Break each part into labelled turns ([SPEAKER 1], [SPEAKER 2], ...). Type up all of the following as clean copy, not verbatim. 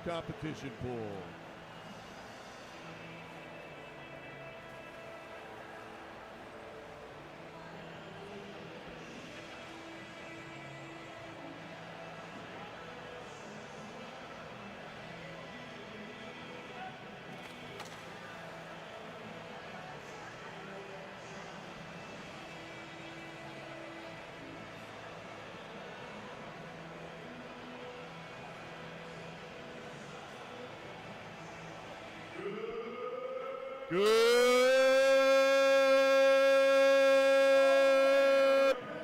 [SPEAKER 1] competition pool. Good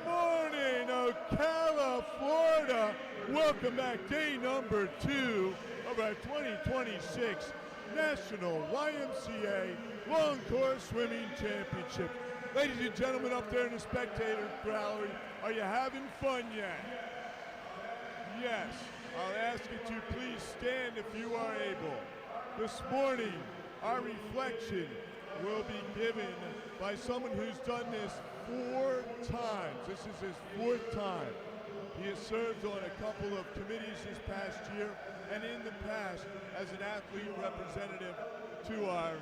[SPEAKER 1] morning, Ocala, Florida. Welcome back, day number 2 of our 2026 National YMCA Long Course Swimming Championship. Ladies and gentlemen up there in the spectator gallery, are you having fun yet? Yes. I'll ask you to please stand if you are able. This morning, our reflection will be given by someone who's done this 4 times. This is his 4th time. He has served on a couple of committees this past year, and in the past as an athlete representative to our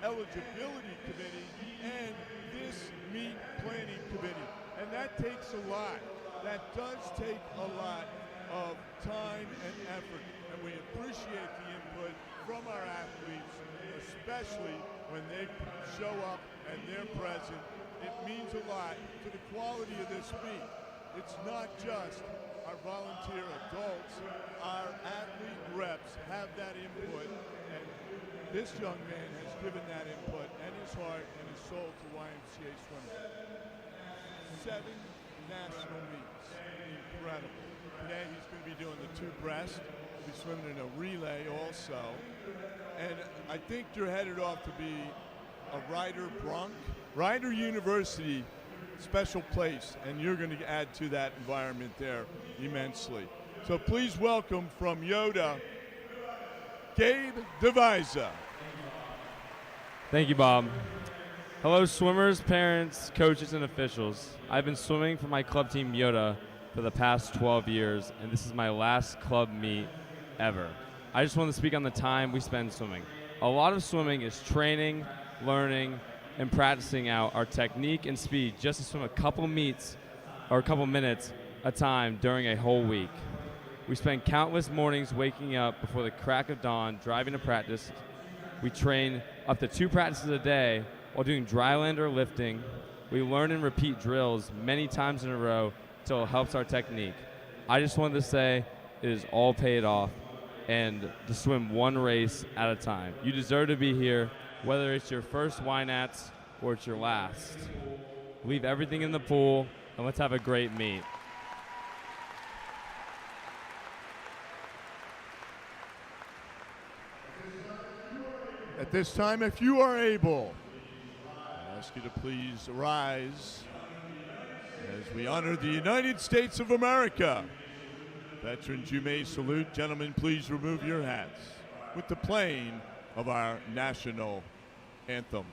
[SPEAKER 1] eligibility committee and this meet planning committee. And that takes a lot. That does take a lot of time and effort, and we appreciate the input from our athletes, especially when they show up and they're present. It means a lot to the quality of this meet. It's not just our volunteer adults, our athlete reps have that input, and this young man has given that input and his heart and his soul to YMCA swimming. 7 national meets, incredible. Today he's going to be doing the 2 breast. He'll be swimming in a relay also. And I think you're headed off to be a Rider Bronc. Rider University, special place, and you're going to add to that environment there immensely. So please welcome from Yoda, Gabe Devisa.
[SPEAKER 2] Thank you, Bob. Hello, swimmers, parents, coaches, and officials. I've been swimming for my club team, Yoda, for the past 12 years, and this is my last club meet ever. I just want to speak on the time we spend swimming. A lot of swimming is training, learning, and practicing out our technique and speed just to swim a couple meets or a couple minutes a time during a whole week. We spend countless mornings waking up before the crack of dawn, driving to practice. We train up to 2 practices a day while doing dry land or lifting. We learn and repeat drills many times in a row until it helps our technique. I just wanted to say it is all paid off, and to swim 1 race at a time. You deserve to be here, whether it's your first YNATs or it's your last. Leave everything in the pool, and let's have a great meet.
[SPEAKER 1] At this time, if you are able, I ask you to please rise as we honor the United States of America. Veterans, you may salute. Gentlemen, please remove your hats with the playing of our national anthem.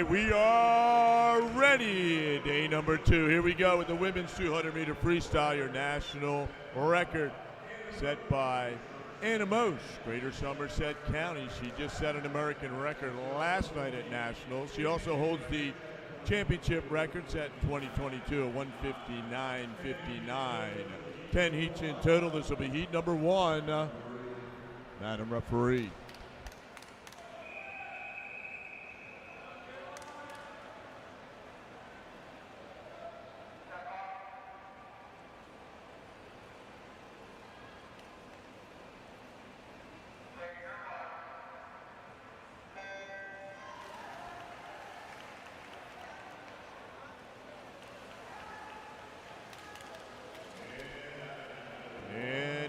[SPEAKER 1] right, we are ready. Day number 2. Here we go with the women's 200-meter freestyle. Your national record set by Anna Mosch, Greater Somerset County. She just set an American record last night at Nationals. She also holds the championship record set in 2022 at 159.59. 10 heats in total. This will be heat number 1. Madam Referee.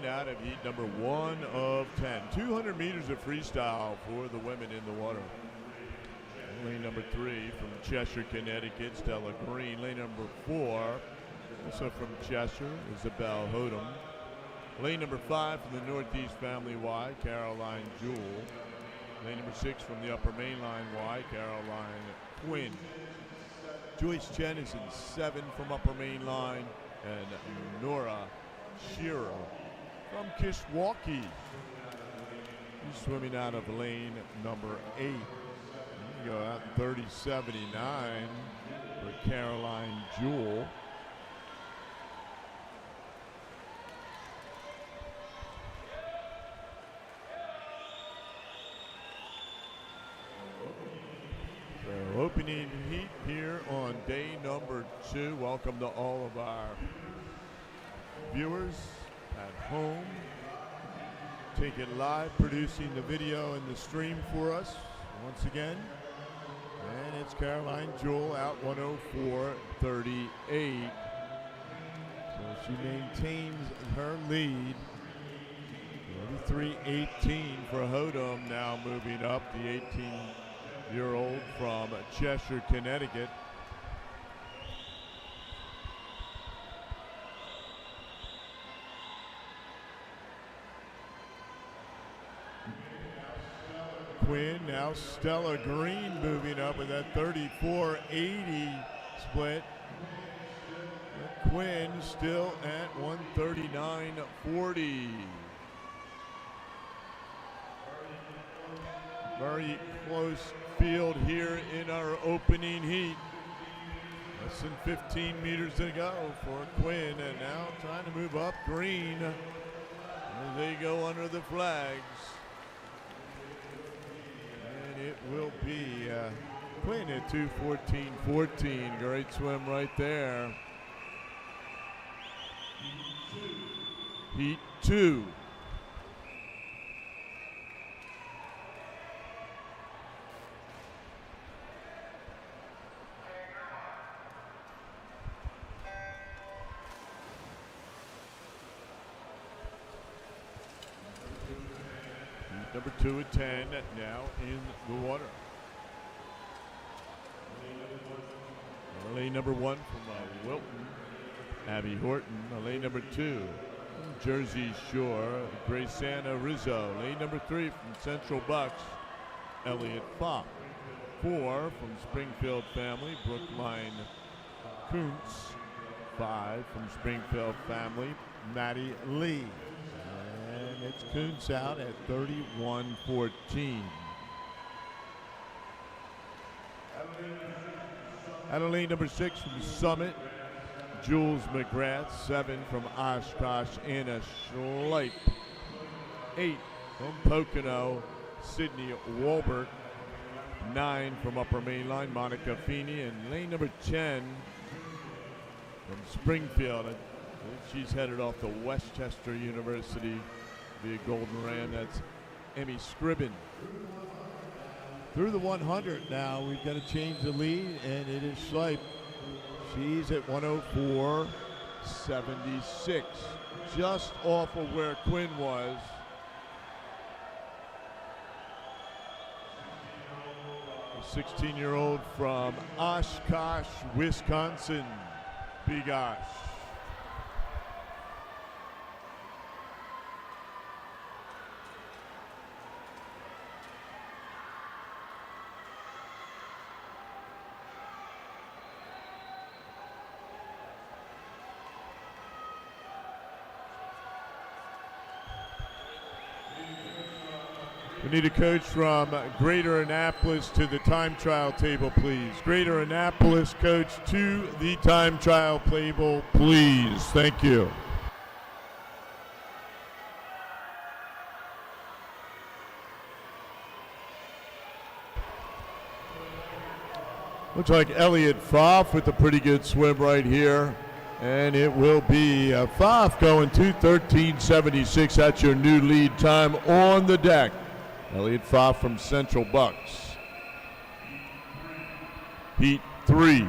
[SPEAKER 1] Out of heat number 1 of 10. 200 meters of freestyle for the women in the water. Lane number 3 from Cheshire, Connecticut, Stella Green. Lane number 4, also from Cheshire, Isabel Hodum. Lane number 5 from the Northeast Family Y, Caroline Jewell. Lane number 6 from the Upper Mainline Y, Caroline Quinn. Joyce Chen is in 7 from Upper Mainline, and Nora Shearer from Kishwaukee. He's swimming out of lane number 8. You go out in 30.79 for Caroline Jewell. So opening heat here on day number 2. Welcome to all of our viewers at home. Takeitlive producing the video and the stream for us once again. And it's Caroline Jewell out 104.38. So she maintains her lead. 33.18 for Hodum, now moving up, the 18-year-old from Cheshire, Connecticut. Quinn, now Stella Green moving up with that 34.80 split. Quinn still at 139.40. Very close field here in our opening heat. Less than 15 meters to go for Quinn, and now trying to move up Green as they go under the flags. It will be Quinn at 2:14.14. Great swim right there. Heat 2. Number 2 at 10, now in the water. Lane number 1 from Wilton, Abby Horton. Lane number 2 from Jersey Shore, Graciana Rizzo. Lane number 3 from Central Bucks, Elliot Fock. 4 from Springfield Family, Brookline Kuntz. 5 from Springfield Family, Maddie Lee. And it's Kuntz out at 31.14. Out of lane number 6 from Summit, Jules McGrath. 7 from Oshkosh, Anna Schleip. 8 from Pocono, Sydney Walbert. 9 from Upper Mainline, Monica Feeney. And lane number 10 from Springfield. She's headed off to Westchester University via Golden Ram. That's Emmy Scribben. Through the 100 now, we've got to change the lead, and it is Schleip. She's at 104.76, just off of where Quinn was. A 16-year-old from Oshkosh, Wisconsin, Big Osh. We need a coach from Greater Annapolis to the time trial table, please. Greater Annapolis coach to the time trial table, please. Thank you. Looks like Elliot Pfaff with a pretty good swim right here. And it will be Pfaff going 2:13.76. That's your new lead time on the deck. Elliot Pfaff from Central Bucks. Heat 3.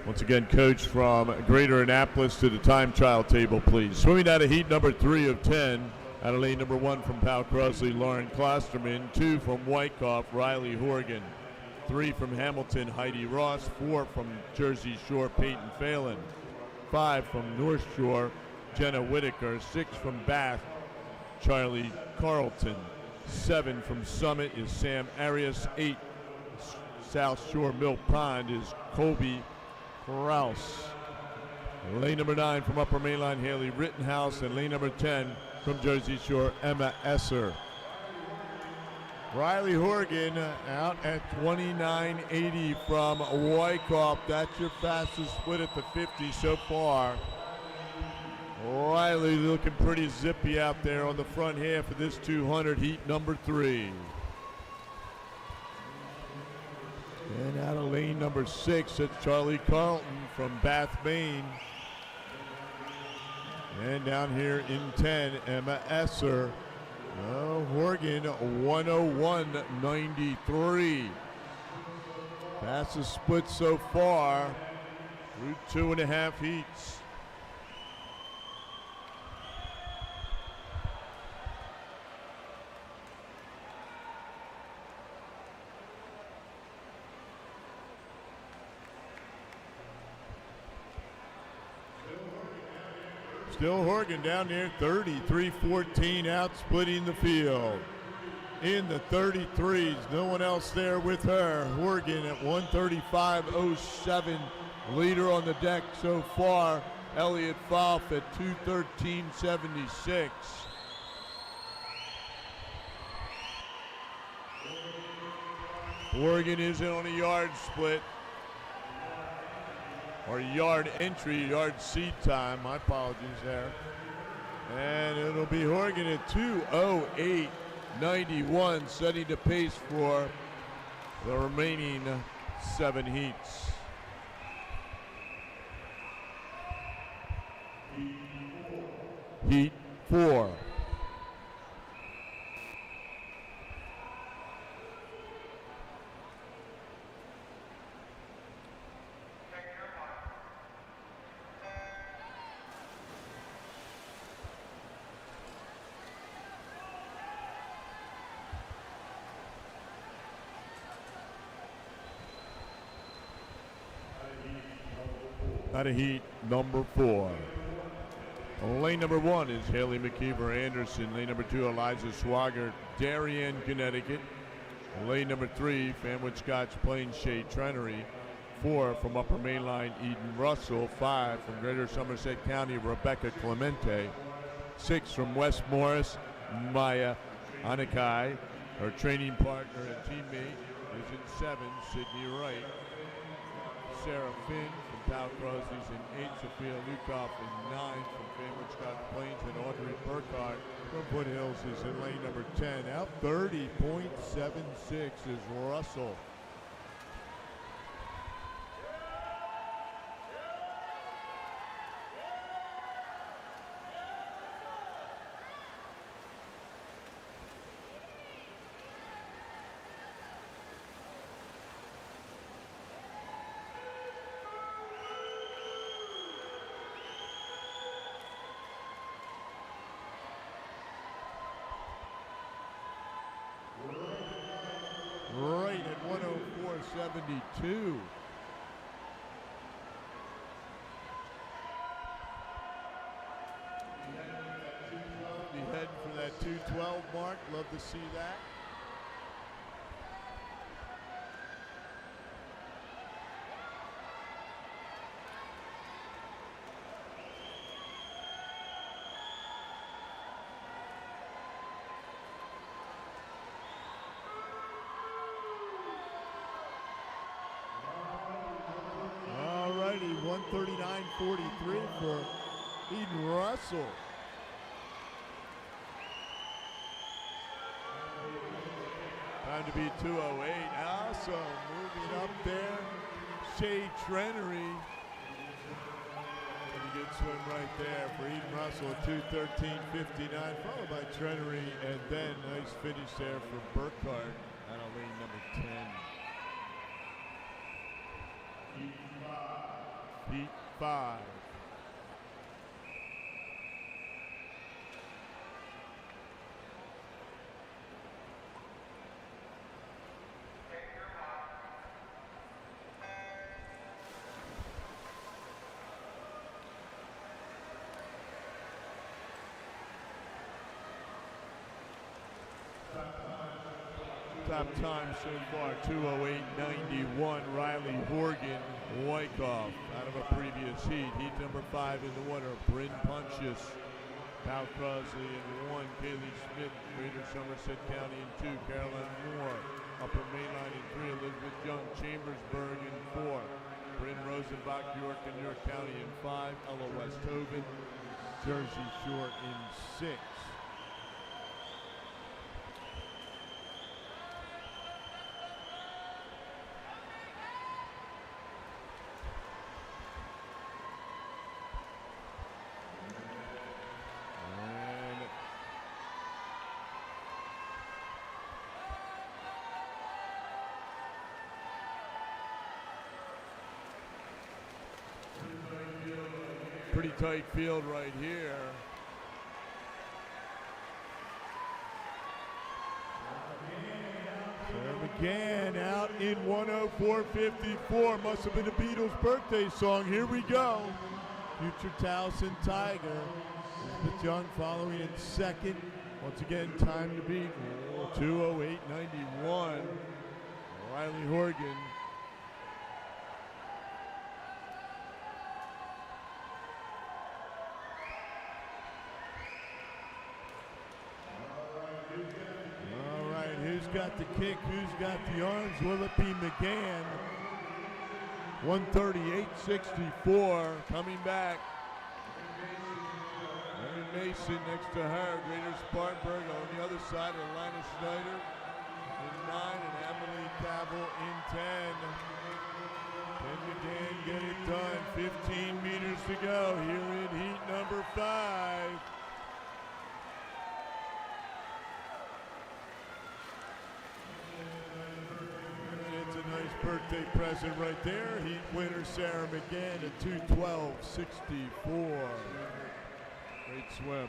[SPEAKER 1] Once again, coach from Greater Annapolis to the time trial table, please. Swimming out of heat number 3 of 10. Out of lane number 1 from Powell Crosley, Lauren Klosterman. 2 from Wyckoff, Riley Horgan. 3 from Hamilton, Heidi Ross. 4 from Jersey Shore, Peyton Phelan. 5 from North Shore, Jenna Whitaker. 6 from Bath, Charlie Carlton. 7 from Summit is Sam Arias. 8 South Shore Mill Pond is Colby Rouse. Lane number 9 from Upper Mainline, Haley Rittenhouse, and lane number 10 from Jersey Shore, Emma Esser. Riley Horgan out at 29.80 from Wyckoff. That's your fastest split at the 50 so far. Riley looking pretty zippy out there on the front half of this 200, heat number 3. And out of lane number 6, it's Charlie Carlton from Bath, Maine. And down here in 10, Emma Esser. Horgan 101.93. Fastest split so far through 2.5 heats. Still Horgan down there, 33.14 out, splitting the field. In the 33s, no one else there with her. Horgan at 135.07, leader on the deck so far. Elliot Pfaff at 213.76. Horgan is in on a yard split. Or yard entry, yard seat time. My apologies there. And it'll be Horgan at 2:08.91, setting the pace for the remaining 7 heats. Heat 4. Out of heat number 4. Lane number 1 is Haley McKeever Anderson. Lane number 2, Eliza Swagger, Darien, Connecticut. Lane number 3, Fanwood Scotch Plains Shade Trenery. 4 from Upper Mainline, Eden Russell. 5 from Greater Somerset County, Rebecca Clemente. 6 from West Morris, Maya Anakai. Her training partner and teammate is in 7, Sydney Wright. Sarah Finn from Powell Crosley's in 8, Sophia Lukoff in 9 from Fanwood Scotch Plains, and Audrey Burkhardt from Foothills is in lane number 10. Out 30.76 is Russell. Right at 104.72. The head that 2:12 mark. Love to see that. Alrighty, 139.43 for Eden Russell. Time to be 2:08. Also moving up there, Shea Trenery. Pretty good swim right there for Eden Russell at 2:13.59, followed by Trenery, and then nice finish there for Burkhardt out of lane number 10. Heat 5. Top time so far, 2:08.91. Riley Horgan, Wyckoff, out of a previous heat. Heat number 5 in the water, Bryn Pontius, Pal Crosley in 1, Kaylee Smith, Greater Somerset County in 2, Caroline Moore, Upper Mainline in 3, Elizabeth Young, Chambersburg in 4, Bryn Rosenbach, York and York County in 5, Ella Westhoven, Jersey Shore in 6. Pretty tight field right here. Sarah McGann out in 1:04.54. Must have been a Beatles birthday song. Here we go. Future Towson Tiger. Elizabeth Young following in second. Once again, time to beat 2:08.91. Riley Horgan. Who's got the kick? Who's got the arms? Will it be McGann? 138.64 coming back. Mary Mason next to her. Greater Spartanburg on the other side. Alana Schneider in 9 and Emily Cavill in 10. Can McGann get it done? 15 meters to go here in heat number 5. Birthday present right there. Heat winner Sarah McGann at 2:12.64. Great swim.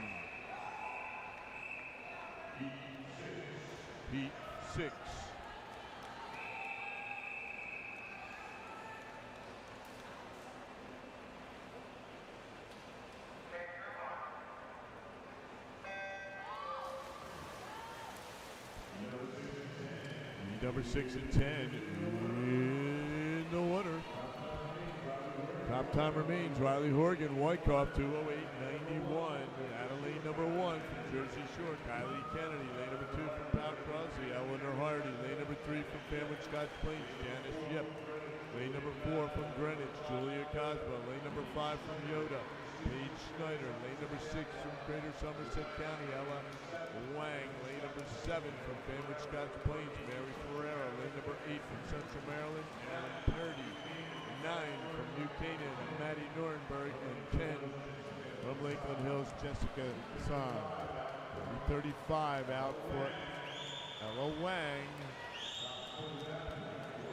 [SPEAKER 1] Heat 6. Number 6 and 10 in the water. Top time remains Riley Horgan, Wyckoff, 2:08.91. Out of lane number 1 from Jersey Shore, Kylie Kennedy. Lane number 2 from Pal Crosley, Eleanor Hardy. Lane number 3 from Family Scotch Plains, Janice Yip. Lane number 4 from Greenwich, Julia Cosmo. Lane number 5 from Yoda, Paige Schneider. Lane number 6 from Greater Somerset County, Ella Wang. Lane number 7 from Family Scotch Plains, Mary Ferrero. Lane number 8 from Central Maryland, Alan Purdy. 9 from New Canaan, Maddie Nuremberg. And 10 from Lakeland Hills, Jessica San. 35 out for Ella Wang.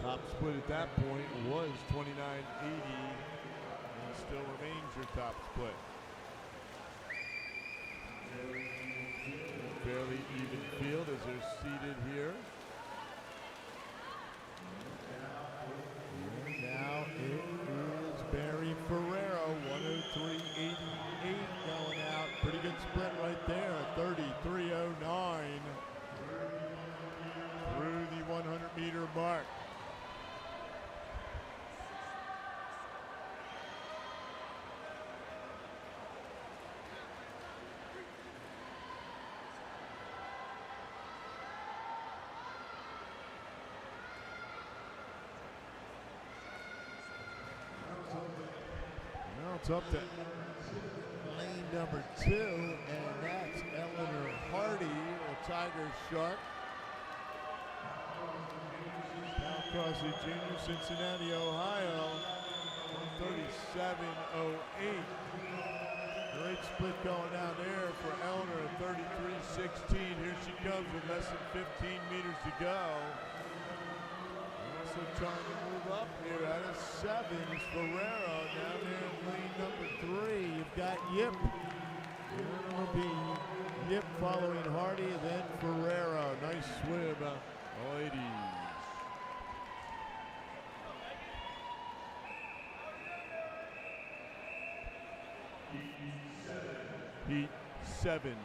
[SPEAKER 1] Top split at that point was 29.80. And still remains your top split. Fairly even field as they're seated here. And now it is Barry Ferrero, 103.88 going out. Pretty good split right there at 33.09. it's up to lane number 2, and that's Eleanor Hardy, a Tiger Shark. Cal Crossley Jr., Cincinnati, Ohio, 137.08. Great split going down there for Eleanor at 33.16. Here she comes with less than 15 meters to go. Also trying to move up here out of 7 is Ferrero down there in lane number 3. You've got Yip. And it'll be Yip following Hardy, then Ferrero. Nice swim, ladies. Heat 7.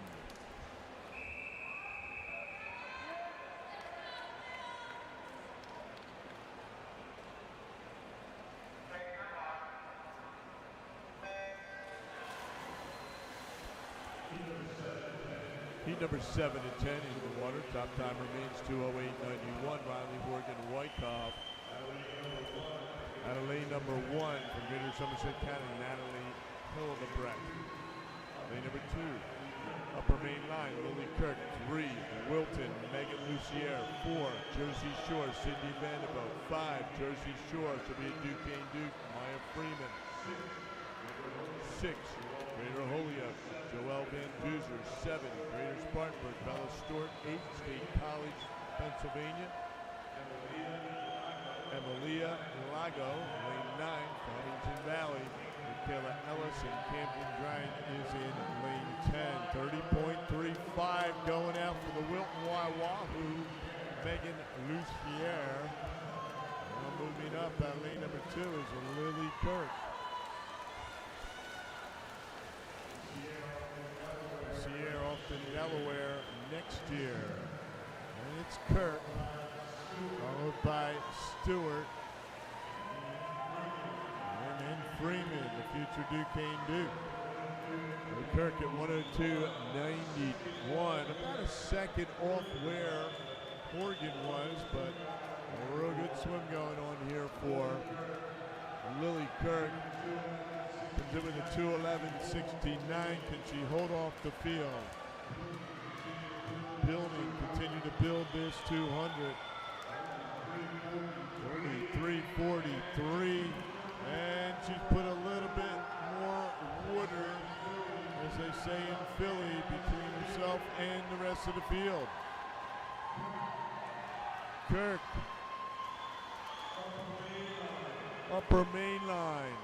[SPEAKER 1] Heat number 7 and 10 in the water. Top time remains 2:08.91. Riley Horgan Wyckoff. Out of lane number 1 from Greater Somerset County, Natalie Hildebrecht. Lane number 2, upper main line, Lily Kirk. 3, Wilton, Megan Lucier. 4, Jersey Shore, Sydney Vanderbilt. 5, Jersey Shore, should be a Duquesne Duke, Maya Freeman. 6, Greater Holyoke, Joelle Van Duzer. 7, Greater Spartanburg, Bella Stewart. 8, State College, Pennsylvania, Emilia Lago. Lane 9, Farmington Valley, Michaela Ellis, and Camden Bryant is in lane 10. 30.35 going out for the Wilton Wahoo, Megan Lucier. Now moving up at lane number 2 is Lily Kirk. Sierra off to Delaware next year. And it's Kirk, followed by Stewart. And then Freeman, the future Duquesne Duke. And Kirk at 102.91. About a second off where Horgan was, but a real good swim going on here for Lily Kirk. Comes in with a 2:11.69. Can she hold off the field? Building, continue to build this 200. 33.43, and she's put a little bit more water, as they say in Philly, between herself and the rest of the field. Kirk, upper main line.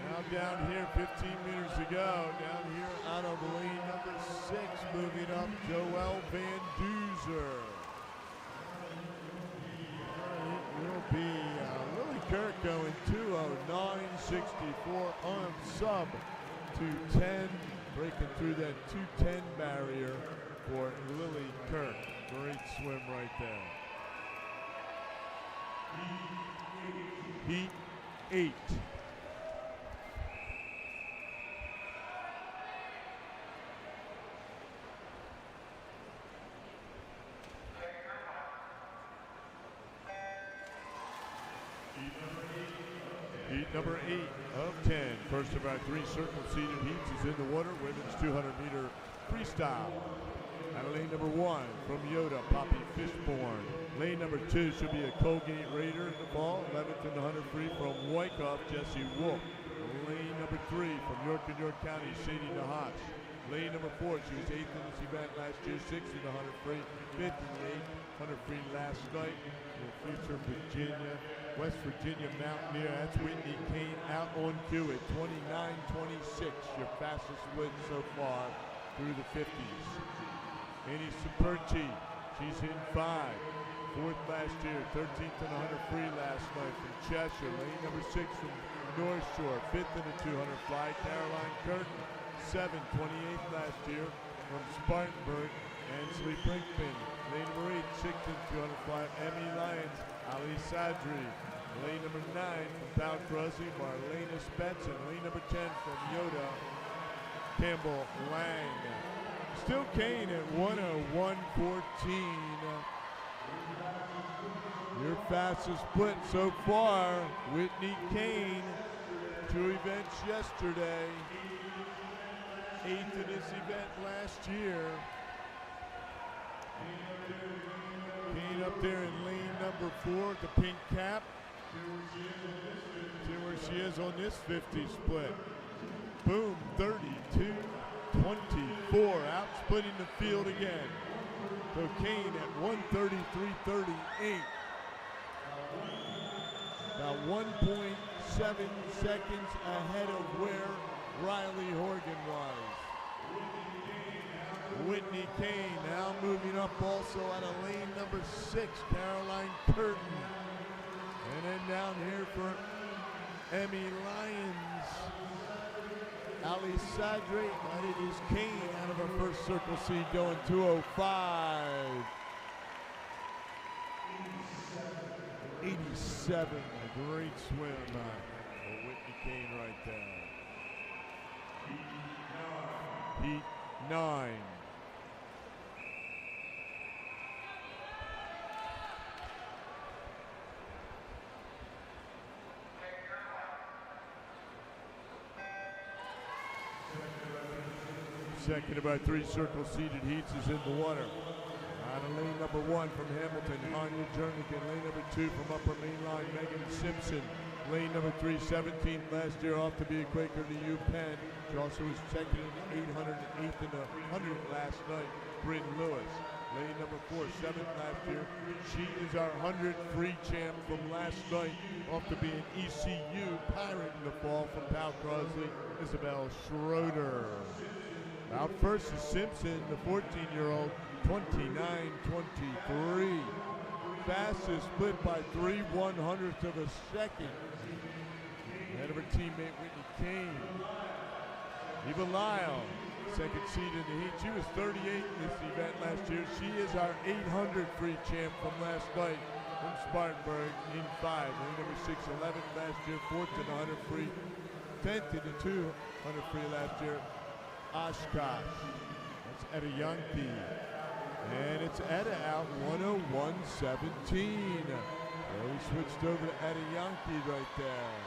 [SPEAKER 1] Now down here, 15 meters to go. Down here out of lane number 6, moving up, Joelle Van Duzer. It will be Lily Kirk going 2:09.64 on sub 2:10, breaking through that 2:10 barrier for Lily Kirk. Great swim right there. Heat 8. Heat number 8 of 10. First of our 3 circle seated heats is in the water. Women's 200-meter freestyle. Out of lane number 1 from Yoda, Poppy Fishborn. Lane number 2 should be a Colgate Raider in the fall. 11th in the 100 free from Wyckoff, Jesse Wolf. Lane number 3 from York and York County, Sadie Nahash. Lane number 4, she was 8th in this event last year, 6th in the 100 free, 5th in the 800 free last night. The future Virginia, West Virginia Mountaineer, that's Whitney Kane out on cue at 29.26, your fastest win so far through the 50s. Annie Superchi, she's in 5, 4th last year, 13th in the 100 free last night from Cheshire. Lane number 6 from North Shore, 5th in the 200 fly, Caroline Curtin. 7, 28th last year from Spartanburg, Ansley Brinkman. Lane number 8, 6th in 200 fly, Emmy Lyons, Ali Sadri. Lane number 9 from Pal Crosby, Marlena Spencer. Lane number 10 from Yoda, Campbell Lang. Still Kane at 1:01.14. Your fastest split so far, Whitney Kane. 2 events yesterday. 8th in this event last year. Kane up there in lane number 4 at the pink cap. See where she is on this 50 split. Boom, 32-24, out splitting the field again. So Kane at 133.38. About 1.7 seconds ahead of where Riley Horgan was. Whitney Kane now moving up also out of lane number 6, Caroline Curtin. And then down here for Emmy Lyons. Ali Sadri, it is Kane out of her first circle seed going 205. 87, a great swim for Whitney Kane right there. Heat 9. Second of our 3 circle seeded heats is in the water. Out of lane number 1 from Hamilton, Anya Jernigan. Lane number 2 from Upper Main Line, Megan Simpson. Lane number 3, 17th last year, off to be a Quaker to UPenn. She also was second in the 800 and 8th in the 100 last night, Bryn Lewis. Lane number 4, 7th last year. She is our 100 free champ from last night, off to be an ECU Pirate in the fall from Pal Crosley, Isabel Schroeder. Out first is Simpson, the 14-year-old, 29-23. Fastest split by 3/100ths of a second. Ahead of her teammate Whitney Kane. Eva Lyle, second seed in the heat. She was 38 in this event last year. She is our 800 free champ from last night from Spartanburg in 5. Lane number 6, 11th last year, 4th in the 100 free, 10th in the 200 free last year. Oshkosh. That's Etta Yankee. And it's Etta out 101.17. Well, we switched over to Etta Yankee right there.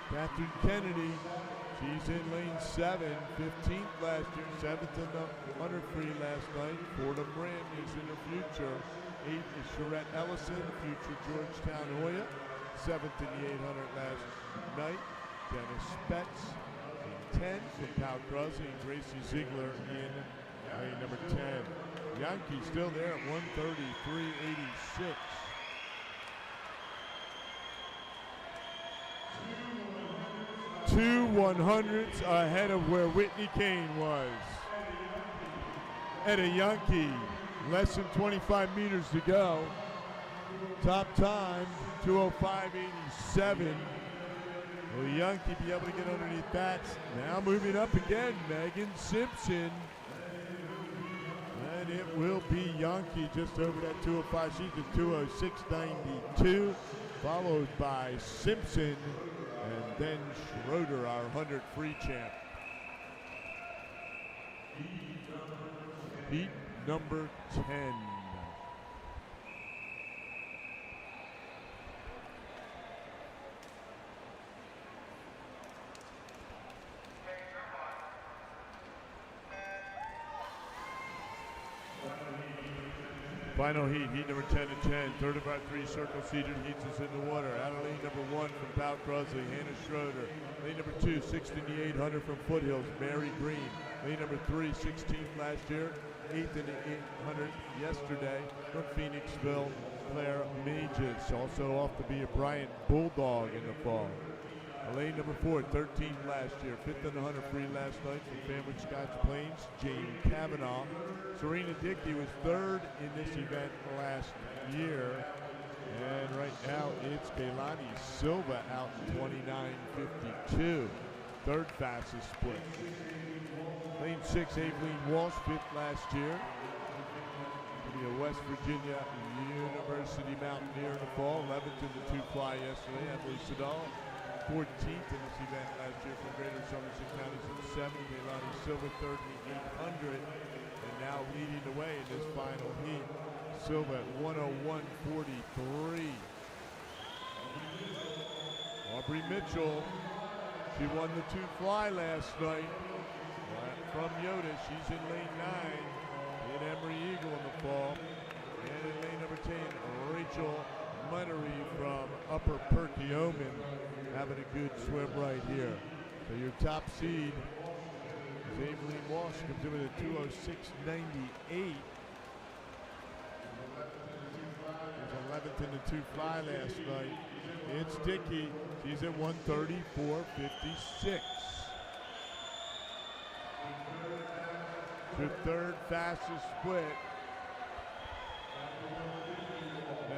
[SPEAKER 1] Catherine Kennedy, she's in lane 7, 15th last year, 7th in the 100 free last night. Fordham Ramney's in the future. 8th is Sherette Ellison, future Georgetown Hoya. 7th in the 800 last night. Dennis Spetz in 10 from Pal Crosley and Gracie Ziegler in lane number 10. Yankee still there at 133.86. Two 100ths ahead of where Whitney Kane was. Etta Yankee, less than 25 meters to go. Top time, 2:05.87. Will Yankee be able to get underneath that? Now moving up again, Megan Simpson. And it will be Yankee just over that 2:05. She's at 2:06.92, followed by Simpson, and then Schroeder, our 100 free champ. Heat number 10. Final heat, heat number 10 and 10. Third of our 3 circle seeded heats is in the water. Out of lane number 1 from Pal Crosley, Hannah Schroeder. Lane number 2, 6th in the 800 from Foothills, Mary Green. Lane number 3, 16th last year, 8th in the 800 yesterday from Phoenixville, Claire Mages. Also off to be a Bryant Bulldog in the fall. Lane number 4, 13th last year, 5th in the 100 free last night from Family Scotch Plains, Jane Kavanaugh. Serena Dickey was 3rd in this event last year. And right now it's Kaylani Silva out in 29.52. 3rd fastest split. Lane 6, Aveline Walsh, 5th last year. The West Virginia University Mountaineer in the fall, 11th in the 2 fly yesterday. Emily Siddall, 14th in this event last year from Greater Somerset County, 7th. Kaylani Silva, 3rd in the 800, and now leading the way in this final heat. Silva at 101.43. Aubrey Mitchell, she won the 2 fly last night from Yoda. She's in lane 9. In Emery Eagle in the fall. And in lane number 10, Rachel Munnery from Upper Perkiomen having a good swim right here. So your top seed is Aveline Walsh, comes in with a 2:06.98. Was 11th in the 2 fly last night. It's Dickey. She's at 1:34.56. Her third fastest split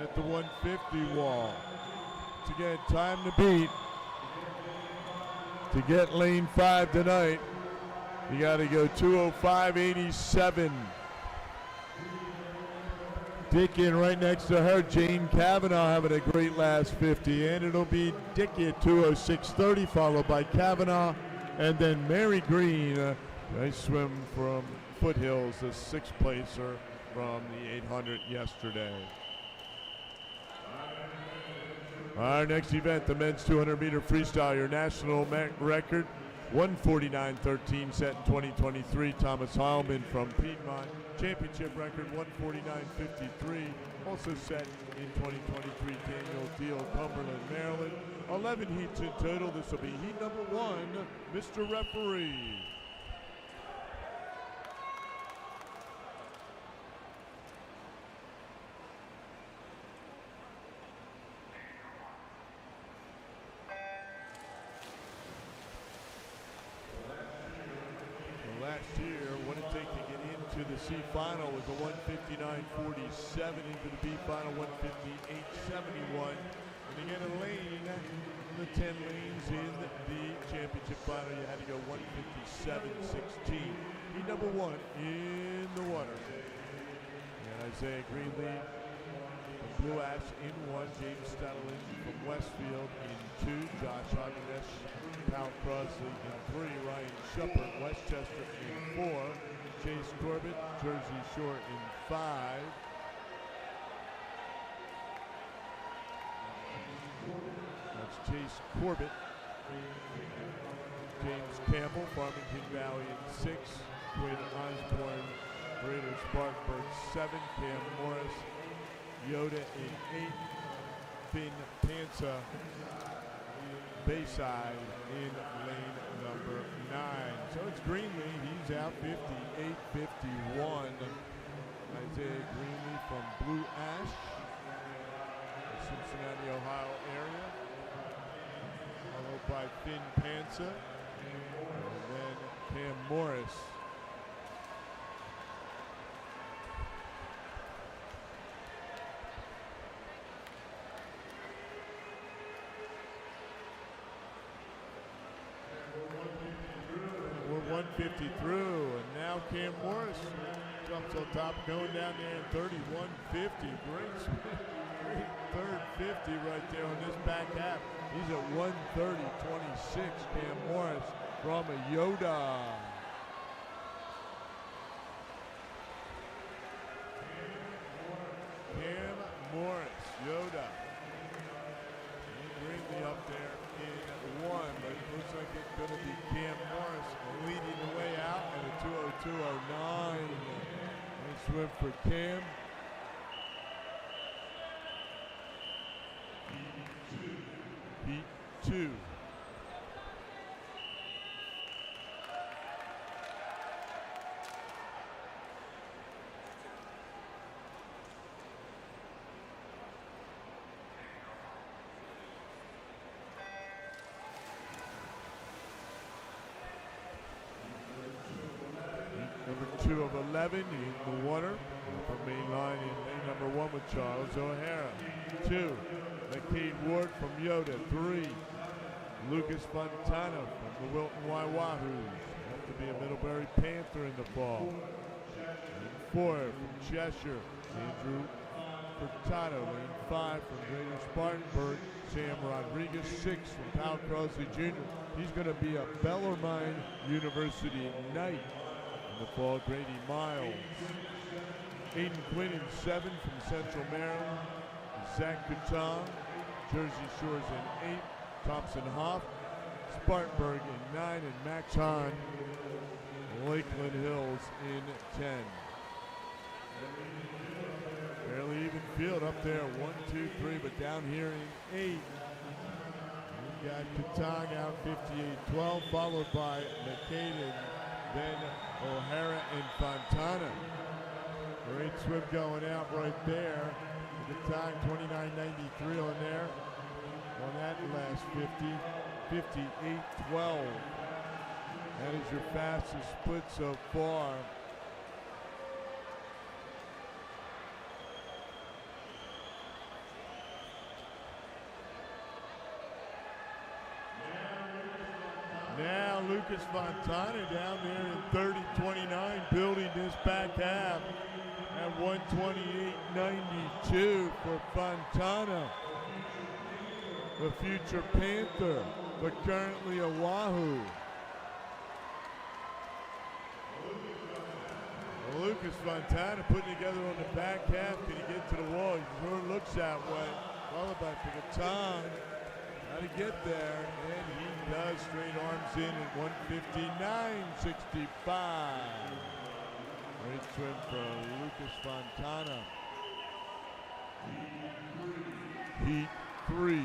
[SPEAKER 1] at the 150 wall. To get time to beat. To get lane 5 tonight, you got to go 2:05.87. Dickey, and right next to her, Jane Kavanaugh having a great last 50, and it'll be Dickey at 2:06.30, followed by Kavanaugh, and then Mary Green. Nice swim from Foothills, the 6th placer from the 800 yesterday. Our next event, the men's 200-meter freestyle, your national record, 1:49.13, set in 2023. Thomas Heilman from Piedmont. Championship record, 1:49.53, also set in 2023. Daniel Deal, Cumberland, Maryland. 11 heats in total. This will be heat number 1, Mr. Referee. Last year, what it take to get into the C final was a 1:59.47, into the B final 1:58.71, and to get a lane in the 10 lanes in the championship final, you had to go 1:57.16. Heat number 1 in the water. And Isaiah Greenlee from Blue Ash in 1, James Statler from Westfield in 2, Josh Hognesh, Powell Crosley in 3, Ryan Shepard, Westchester in 4, Chase Corbett, Jersey Shore in 5. That's Chase Corbett. James Campbell, Farmington Valley in 6, Quinn Osborne, Greater Spartanburg 7, Cam Morris, Yoda in 8, Finn Panza, Bayside in lane number 9. So it's Greenlee, he's out 58.51. Isaiah Greenlee from Blue Ash, the Cincinnati, Ohio area. Followed by Finn Panza, and then Cam Morris. We're 150 through, and now Cam Morris jumps on top, going down there in 31.50. Great third 50 right there on this back half. He's at 1:30.26. Cam Morris from a Yoda. Cam Morris, Yoda. Greenlee up there in 1, but it looks like it's going to be Cam Morris leading the way out at a 2:02.09. Nice swim for Cam. Heat 2. Number 2 of 11 in the water. From main line in lane number 1 with Charles O'Hara. 2, McCade Ward from Yoda. 3, Lucas Fontana from the Wilton Waiwahoos. Have to be a Middlebury Panther in the fall. Lane 4 from Cheshire, Andrew Furtado. Lane 5 from Greater Spartanburg, Sam Rodriguez. 6 from Powell Crosley Jr. He's going to be a Bellarmine University Knight in the fall. Grady Miles. Aiden Quinn in 7 from Central Maryland. Zach Couton, Jersey Shores in 8. Thompson Hoff, Spartanburg in 9, and Max Hahn, Lakeland Hills in 10. Fairly even field up there, 1, 2, 3, but down here in 8. We've got Katang out 58-12, followed by McCaden, then O'Hara and Fontana. Great swim going out right there. Katang 29.93 on there. On that last 50, 58-12. That is your fastest split so far. Now Lucas Fontana down there in 30-29, building this back half at 128.92 for Fontana, the future Panther, but currently a Wahoo. Lucas Fontana putting together on the back half. Can he get to the wall? He sure looks that way. Followed by Pigatong. How to get there, and he does. Straight arms in at 159.65. Great swim for Lucas Fontana. Heat 3.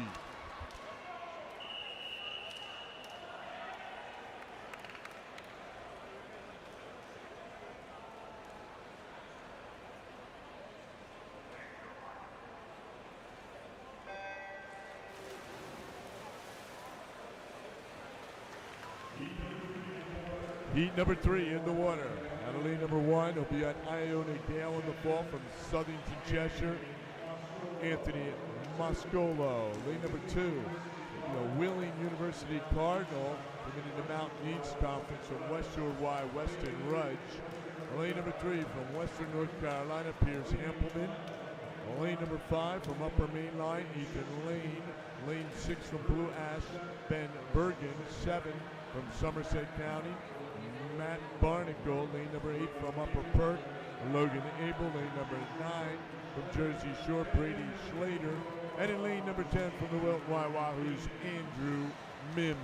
[SPEAKER 1] Heat number 3 in the water. Natalie number 1 will be on Iona Gale in the fall from Southington, Cheshire. Anthony Moscolo. Lane number 2, the Wheeling University Cardinal coming into Mountain East Conference from West Shore Y, Weston Rudge. Lane number 3 from Western North Carolina, Piers Hampleman. Lane number 5 from Upper Main Line, Ethan Lane. Lane 6 from Blue Ash, Ben Bergen. 7 from Somerset County, Matt Barnacle. Lane number 8 from Upper Perk, Logan Abel. Lane number 9 from Jersey Shore, Brady Schlater. And in lane number 10 from the Wilton Y Wahoos, Andrew Mims.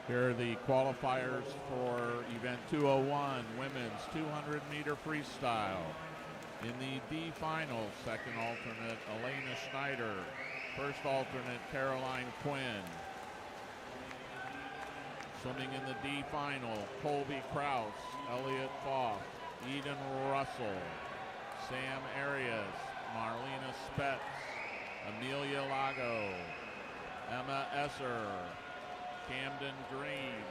[SPEAKER 3] Here are the qualifiers for event 201, women's 200-meter freestyle. In the D final, second alternate Elena Schneider, first alternate Caroline Quinn. Swimming in the D final, Colby Kraus, Elliot Foff, Eden Russell, Sam Arias, Marlena Spetz, Amelia Lago, Emma Esser, Camden Greed,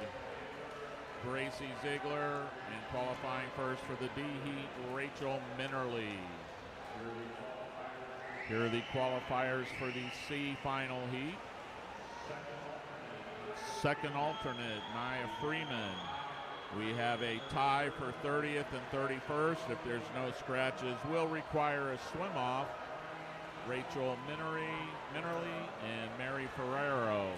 [SPEAKER 3] Gracie Ziegler, and qualifying first for the D heat, Rachel Minnerly. Here are the qualifiers for the C final heat. Second alternate, Maya Freeman. We have a tie for 30th and 31st. If there's no scratches, we'll require a swim off. Rachel Minnerly and Mary Ferrero.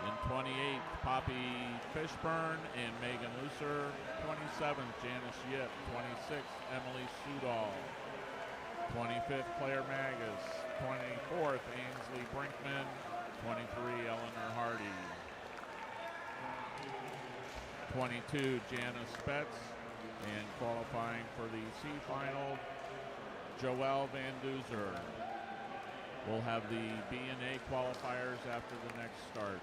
[SPEAKER 3] In 28th, Poppy Fishburne and Megan Lucer. 27th, Janice Yip. 26th, Emily Sudol. 25th, Claire Magus. 24th, Ainsley Brinkman. 23, Eleanor Hardy. 22, Janice Spetz. And qualifying for the C final, Joelle Van Duzer. We'll have the B and A qualifiers after the next start.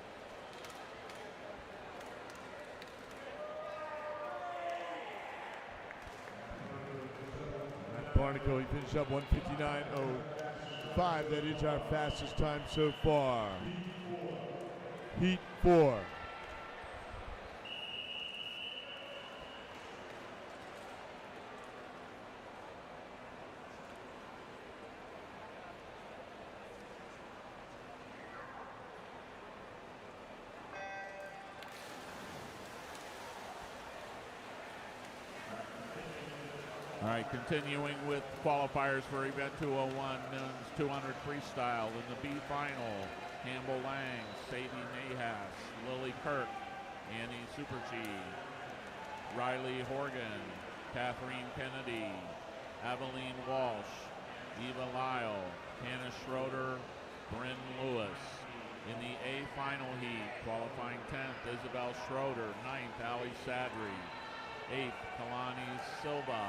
[SPEAKER 1] Barnacle, he finished up 159.05. That is our fastest time so far. Heat 4.
[SPEAKER 3] All right, continuing with qualifiers for event 201, men's 200 freestyle. In the B final, Campbell Lang, Sadie Nahas, Lily Kirk, Annie Superg, Riley Horgan, Kathleen Kennedy, Aveline Walsh, Eva Lyle, Hannah Schroeder, Bryn Lewis. In the A final heat, qualifying 10th, Isabel Schroeder. 9th, Ali Sadri. 8th, Kalani Silva.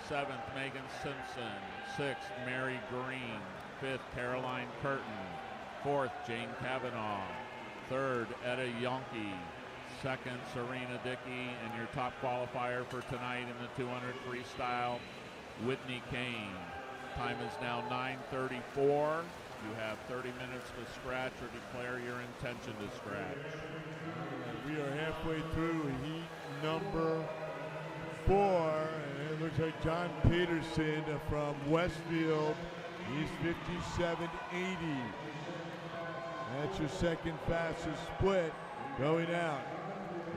[SPEAKER 3] 7th, Megan Simpson. 6th, Mary Green. 5th, Caroline Curtin. 4th, Jane Kavanaugh. 3rd, Etta Yonke. 2nd, Serena Dickey. And your top qualifier for tonight in the 200 freestyle, Whitney Kane. Time is now 9:34. You have 30 minutes to scratch or declare your intention to scratch.
[SPEAKER 1] We are halfway through heat number 4, and it looks like John Peterson from Westfield. He's 57.80. That's your second fastest split going out.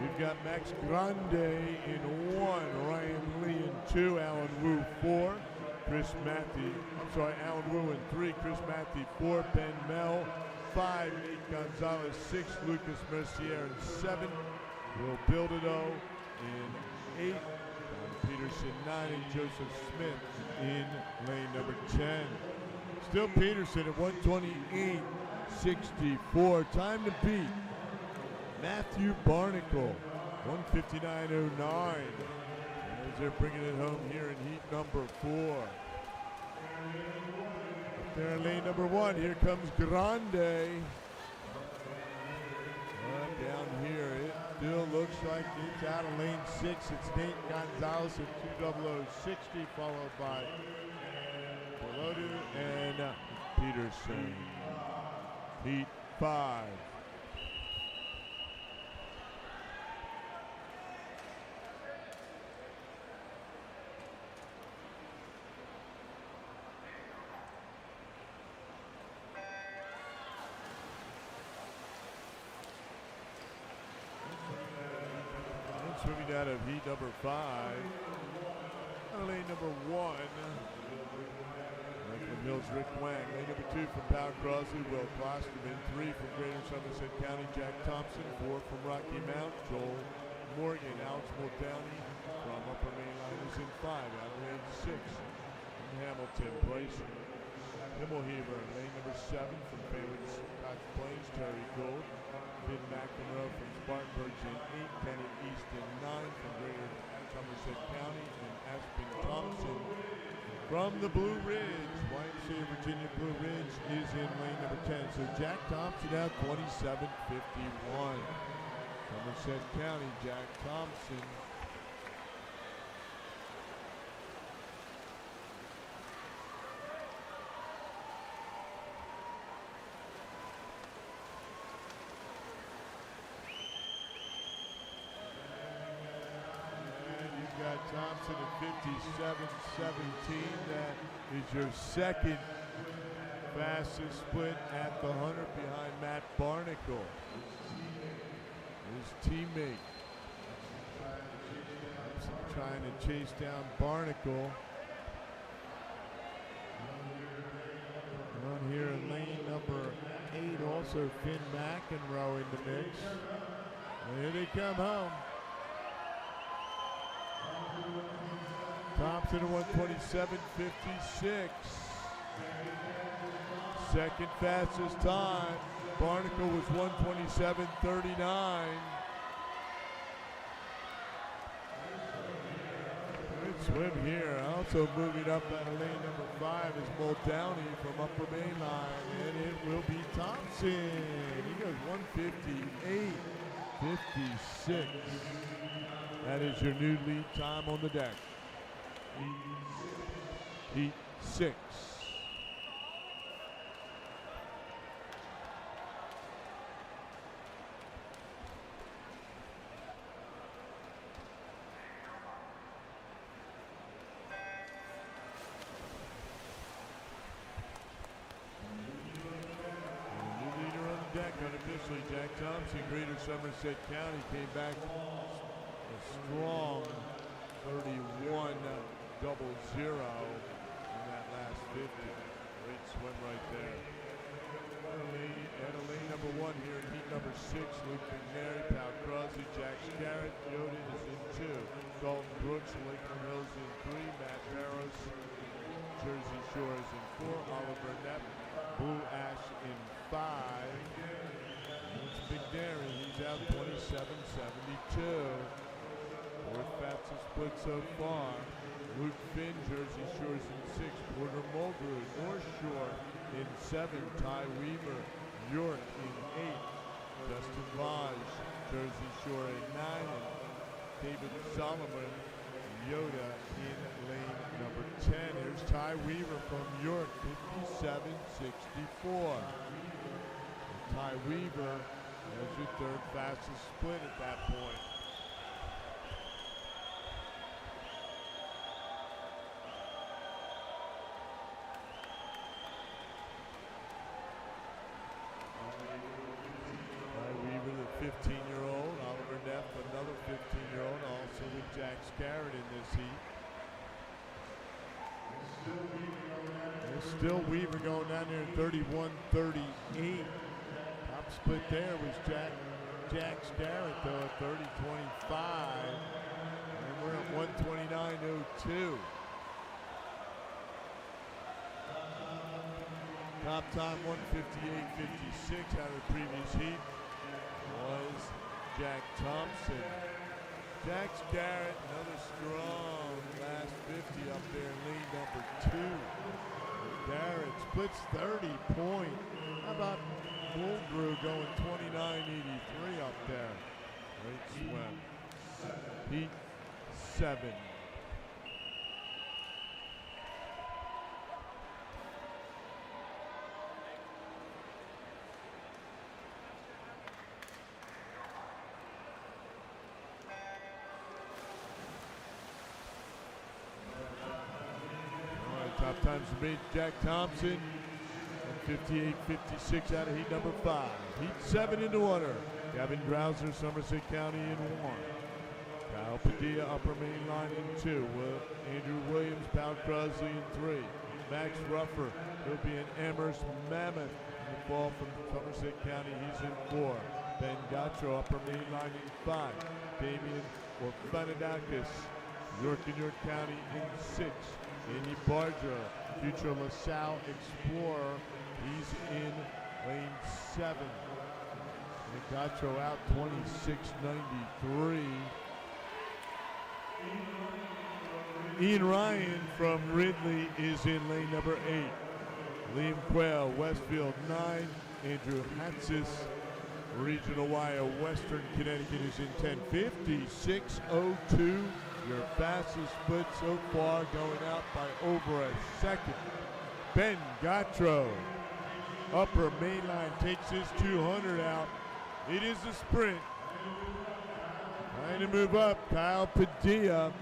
[SPEAKER 1] We've got Max Grande in 1, Ryan Lee in 2, Alan Wu 4, Alan Wu in 3, Chris Matthew 4, Ben Mel 5, Nate Gonzalez 6, Lucas Mercier in 7, Will Bildedo in 8, John Peterson 9, and Joseph Smith in lane number 10. Still Peterson at 128.64. Time to beat Matthew Barnacle, 159.09. As they're bringing it home here in heat number 4. Up there in lane number 1, here comes Grande. Down here, it still looks like it's out of lane 6. It's Nate Gonzalez at 200.60, followed by Pelotu and Peterson. Heat 5. Swimming out of heat number 5. Lane number 1. From Hills, Rick Wang. Lane number 2 from Powell Crossley, Will Klosterman. 3 from Greater Somerset County, Jack Thompson. 4 from Rocky Mount, Joel Morgan. Alex Muldowney from Upper Main Line is in 5. Out of lane 6 from Hamilton, Bryce Himmelheber. Lane number 7 from Felix Scotch Plains, Terry Gold. Ben McEnroe from Spartanburg's in 8, Kenny East in 9 from Greater Somerset County, and Aspen Thompson from the Blue Ridge. YMCA Virginia Blue Ridge is in lane number 10. So Jack Thompson out 27.51. Somerset County, Jack Thompson. Thompson at 57.17. That is your second fastest split at the 100 behind Matt Barnacle. His teammate Thompson trying to chase down Barnacle. On here in lane number 8, also Finn McEnroe in the mix. And here they come home. Thompson at 127.56. Second fastest time. Barnacle was 127.39. Good swim here. Also moving up out of lane number 5 is Muldowney from Upper Main Line, and it will be Thompson. He goes 158.56. That is your new lead time on the deck. Heat 6. Unofficially, Jack Thompson, Greater Somerset County, came back a strong 31.00 in that last 50. Great swim right there. At a lane number 1 here in heat number 6, Luke McNary, Powell Crosby, Jack Scarrett, Yoda is in 2. Dalton Brooks, Lakeland Hills in 3. Matt Barrows Jersey Shore is in 4. Oliver Neff, Blue Ash in 5. It's Big Darren, he's out 27-72. Fourth fastest split so far. Luke Finn, Jersey Shore's in 6. Porter Mulgrew, North Shore in 7. Ty Weaver, York in 8. Justin Vaj, Jersey Shore in 9. And David Solomon, Yoda in lane number 10. Here's Ty Weaver from York, 57-64. Ty Weaver has your third fastest split at that point. Ty Weaver, the 15-year-old. Oliver Neff, another 15-year-old, also with Jack Scarrett in this heat. There's still Weaver going down there at 31-38. Top split there was Jack Scarrett though at 30-25. And we're at 129.02. Top time 158.56 out of the previous heat was Jack Thompson. Jack Scarrett, another strong last 50 up there in lane number 2. Garrett splits 30 point. How about Mulgrew going 29.83 up there? Great swim. Heat 7. Top times for me, Jack Thompson, 58.56 out of heat number 5. Heat 7 into water. Gavin Grouser, Somerset County in 1. Kyle Padilla, Upper Main Line in 2. Andrew Williams, Powell Crosley in 3. Max Ruffer, he'll be in Amherst Mammoth in the fall from Somerset County. He's in 4. Ben Gattro, Upper Main Line in 5. Damian Orfanadakis, York and York County in 6. Andy Barger, future LaSalle Explorer, he's in lane 7. And Gattro out 26.93. Ian Ryan from Ridley is in lane number 8. Liam Quayle, Westfield 9. Andrew Hatsis, Regional Wire, Western Connecticut is in 10. 56.02. Your fastest split so far, going out by over a second. Ben Gattro, Upper Main Line, takes his 200 out. It is a sprint. Trying to move up, Kyle Padilla,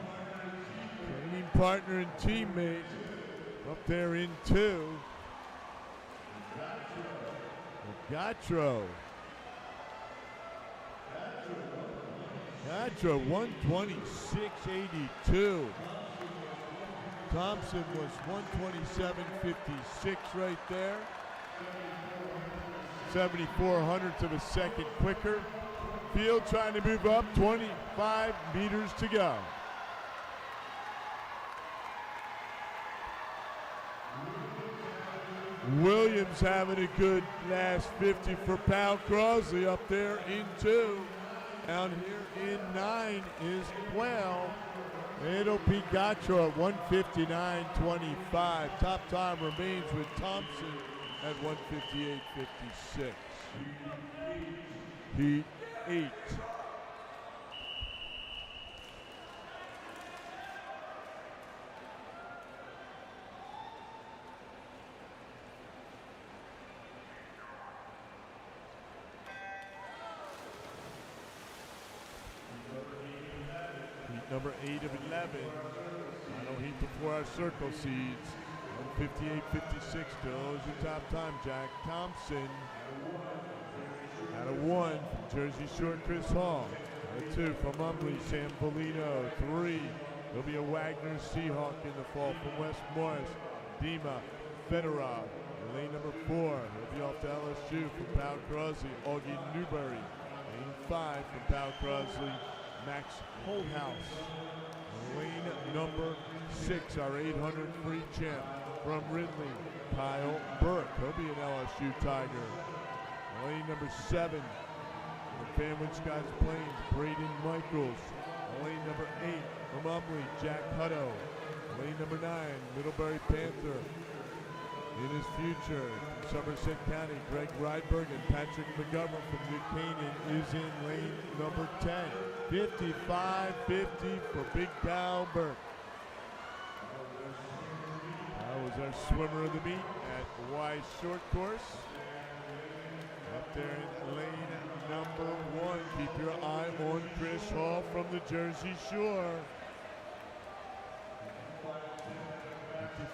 [SPEAKER 1] training partner and teammate, up there in 2. Gattro. Gattro 126.82. Thompson was 127.56 right there. 0.74 of a second quicker. Field trying to move up, 25 meters to go. Williams having a good last 50 for Powell Crosley up there in 2. Down here in 9 is Quayle. It'll be Gattro at 159.25. Top time remains with Thompson at 158.56. Heat 8. Number 8 of 11. Final heat before our circle seeds. 158.56 goes the top time. Jack Thompson. Out of 1 from Jersey Shore, Chris Hall. Out of 2 from Umley, Sam Polino. 3. There'll be a Wagner Seahawk in the fall from West Morris. Dima Fedorov. Lane number 4. He'll be off to LSU from Powell Crosley. Augie Newberry. Lane 5 from Powell Crosley. Max Holdhouse. Lane number 6, our 800 free champ. from Ridley, Kyle Burke. He'll be an LSU Tiger. Lane number 7 from Family Scotts Plains, Braden Michaels. Lane number 8 from Umley, Jack Hutto. Lane number 9, Middlebury Panther. In his future, from Somerset County, Greg Rydberg and Patrick McGovern from New Canaan is in lane number 10. 55-50 for Big Kyle Burke. That was our swimmer of the meet at Y Short Course. Up there in lane number 1. Keep your eye on Chris Hall from the Jersey Shore.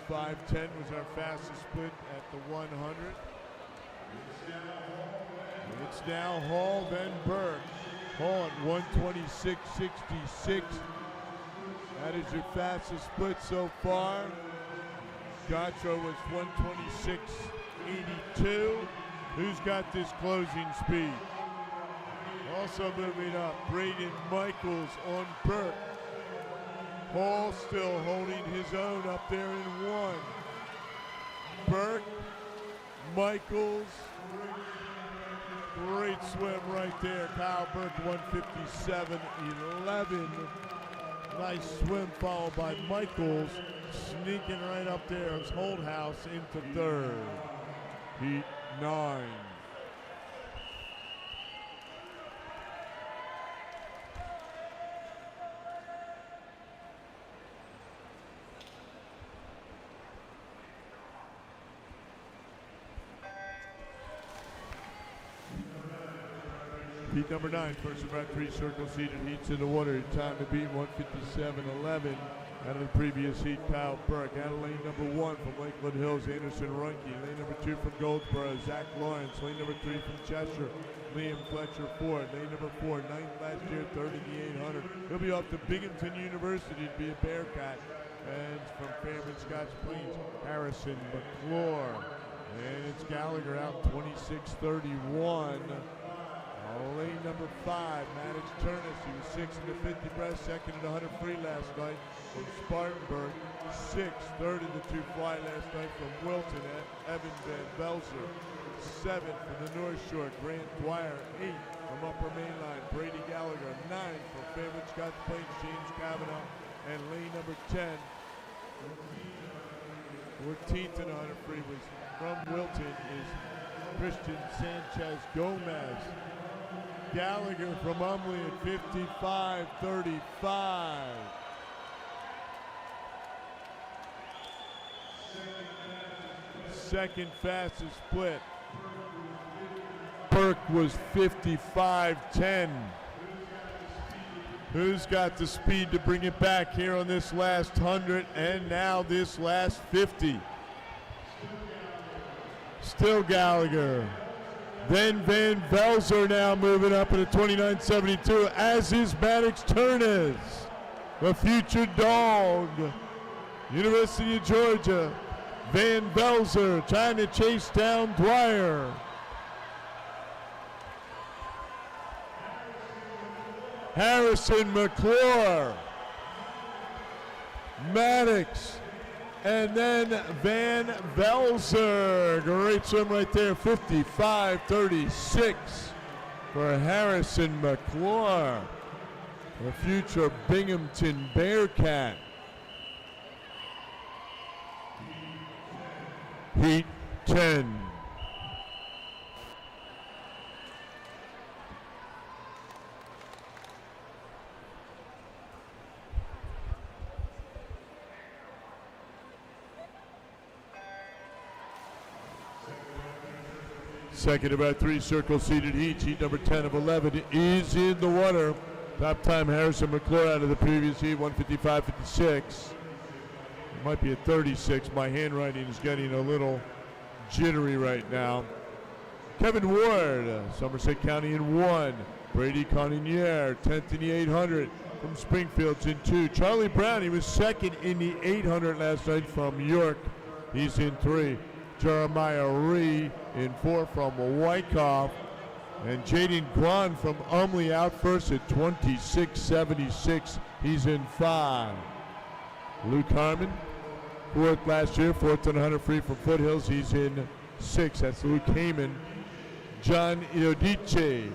[SPEAKER 1] 55-10 was our fastest split at the 100. It's now Hall, then Burke. Hall at 126.66. That is your fastest split so far. Gotro was 126.82. Who's got this closing speed? Also moving up, Braden Michaels on Burke. Hall still holding his own up there in 1. Burke, Michaels, great swim right there. Kyle Burke 157.11. Nice swim followed by Michaels, sneaking right up there as Holdhouse into 3rd. Heat 9. Heat number 9, first of our 3 circle seated heats in the water. Time to beat 157.11. Out of the previous heat, Kyle Burke. Out of lane number 1 from Lakeland Hills, Anderson Runke. Lane number 2 from Goldsboro, Zach Lawrence. Lane number 3 from Cheshire, Liam Fletcher Ford. Lane number 4, 9th last year, 3rd in the 800. He'll be off to Binghamton University to be a Bearcat. And from Fairmont Scotts Plains, Harrison McClure. And it's Gallagher out 26.31. Lane number 5, Maddox Turnus. He was 6th in the 50 breast, 2nd in the 100 free last night from Spartanburg. 6th, 3rd in the 2 fly last night from Wilton at Evan Van Velzer. 7th from the North Shore, Grant Dwyer. 8th from Upper Mainline, Brady Gallagher. 9th from Fairmont Scotts Plains, James Kavanaugh. And lane number 10, 14th in the 100 free was from Wilton is Christian Sanchez Gomez. Gallagher from Umley at 55.35. Second fastest split. Burke was 55.10. Who's got the speed to bring it back here on this last 100 and now this last 50? Still Gallagher. Then Van Velzer now moving up at a 29.72, as is Maddox Turnus, the future dog. University of Georgia, Van Velzer trying to chase down Dwyer. Harrison McClure, Maddox, and then Van Velzer. Great swim right there, 55.36 for Harrison McClure, the future Binghamton Bearcat. Heat 10. Second of our 3 circle seated heats. Heat number 10 of 11 is in the water. Top time Harrison McClure out of the previous heat, 155.56. It might be a 36. My handwriting is getting a little jittery right now. Kevin Ward, Somerset County in 1. Brady Conninier, 10th in the 800 from Springfield's in 2. Charlie Brown, he was 2nd in the 800 last night from York. He's in 3. Jeremiah Ree in 4 from Wyckoff. And Jaden Guan from Umley out first at 26.76. He's in 5. Luke Harmon, 4th last year, 4th and 100 free from Foothills. He's in 6th. That's Luke Heyman. John Iodice,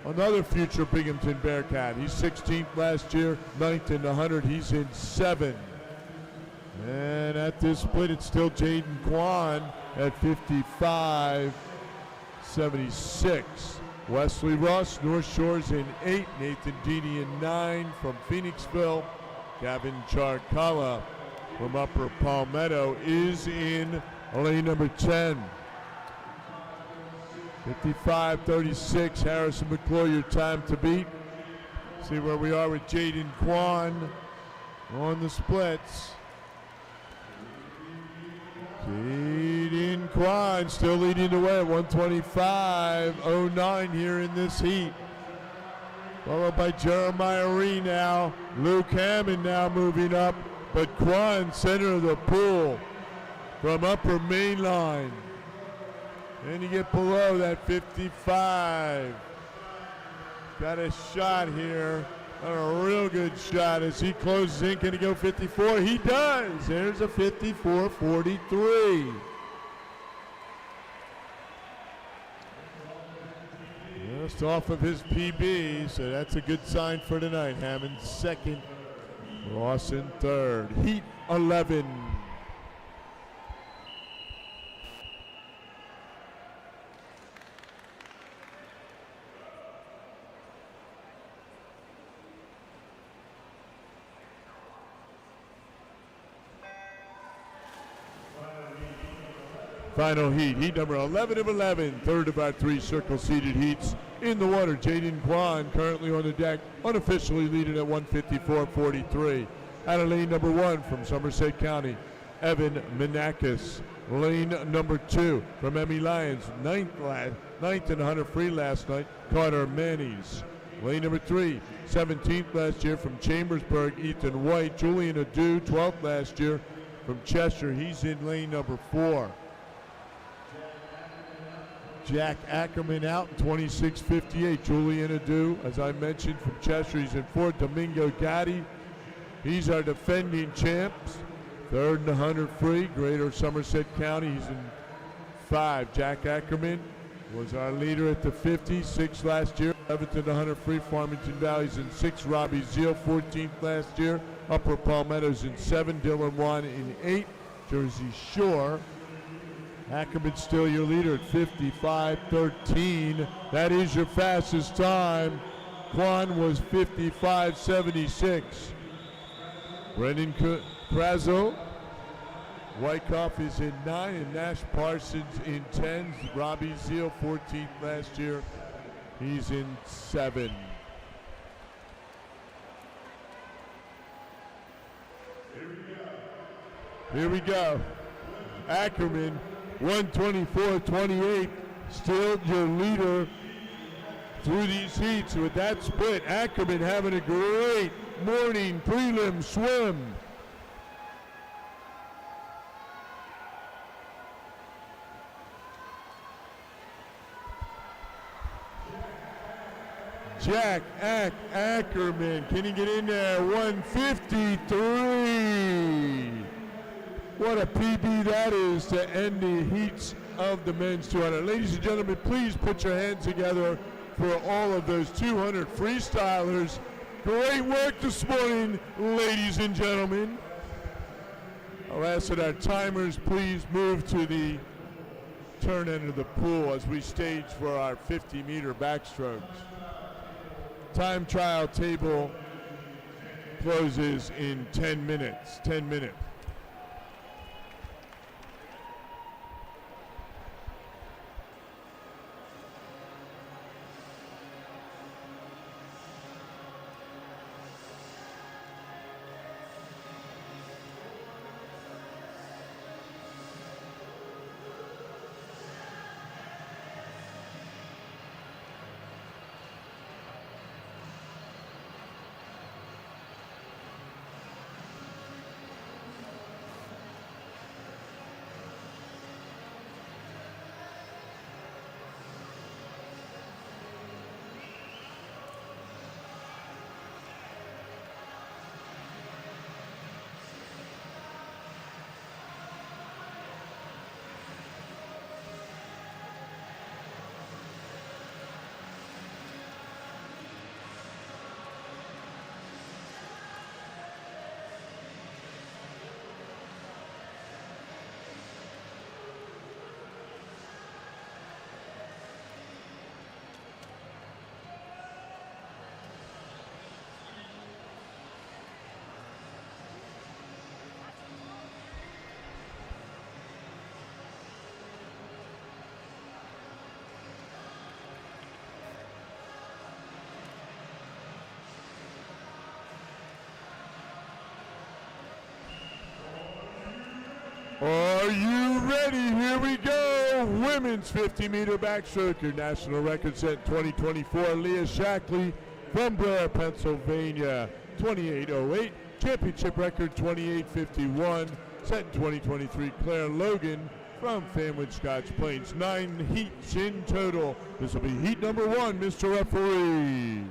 [SPEAKER 1] another future Binghamton Bearcat. He's 16th last year, 9th in the 100. He's in 7. And at this split, it's still Jaden Kwan at 55.76. Wesley Ross, North Shores in 8. Nathan Deeney in 9 from Phoenixville. Gavin Charcala from Upper Palmetto is in lane number 10. 55.36, Harrison McClure, your time to beat. See where we are with Jaden Kwan on the splits. Jaden Kwan still leading the way at 125.09 here in this heat. Followed by Jeremiah Ree now. Luke Hammond now moving up. But Kwan, center of the pool from Upper Main Line. And you get below that 55. Got a shot here. A real good shot as he closes in. Can he go 54? He does. There's a 54.43. Just off of his PB, so that's a good sign for tonight. Hammond 2nd, Lawson 3rd. Heat 11. Final heat, heat number 11 of 11, third of our 3 circle-seated heats. In the water, Jaden Kwan currently on the deck, unofficially leading at 154.43. Out of lane number 1 from Somerset County, Evan Menakis. Lane number 2 from Emmy Lyons, 9th and 100 free last night, Carter Mannies. Lane number 3, 17th last year from Chambersburg, Ethan White. Julian Adu, 12th last year from Cheshire. He's in lane number 4. Jack Ackerman out in 26.58. Julian Adu, as I mentioned, from Cheshire. He's in 4. Domingo Gatti, he's our defending champs. 3rd and 100 free, Greater Somerset County. He's in 5. Jack Ackerman was our leader at the 50, 6th last year. 11th and 100 free, Farmington Valley's in 6. Robbie Zeal, 14th last year. Upper Palmetto's in 7. Dylan Wan in 8. Jersey Shore. Ackerman's still your leader at 55.13. That is your fastest time. Kwan was 55.76. Brendan Krazel, Wyckoff is in 9, and Nash Parsons in 10. Robbie Zeal, 14th last year. He's in 7. Here we go. Ackerman, 124.28, still your leader through these heats. With that split, Ackerman having a great morning prelim swim. Jack Ackerman, can he get in there? 153. What a PB that is to end the heats of the men's 200. Ladies and gentlemen, please put your hands together for all of those 200 freestylers. Great work this morning, ladies and gentlemen. I'll ask that our timers please move to the turn end of the pool as we stage for our 50-meter backstrokes. Time trial table closes in 10 minutes. 10 minutes. Are you ready? Here we go. Women's 50-meter backstroke. Your national record set in 2024. Leah Shackley from Blair, Pennsylvania, 28:08. Championship record 28:51. Set in 2023. Claire Logan from Fanwood, Scotch Plains. 9 heats in total. This will be heat number 1, Mr. Referee.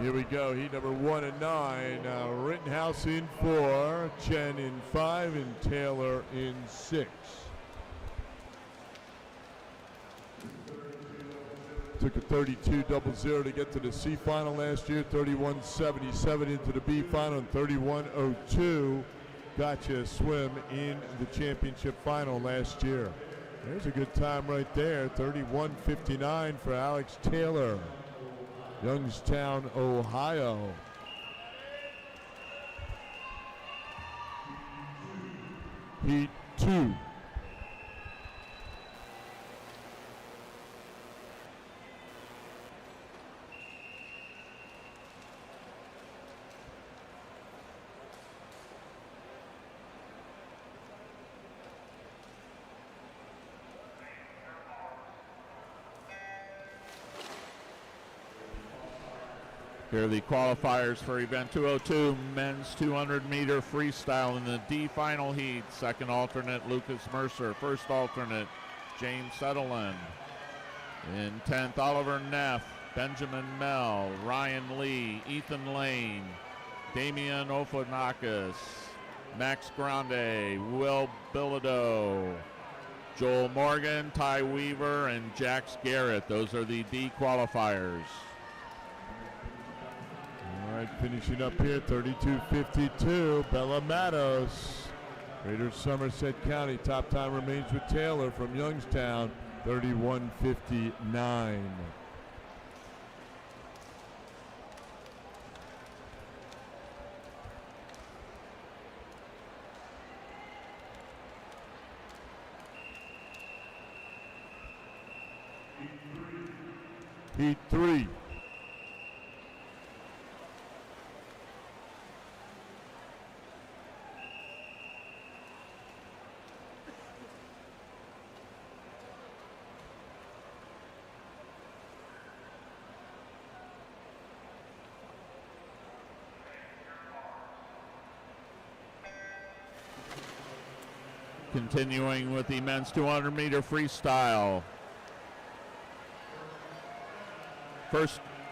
[SPEAKER 1] Here we go, heat number 1 and 9. Rittenhouse in 4, Chen in 5, and Taylor in 6. Took a 32.00 to get to the C final last year, 31.77 into the B final, and 31.02 got you a swim in the championship final last year. There's a good time right there, 31.59 for Alex Taylor. Youngstown, Ohio. Heat 2.
[SPEAKER 3] Here are the qualifiers for event 202, men's 200-meter freestyle in the D final heat. Second alternate, Lucas Mercer. First alternate, James Sutherland. In 10th, Oliver Neff, Benjamin Mell, Ryan Lee, Ethan Lane, Damian Ofonakis, Max Grande, Will Bilodeau, Joel Morgan, Ty Weaver, and Jax Garrett. Those are the D qualifiers.
[SPEAKER 1] All right, finishing up here, 32.52, Bella Matos. Greater Somerset County, top time remains with Taylor from Youngstown, 31.59. Heat 3.
[SPEAKER 3] Continuing with the men's 200-meter freestyle.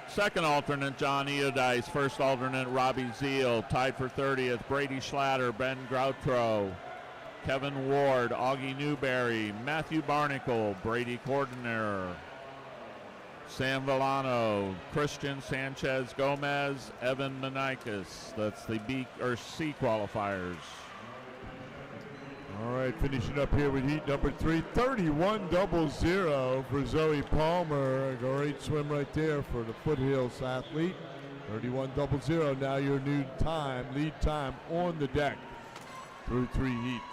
[SPEAKER 3] Second alternate, John Eodice. First alternate, Robbie Zeal. Tied for 30th, Brady Schlatter, Ben Groutro, Kevin Ward, Augie Newberry, Matthew Barnacle, Brady Cordner, Sam Villano, Christian Sanchez Gomez, Evan Manikis. That's the B or C qualifiers.
[SPEAKER 1] All right, finishing up here with heat number 3, 31.00 for Zoe Palmer. A great swim right there for the Foothills athlete. 31.00, now your new time, lead time on the deck through 3 heats.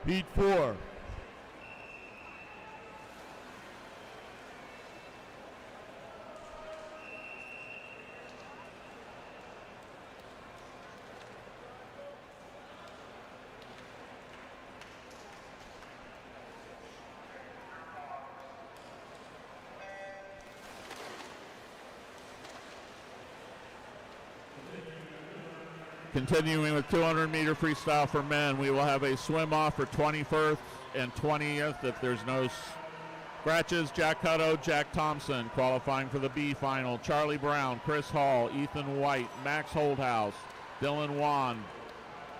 [SPEAKER 1] Heat 4.
[SPEAKER 3] Continuing with 200-meter freestyle for men, we will have a swim off for 21st and 20th. If there's no scratches, Jack Hutto, Jack Thompson. Qualifying for the B final, Charlie Brown, Chris Hall, Ethan White, Max Holdhouse, Dylan Wan,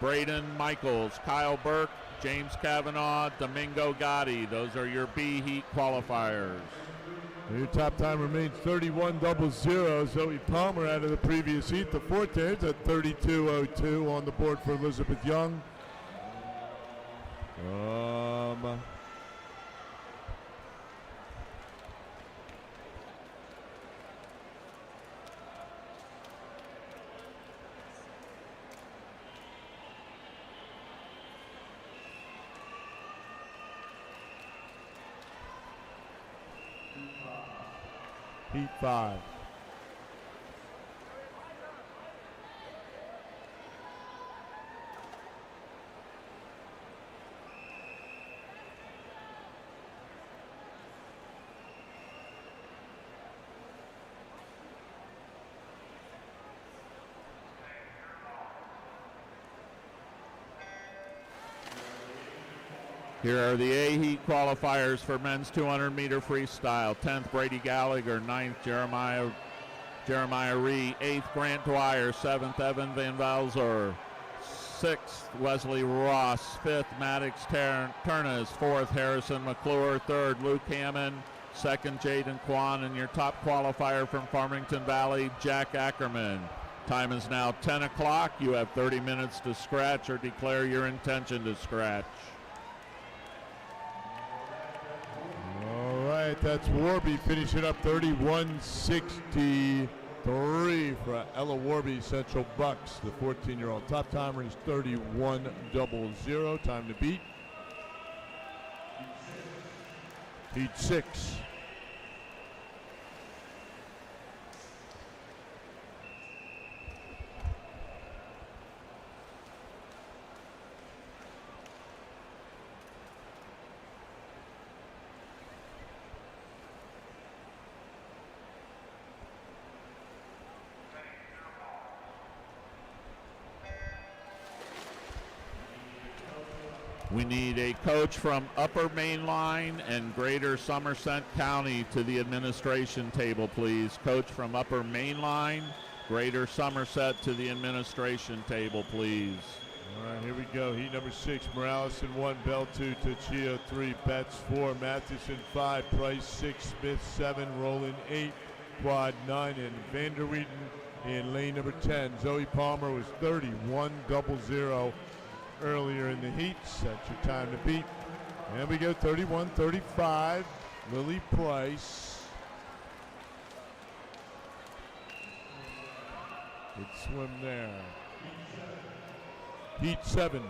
[SPEAKER 3] Braden Michaels, Kyle Burke, James Kavanaugh, Domingo Gotti. Those are your B heat qualifiers.
[SPEAKER 1] Your top time remains 31.00. Zoe Palmer out of the previous heat. The fourth is at 32.02 on the board for Elizabeth Young. Heat 5.
[SPEAKER 3] Here are the A heat qualifiers for men's 200-meter freestyle. 10th, Brady Gallagher. 9th, Jeremiah Ree. 8th, Grant Dwyer. 7th, Evan Van Valzor. 6th, Wesley Ross. 5th, Maddox Turnes. 4th, Harrison McClure. 3rd, Luke Hammond. 2nd, Jaden Kwan. And your top qualifier from Farmington Valley, Jack Ackerman. Time is now 10 o'clock. You have 30 minutes to scratch or declare your intention to scratch.
[SPEAKER 1] All right, that's Warby finishing up 31.63 for Ella Warby, Central Bucks. The 14-year-old top timer is 31.00. Time to beat. Heat 6.
[SPEAKER 3] We need a coach from Upper Mainline and Greater Somerset County to the administration table, please. Coach from Upper Mainline, Greater Somerset to the administration table, please.
[SPEAKER 1] All right, here we go. Heat number 6, Morales in 1, Bell 2, Tachio 3, Betts 4, Matheson 5, Price 6, Smith 7, Roland 8, Quad 9, and Vanderweeden in lane number 10. Zoe Palmer was 31.00 earlier in the heats. That's your time to beat. And we go 31.35. Lily Price. Good swim there. Heat 7.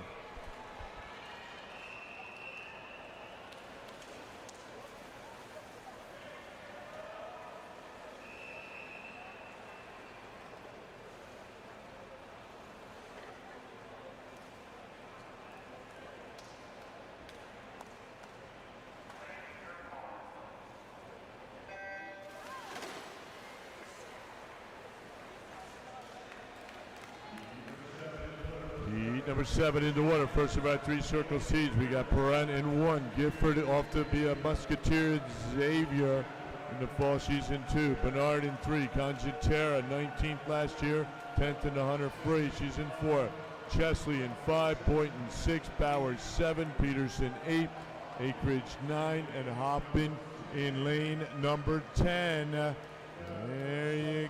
[SPEAKER 1] Number 7 in the water. First about 3 circle seeds. We got Perrin in 1. Gifford off to be a Musketeer. Xavier in the fall season 2. Bernard in 3. Conjitera 19th last year. 10th in the 100 free. She's in 4. Chesley in 5. Boynton 6. Bowers 7. Peterson 8. Acreage 9. And Hoppin in lane number 10. There you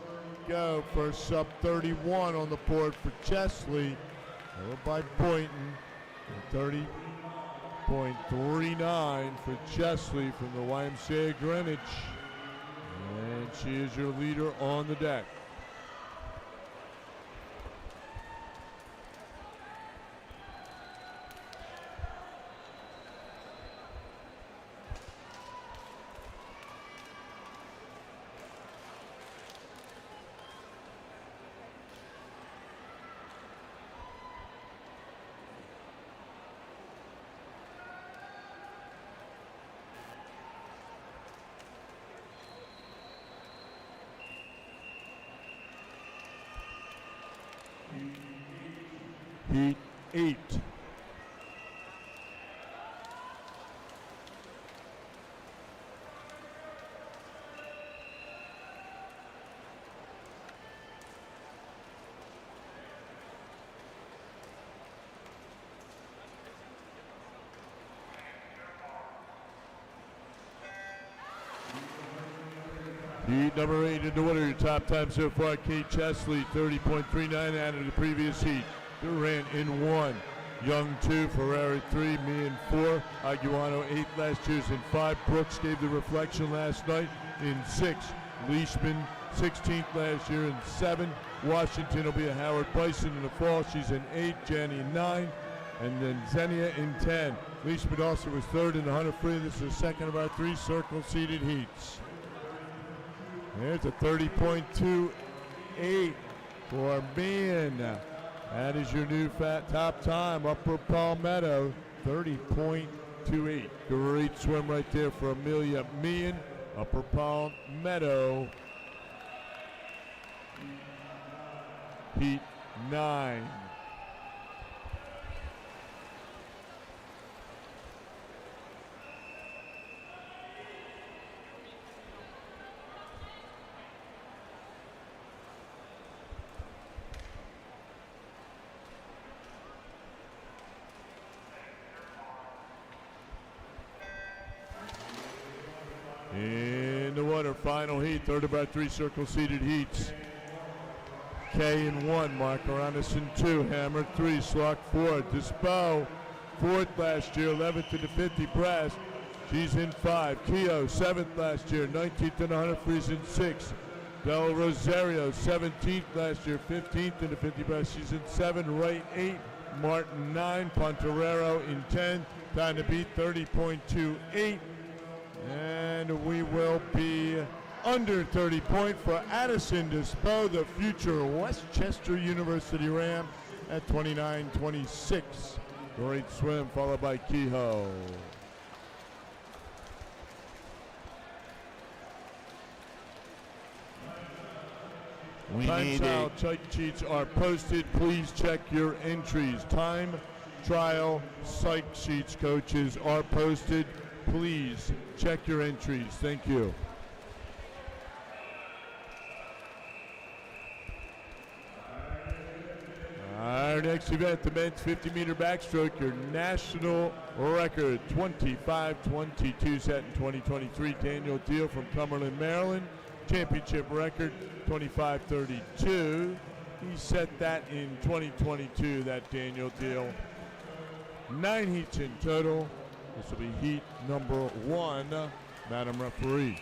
[SPEAKER 1] go. First sub 31 on the board for Chesley. Followed by Boynton, 30.39 for Chesley from the YMCA Greenwich. And she is your leader on the deck. Heat 8. number 8 in the water. Your top time so far, Kate Chesley, 30.39 out of the previous heat. Durant in 1. Young 2, Ferrari 3, me in 4. Aguano 8 last year's in 5. Brooks gave the reflection last night in 6. Leishman 16th last year in 7. Washington will be a Howard Bison in the fall. She's in 8. Jenny in 9. And then Xenia in 10. Leishman also was 3rd in the 100 free. This is the second of our 3 circle seeded heats. There's a 30.28 for men. That is your new top time, Upper Palmetto, 30.28. Great swim right there for Amelia Meehan, Upper Palmetto. Heat 9. In the water, final heat, third of our 3 circle seeded heats. Kay in 1, Markaranis in 2, Hammer 3, Slock 4, Dispo 4th last year, 11th in the 50 breast. She's in 5. Keogh 7th last year, 19th in the 100 freeze in 6. Del Rosario 17th last year, 15th in the 50 breast. She's in 7. Wright 8, Martin 9, Pontorero in 10. Time to beat 30.28. And we will be under 30 point for Addison Dispo, the future Westchester University Ram, at 29.26. Great swim, followed by Kehoe. Time trial check sheets are posted. Please check your entries. Time trial psych sheets, coaches, are posted. Please check your entries. Thank you. Our next event, the men's 50-meter backstroke, your national record, 25:22 set in 2023. Daniel Deal from Cumberland, Maryland. Championship record, 25:32. He set that in 2022, that Daniel Deal. 9 heats in total. This will be heat number 1, Madam Referee.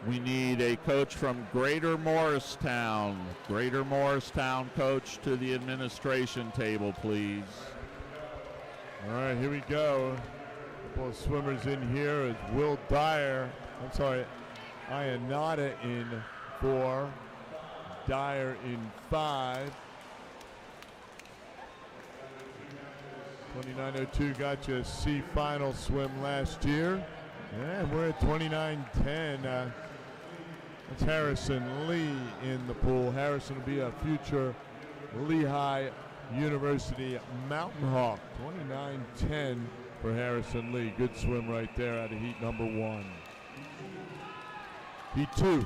[SPEAKER 3] We need a coach from Greater Morristown. Greater Morristown coach to the administration table, please.
[SPEAKER 1] All right, here we go. A couple of swimmers in here is Will Dyer. I'm sorry, Ayanada in 4. Dyer in 5. 29:02 got you a C final swim last year. And we're at 29:10. That's Harrison Lee in the pool. Harrison will be a future Lehigh University Mountain Hawk. 29:10 for Harrison Lee. Good swim right there out of heat number 1. Heat 2.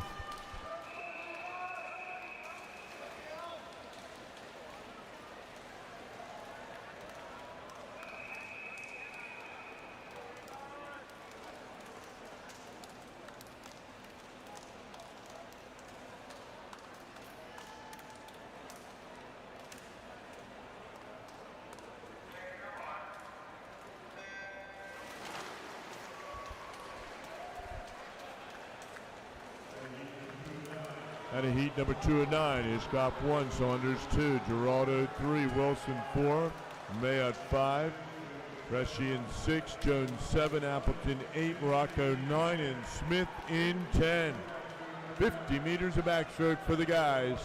[SPEAKER 1] Out of heat number 2 of 9, Ishkop 1, Saunders 2, Geraldo 3, Wilson 4, Mayot 5, Freshy in 6, Jones 7, Appleton 8, Rocco 9, and Smith in 10. 50 meters of backstroke for the guys.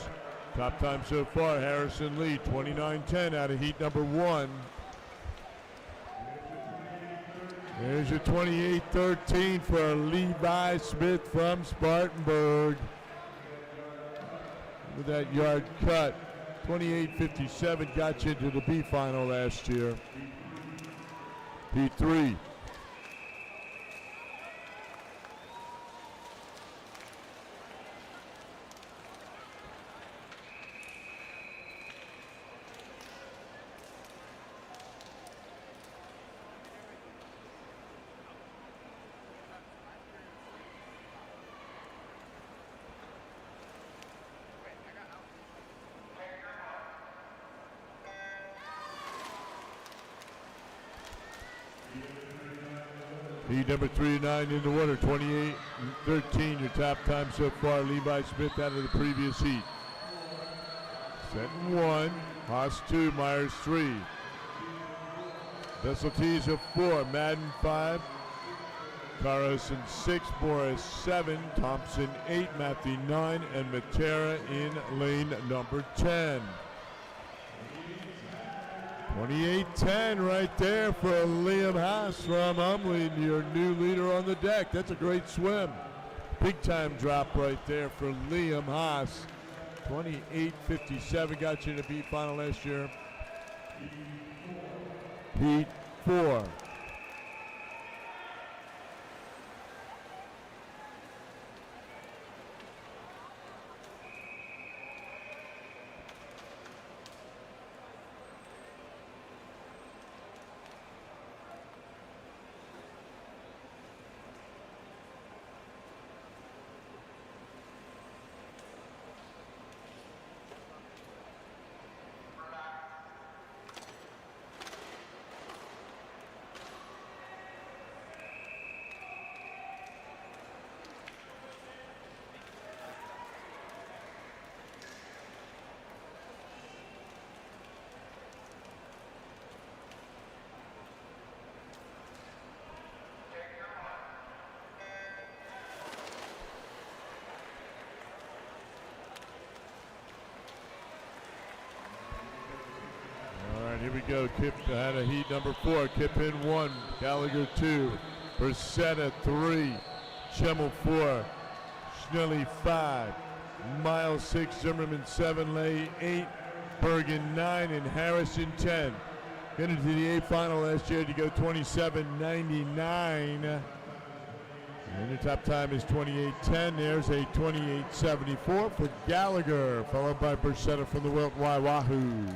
[SPEAKER 1] Top time so far, Harrison Lee, 29:10 out of heat number 1. There's your 28:13 for Levi Smith from Spartanburg. With that yard cut. 28:57 got you into the B final last year. Heat 3. Heat number 3-9 in the water, 28-13. Your top time so far. Levi Smith out of the previous heat. Seton 1, Haas 2, Myers 3. Vesseltees of 4, Madden 5, Carlson 6, Morris 7, Thompson 8, Matthew 9, and Matera in lane number 10. 28-10 right there for Liam Haas from Umley, your new leader on the deck. That's a great swim. Big time drop right there for Liam Haas. 28:57 got you in the B final last year. Heat 4. Here we go. Kip had a heat number 4. Kip in 1. Gallagher 2. Bracetta 3. Schemmel 4. Schnelly 5. Miles 6. Zimmerman 7. Lay 8. Bergen 9. And Harrison 10. Get into the A final last year to go 27:99. And your top time is 28:10. There's a 28:74 for Gallagher, followed by Bracetta from the Wilt Wahoos.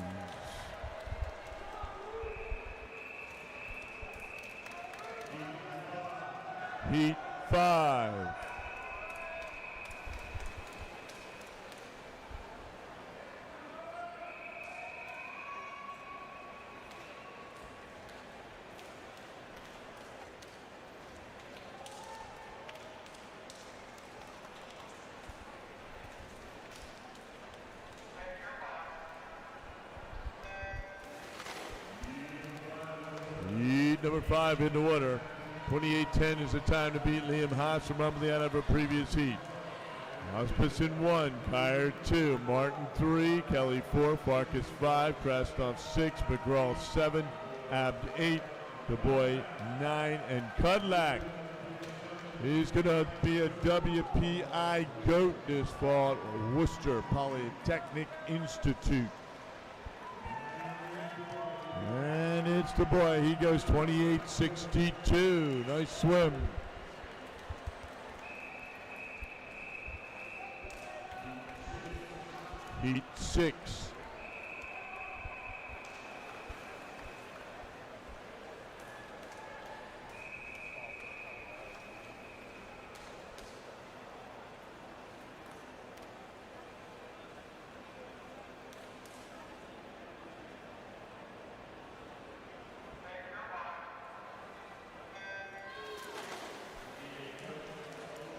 [SPEAKER 1] Heat 5. Heat number 5 in the water. 28:10 is the time to beat Liam Haas from Umley out of a previous heat. Auspis in 1, Kyer 2, Martin 3, Kelly 4, Farkas 5, Krasnov 6, McGraw 7, Abd 8, DuBois 9, and Kudlak. He's going to be a WPI GOAT this fall at Worcester Polytechnic Institute. And it's DuBois. He goes 28:62. Nice swim. Heat 6.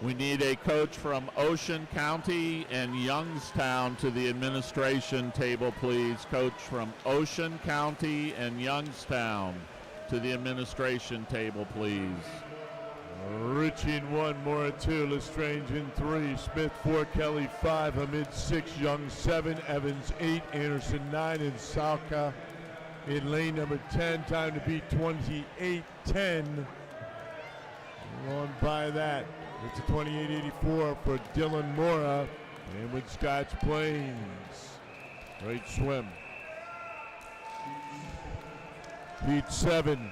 [SPEAKER 3] We need a coach from Ocean County and Youngstown to the administration table, please. Coach from Ocean County and Youngstown to the administration table, please.
[SPEAKER 1] Richie in 1, Mora 2, Lestrange in 3, Smith 4, Kelly 5, Hamid 6, Young 7, Evans 8, Anderson 9, and Salka in lane number 10. Time to beat 28:10. On by that. It's a 28:84 for Dylan Mora and with Scotch Plains. Great swim. Heat 7.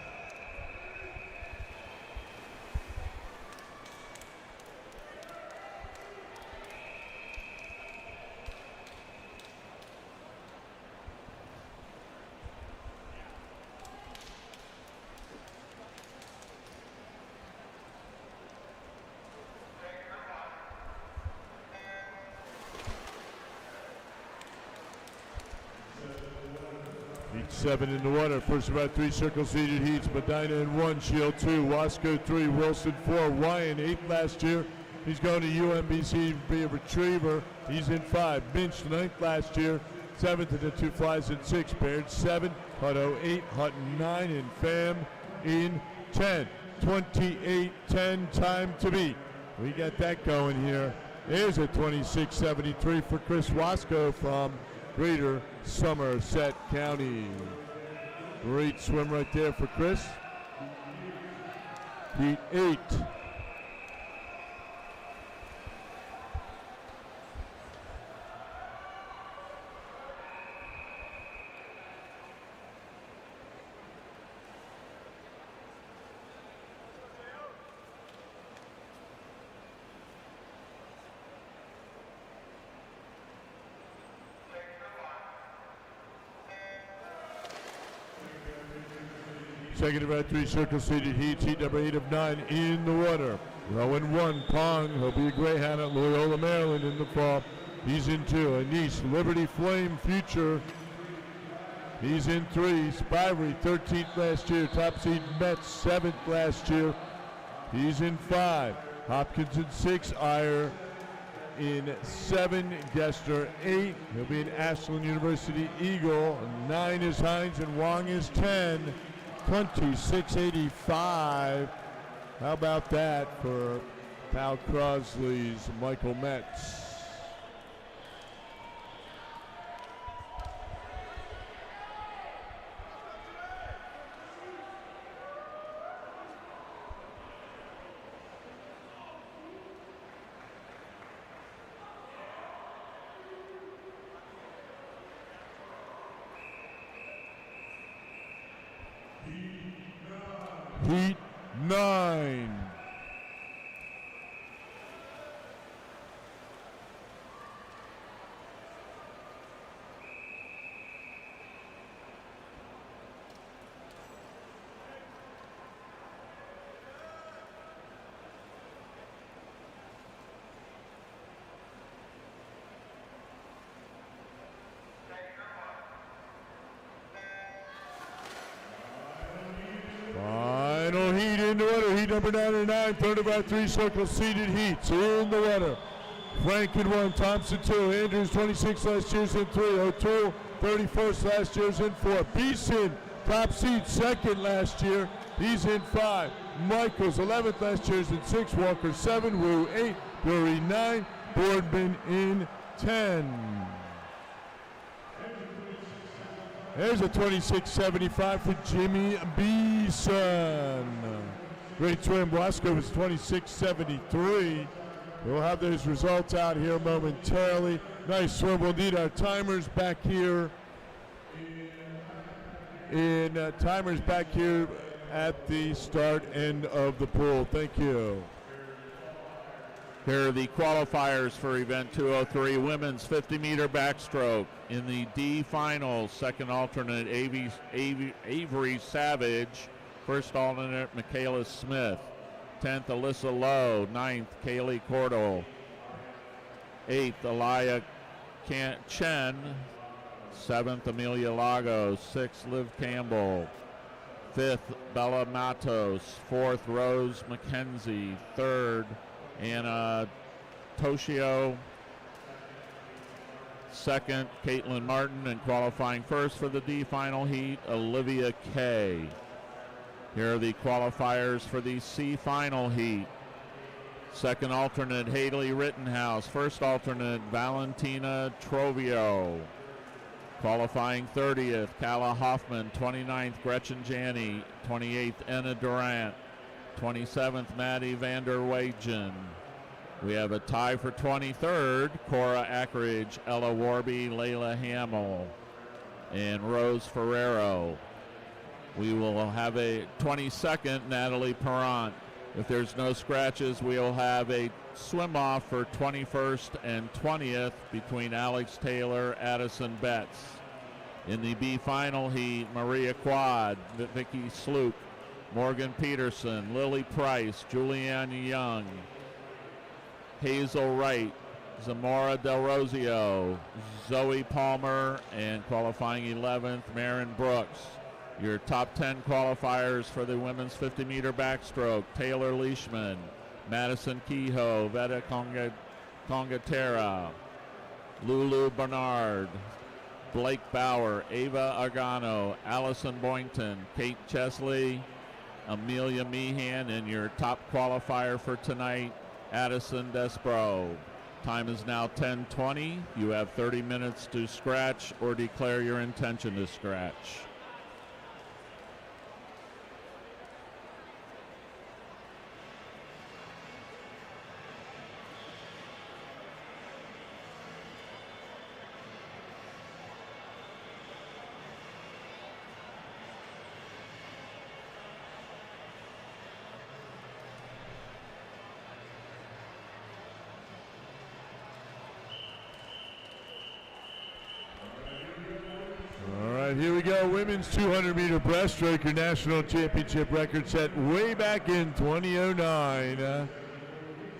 [SPEAKER 1] Heat 7 in the water. First about 3 circle seated heats. Medina in 1, Shield 2, Wasco 3, Wilson 4. Ryan 8 last year. He's going to UMBC to be a retriever. He's in 5. Minch 9th last year. 7th in the 2 flies in 6. Baird 7, Hutto 8, Hutton 9, and Pham in 10. 28-10 time to beat. We got that going here. There's a 26.73 for Chris Wasco from Greater Somerset County. Great swim right there for Chris. Heat 8. Second about 3 circle seated heats. Heat number 8 of 9 in the water. Rowan 1, Pong. He'll be a Greyhound at Loyola, Maryland in the fall. He's in 2. Anish, Liberty Flame Future. He's in 3. Spivey, 13th last year. Top seed Mets, 7th last year. He's in 5. Hopkins in 6. Iyer in 7. Gester 8. He'll be an Ashland University Eagle. 9 is Hines and Wong is 10. 26.85. How about that for Pal Crosley's Michael Metz? Heat 9. Final heat in the water. Heat number 9 and 9. Third about 3 circle seated heats in the water. Frank in 1, Thompson 2, Andrews 26 last year's in 3, O'Toole 31st last year's in 4, Beeson top seed 2nd last year, he's in 5, Michaels 11th last year's in 6, Walker 7, Wu 8, Drury 9, Boardman in 10. There's a 26.75 for Jimmy Beeson. Great swim. Wasco was 26.73. We'll have those results out here momentarily. Nice swim. We'll need our timers back here. Timers back here at the start end of the pool. Thank you.
[SPEAKER 3] Here are the qualifiers for event 203, women's 50-meter backstroke. In the D finals, second alternate Avery Savage, first alternate Michaela Smith, 10th Alyssa Lowe, 9th Kaylee Cordell, 8th Aliyah Chen, 7th Amelia Lagos, 6th Liv Campbell, 5th Bella Matos, 4th Rose McKenzie, 3rd Anna Toshio, 2nd Caitlin Martin, and qualifying first for the D final heat, Olivia Kay. Here are the qualifiers for the C final heat. Second alternate Haley Rittenhouse, first alternate Valentina Trovio. Qualifying 30th, Kala Hoffman, 29th Gretchen Janney, 28th Enna Durant, 27th Maddie Vander Wagen, We have a tie for 23rd, Cora Ackridge, Ella Warby, Layla Hamill, and Rose Ferrero. We will have a 22nd, Natalie Perrant. If there's no scratches, we'll have a swim-off for 21st and 20th between Alex Taylor, Addison Betts. In the B final heat, Maria Quad, Vicky Sloop, Morgan Peterson, Lily Price, Juliana Young, Hazel Wright, Zamora Del Rosio, Zoe Palmer, and qualifying 11th, Marin Brooks. Your top 10 qualifiers for the women's 50-meter backstroke: Taylor Leishman, Madison Kehoe, Veta Congatera, Lulu Bernard, Blake Bauer, Ava Argano, Allison Boynton, Kate Chesley, Amelia Meehan, and your top qualifier for tonight, Addison Despro. Time is now 10:20. You have 30 minutes to scratch or declare your intention to scratch.
[SPEAKER 1] Here we go, women's 200-meter breaststroke, your national championship record set way back in 2009.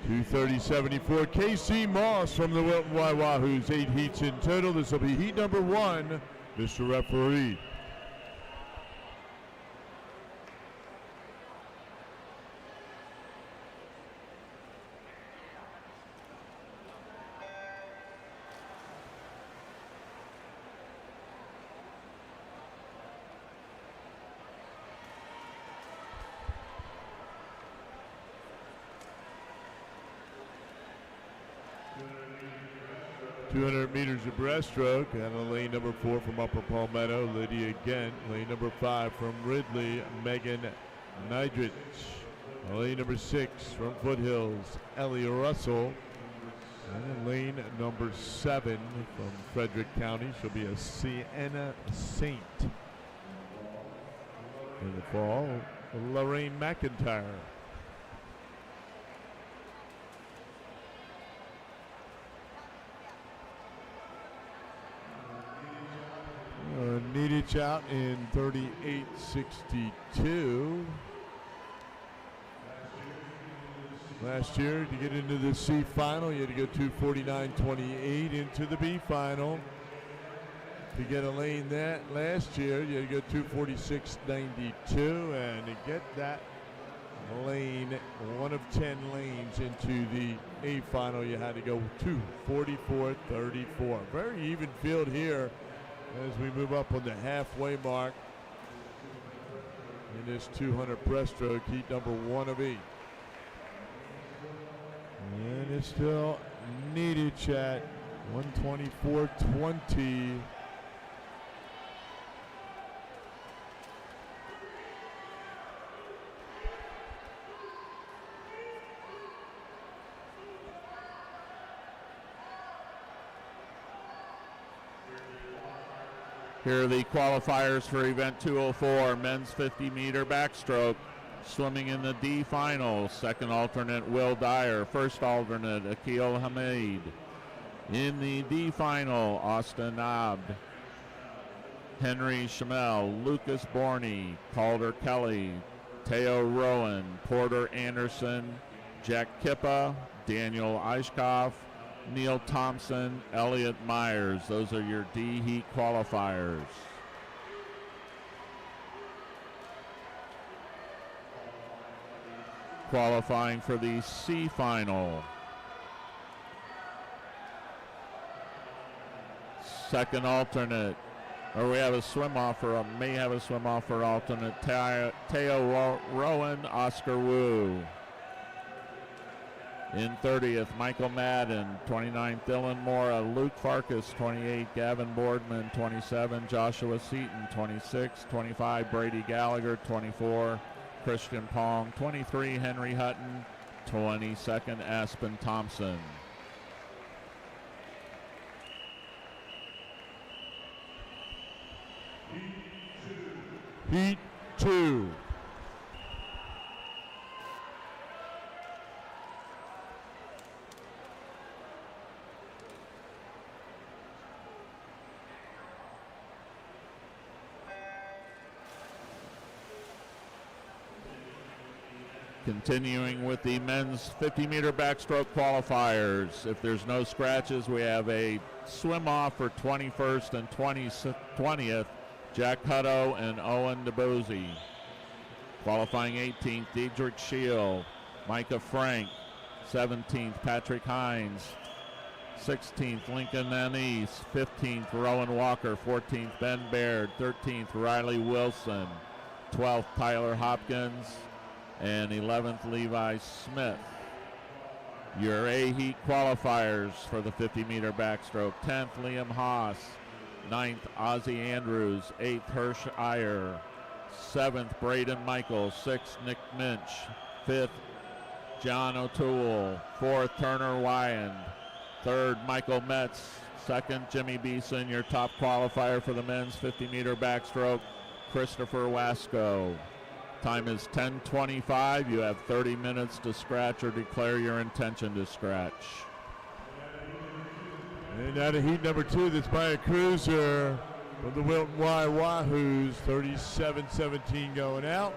[SPEAKER 1] 2:30.74. Casey Moss from the Wilton Waiwahoos, 8 heats in total. This will be heat number 1, Mr. Referee. Meters of breaststroke, and lane number 4 from Upper Palmetto, Lydia Gent. Lane number 5 from Ridley, Megan Nidrich. Lane number 6 from Foothills, Ellie Russell. And then lane number 7 from Frederick County, she'll be a Sienna Saint. In the fall, Lorraine McIntyre. Nidich out in 38.62. Last year, to get into the C final, you had to go 2:49.28 into the B final. To get a lane that last year, you had to go 2:46.92, and to get that lane, one of 10 lanes into the A final, you had to go 2:44.34. Very even field here as we move up on the halfway mark in this 200 breaststroke, heat number 1 of 8. And it's still Nidich at 1:24.20.
[SPEAKER 3] Here are the qualifiers for event 204, men's 50-meter backstroke. Swimming in the D final, second alternate Will Dyer, first alternate Akil Hamid. In the D final, Austin Abd, Henry Shamel, Lucas Borney, Calder Kelly, Teo Rowan, Porter Anderson, Jack Kippa, Daniel Eichkoff, Neil Thompson, Elliot Myers. Those are your D heat qualifiers. Qualifying for the C final. Second alternate, or we have a swim off, or may have a swim off for alternate Teo Rowan, Oscar Wu. In 30th, Michael Madden. 29th, Dylan Mora. Luke Farkas, 28. Gavin Boardman, 27. Joshua Seaton, 26. 25, Brady Gallagher, 24. Christian Pong, 23. Henry Hutton, 22nd, Aspen Thompson.
[SPEAKER 1] Heat 2.
[SPEAKER 3] Continuing with the men's 50-meter backstroke qualifiers. If there's no scratches, we have a swim-off for 21st and 20th, Jack Hutto and Owen DeBozy. Qualifying 18th, Diedrich Scheel, Micah Frank. 17th, Patrick Hines. 16th, Lincoln Anise. 15th, Rowan Walker. 14th, Ben Baird. 13th, Riley Wilson. 12th, Tyler Hopkins. And 11th, Levi Smith. Your A-heat qualifiers for the 50-meter backstroke. 10th, Liam Haas. 9th, Ozzie Andrews. 8th, Hirsch Iyer. 7th, Braden Michaels. 6th, Nick Minch. 5th, John O'Toole. 4th, Turner Wyand. 3rd, Michael Metz. 2nd, Jimmy Beeson. Your top qualifier for the men's 50-meter backstroke, Christopher Wasco. Time is 10:25. You have 30 minutes to scratch or declare your intention to scratch.
[SPEAKER 1] And now to heat number 2, that's by a cruiser from the Wilton Y Wahoos. 37-17 going out.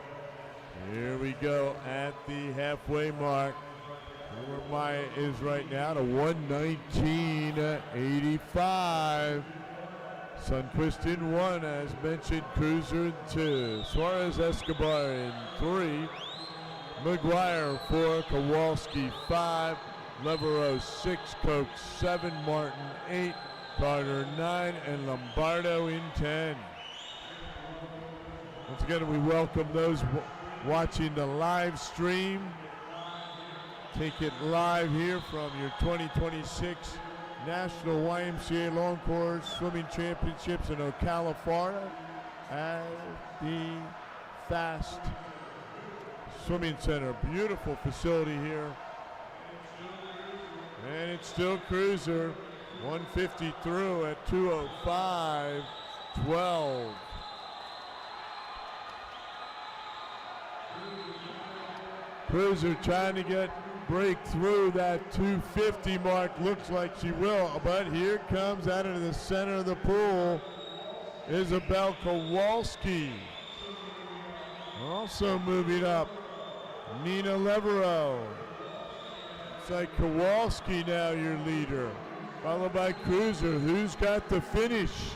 [SPEAKER 1] Here we go at the halfway mark. Where Maya is right now to 119.85. Sunquist in 1, as mentioned, Cruiser in 2. Suarez Escobar in 3. McGuire 4, Kowalski 5. Levereau 6, Koch 7, Martin 8, Carter 9, and Lombardo in 10. Once again, we welcome those watching the live stream. Take it live here from your 2026 National YMCA Long Course Swimming Championships in Ocala, Florida, at the Fast Swimming Center. Beautiful facility here. And it's still Cruiser. 150 through at 2:05.12. Cruiser trying to break through that 250 mark. Looks like she will, but here comes out into the center of the pool Isabel Kowalski. Also moving up, Nina Levereau. It's like Kowalski now your leader, followed by Cruiser. Who's got the finish?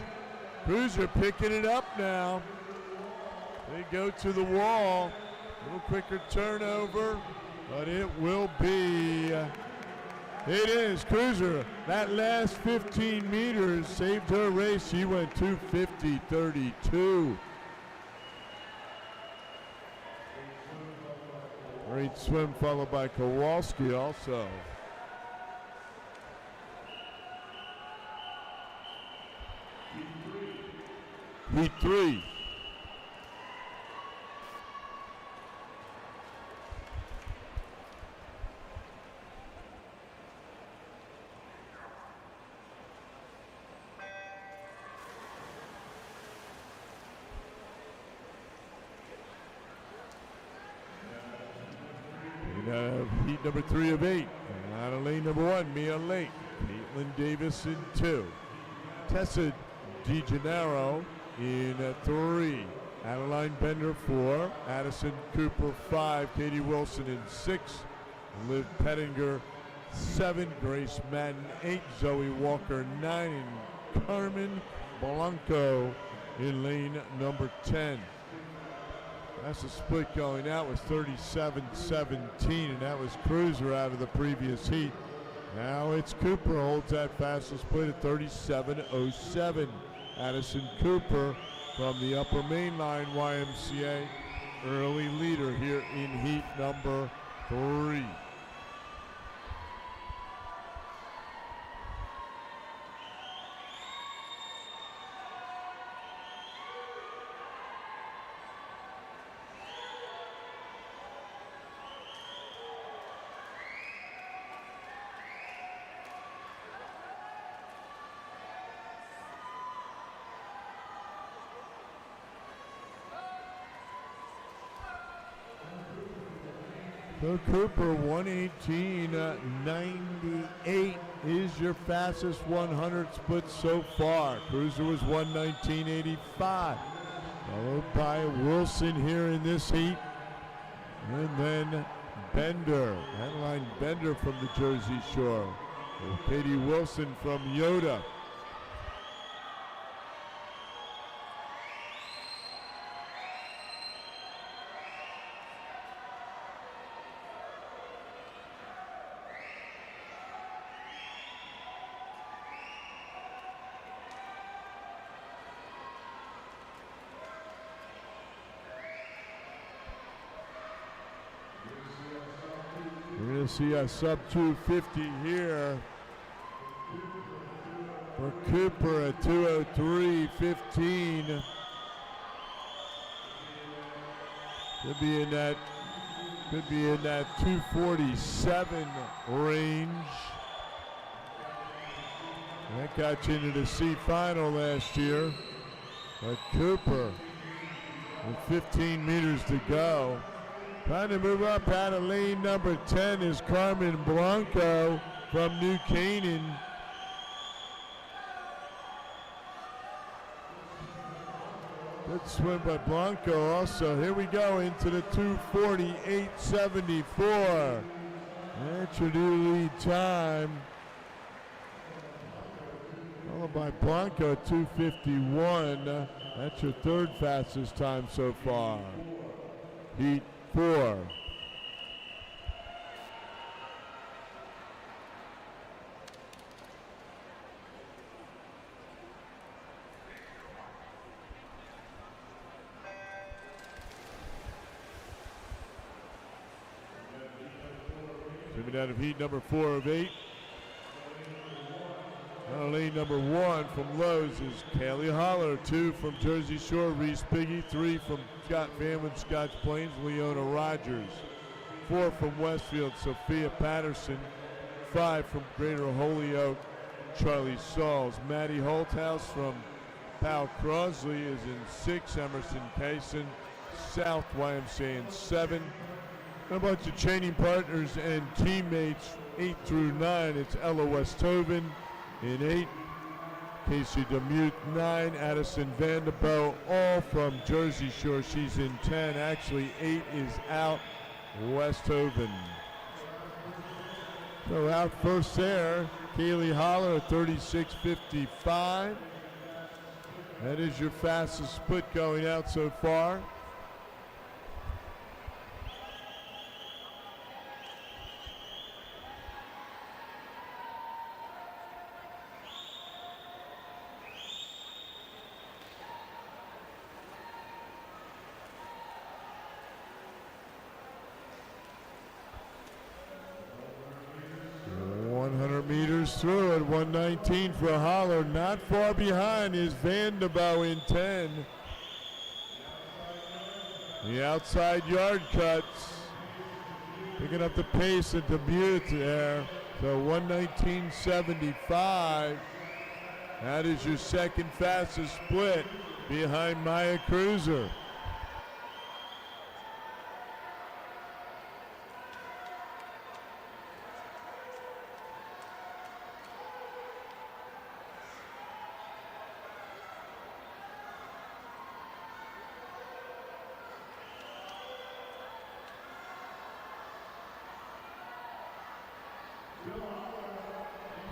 [SPEAKER 1] Cruiser picking it up now. They go to the wall. A little quicker turnover, but it will be. It is Cruiser. That last 15 meters saved her race. She went 2:50.32. Great swim, followed by Kowalski also. Heat 3. Heat number 3 of 8. Out of lane number 1, Mia Lake. Caitlin Davis in 2. Tessa DeGennaro in 3. Adeline Bender 4. Addison Cooper 5. Katie Wilson in 6. Liv Pettinger 7. Grace Madden 8. Zoe Walker 9. And Carmen Blanco in lane number 10. That's a split going out was 37-17, and that was Cruiser out of the previous heat. Now it's Cooper holds that fastest split at 37.07. Addison Cooper from the Upper Mainline YMCA, early leader here in heat number 3. So Cooper, 118.98 is your fastest 100 split so far. Cruiser was 119.85. Followed by Wilson here in this heat. And then Bender, Adeline Bender from the Jersey Shore. And Katie Wilson from Yoda. We're going to see a sub 250 here for Cooper at 203.15. Could be in that 247 range. That got you into the C final last year. But Cooper with 15 meters to go. Trying to move up out of lane number 10 is Carmen Blanco from New Canaan. Good swim by Blanco also. Here we go into the 248.74. That's your new lead time. Followed by Blanco at 251. That's your third fastest time so far. Heat 4. Coming out of heat number 4 of 8. Now lane number 1 from Lowe's is Kaylee Holler. 2 from Jersey Shore, Reese Piggy. 3 from Scott Van with Scotch Plains, Leona Rogers. 4 from Westfield, Sophia Patterson. 5 from Greater Holyoke, Charlie Sauls. Maddie Holthouse from Powell Crosley is in 6. Emerson Kaysen, South YMCA in 7. A bunch of training partners and teammates 8 through 9. It's Ella Westhoven in 8. Casey Demuth 9. Addison Vanderbilt, all from Jersey Shore. She's in 10. Actually 8 is out. Westhoven. So out first there, Kaylee Holler at 36.55. That is your fastest split going out so far. Through at 119 for Holler. Not far behind is Vanderbilt in 10. The outside yard cuts. Picking up the pace at Dubuque there. So 119.75. That is your second fastest split behind Maya Cruiser.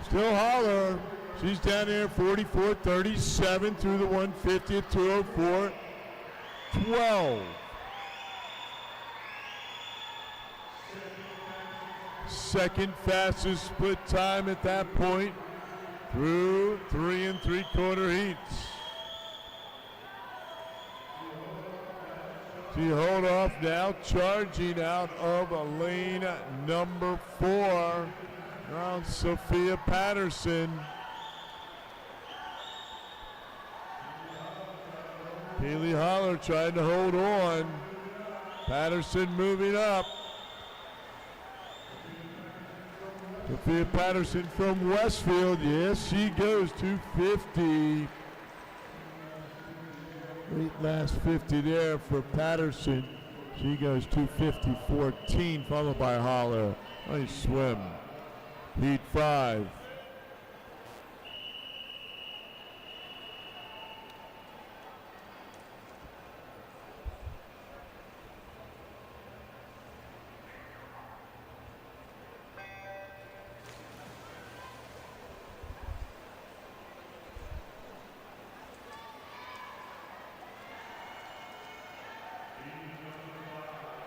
[SPEAKER 1] Still Holler. She's down there 44.37 through the 150 at 204.12. Second fastest split time at that point through 3 3/4 heats. She hold off now, charging out of lane number 4. Around Sophia Patterson. Kaylee Holler trying to hold on. Patterson moving up. Sophia Patterson from Westfield. Yes, she goes 250. Great last 50 there for Patterson. She goes 250.14, followed by Holler. Nice swim. Heat 5.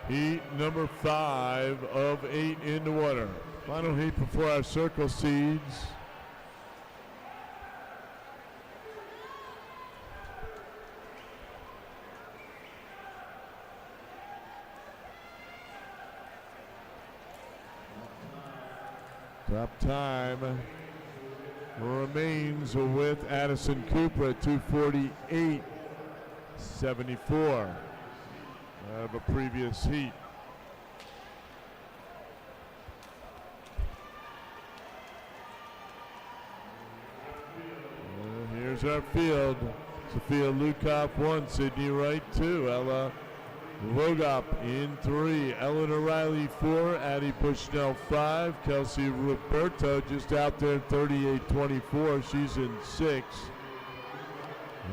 [SPEAKER 1] Heat number 5 of 8 in the water. Final heat before our circle seeds. Top time remains with Addison Cooper at 248.74. Of a previous heat. Here's our field. Sophia Lukop 1, Sydney Wright 2, Ella Vogop in 3, Eleanor Riley 4, Addie Bushnell 5, Kelsey Roberto just out there 38.24, she's in 6.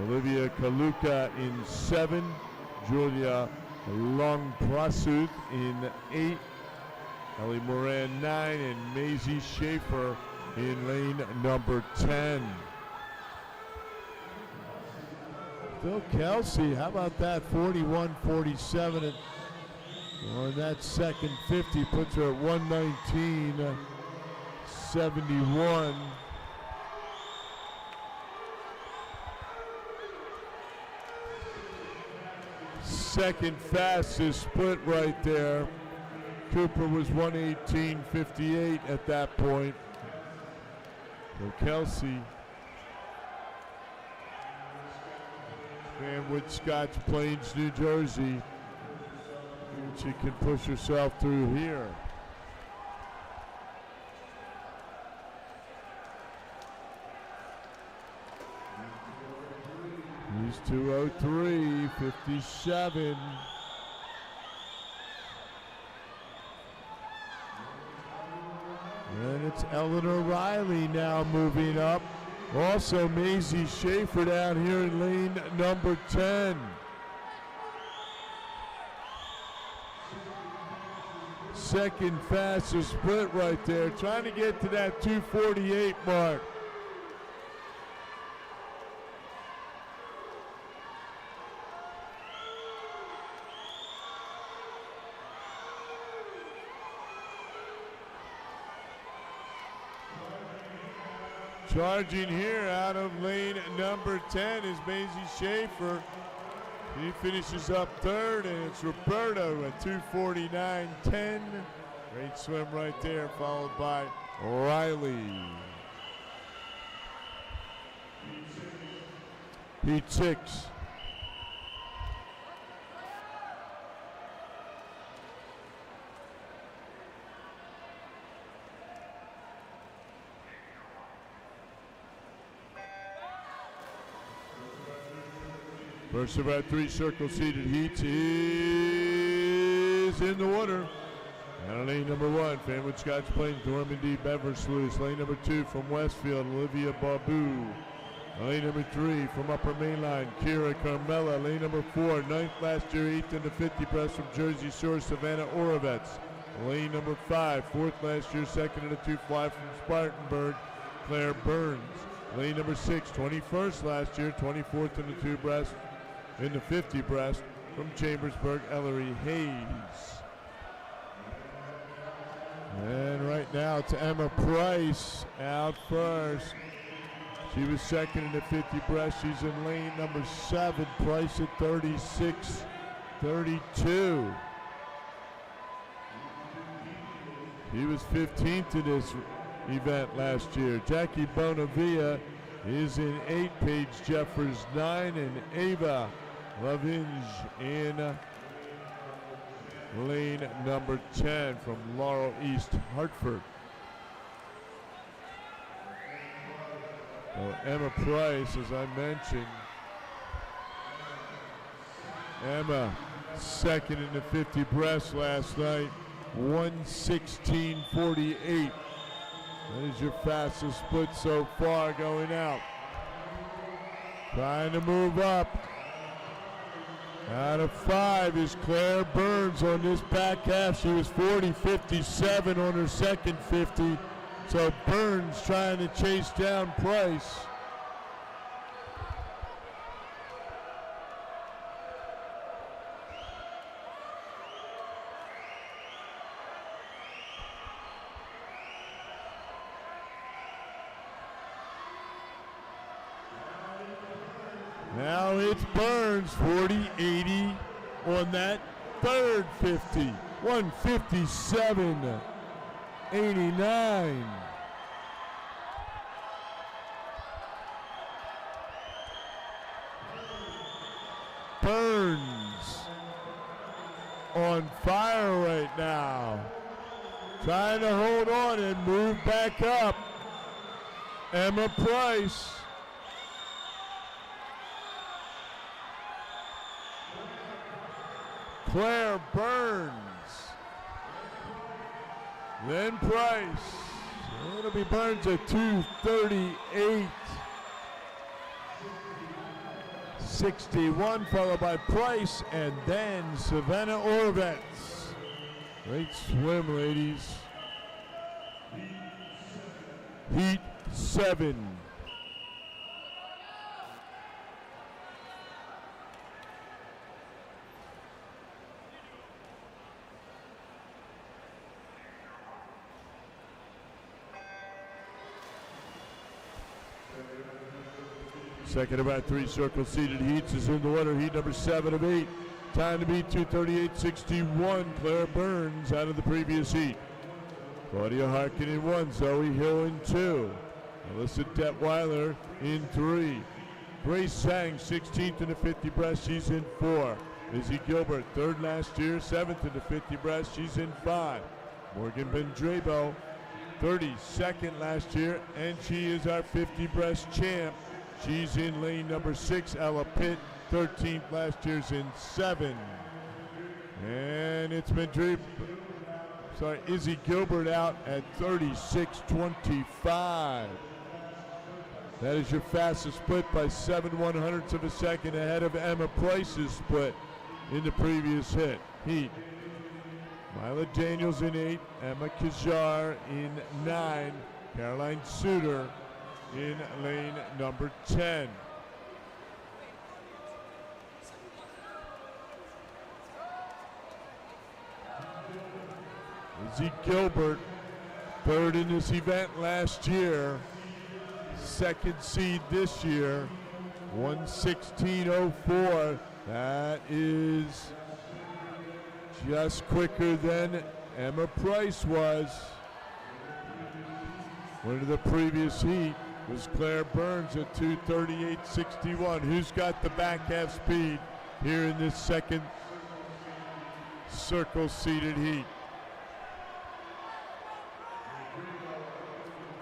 [SPEAKER 1] Olivia Kaluka in 7, Julia Long Prasuth in 8, Ellie Moran 9, and Maisie Schaefer in lane number 10. Phil Kelsey, how about that? 41.47 on that second 50, puts her at 119.71. Second fastest split right there. Cooper was 118.58 at that point. So Kelsey, Fanwood, Scotch Plains, New Jersey. She can push herself through here. He's 203.57. And it's Eleanor Riley now moving up. Also Maisie Schaefer down here in lane number 10. Second fastest split right there, trying to get to that 248 mark. Charging here out of lane number 10 is Maisie Schaefer. He finishes up third, and it's Roberto at 249.10. Great swim right there, followed by Riley. Heat 6. First of our 3 circle-seated heats is in the water. And lane number 1, Fanwood, Scotch Plains, Normandy, Beversluis. Lane number 2 from Westfield, Olivia Babu. Lane number 3 from Upper Mainline, Kira Carmella. Lane number 4, 9th last year, 8th in the 50 breast from Jersey Shore, Savannah Orovets. Lane number 5, 4th last year, 2nd in the 2 fly from Spartanburg, Claire Burns. Lane number 6, 21st last year, 24th in the 2 breast. In the 50 breast from Chambersburg, Ellery Hayes. And right now it's Emma Price out first. She was 2nd in the 50 breast. She's in lane number 7. Price at 36.32. He was 15th in this event last year. Jackie Bonavia is in 8. Paige Jeffers 9, and Ava Lavinge in lane number 10 from Laurel East, Hartford. So Emma Price, as I mentioned, Emma second in the 50 breast last night, 1:16.48. That is your fastest split so far going out. Trying to move up. Out of 5 is Claire Burns on this back half. She was 40.57 on her second 50. So Burns trying to chase down Price. Now it's Burns, 40.80 on that third 50. 157.89. Burns on fire right now. Trying to hold on and move back up. Emma Price. Claire Burns, then Price. It'll be Burns at 2:38.61, followed by Price, and then Savannah Orvetz. Great swim, ladies. Heat 7. Second of our 3 circle seated heats is in the water. Heat number 7 of 8. Time to beat 2:38.61. Claire Burns out of the previous heat. Claudia Harkin in 1. Zoe Hill in 2. Alyssa Detweiler in 3. Grace Sang, 16th in the 50 breast. She's in 4. Izzy Gilbert, 3rd last year, 7th in the 50 breast. She's in 5. Morgan Bendrabo, 32nd last year, and she is our 50 breast champ. She's in lane number 6. Ella Pitt, 13th last year's in 7. And it's Izzy Gilbert out at 36.25. That is your fastest split by 7/100ths of a second ahead of Emma Price's split in the previous heat. Mila Daniels in 8, Emma Kajar in 9, Caroline Suter in lane number 10. Izzy Gilbert, 3rd in this event last year, 2nd seed this year, 1:16.04. That is just quicker than Emma Price was. One of the previous heat was Claire Burns at 2:38.61. Who's got the back half speed here in this second circle seated heat?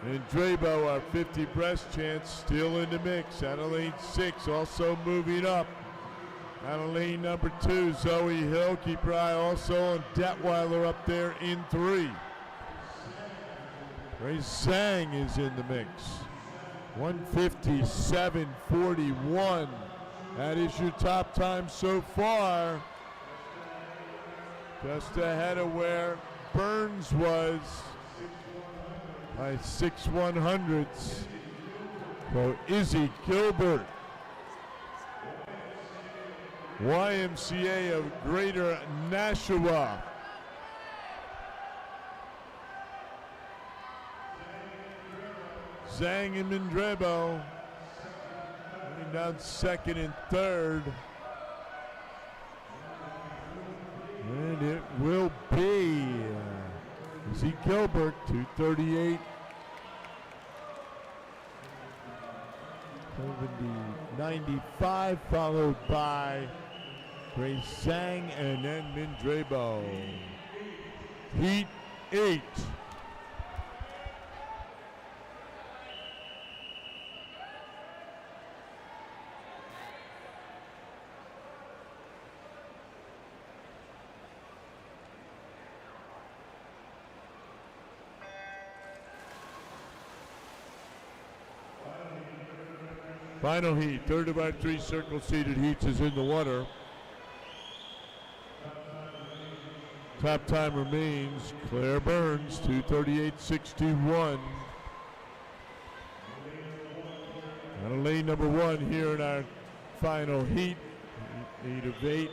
[SPEAKER 1] And Drabo, our 50 breast chance, still in the mix. Out of lane 6, also moving up. Out of lane number 2, Zoe Hill. Keep your eye also on Detweiler up there in 3. Ray Zhang is in the mix. 1:57.41. That is your top time so far. Just ahead of where Burns was by 6/100ths. So Izzy Gilbert, YMCA of Greater Nashua. Zhang and Mindrebo moving down 2nd and 3rd. And it will be Izzy Gilbert, 2:38.95, followed by Grace Zhang and then Mindrebo. Heat 8. Final heat, third of our 3 circle-seated heats is in the water. Top time remains Claire Burns, 2:38.61. Out of lane number 1 here in our final heat, 8 of 8.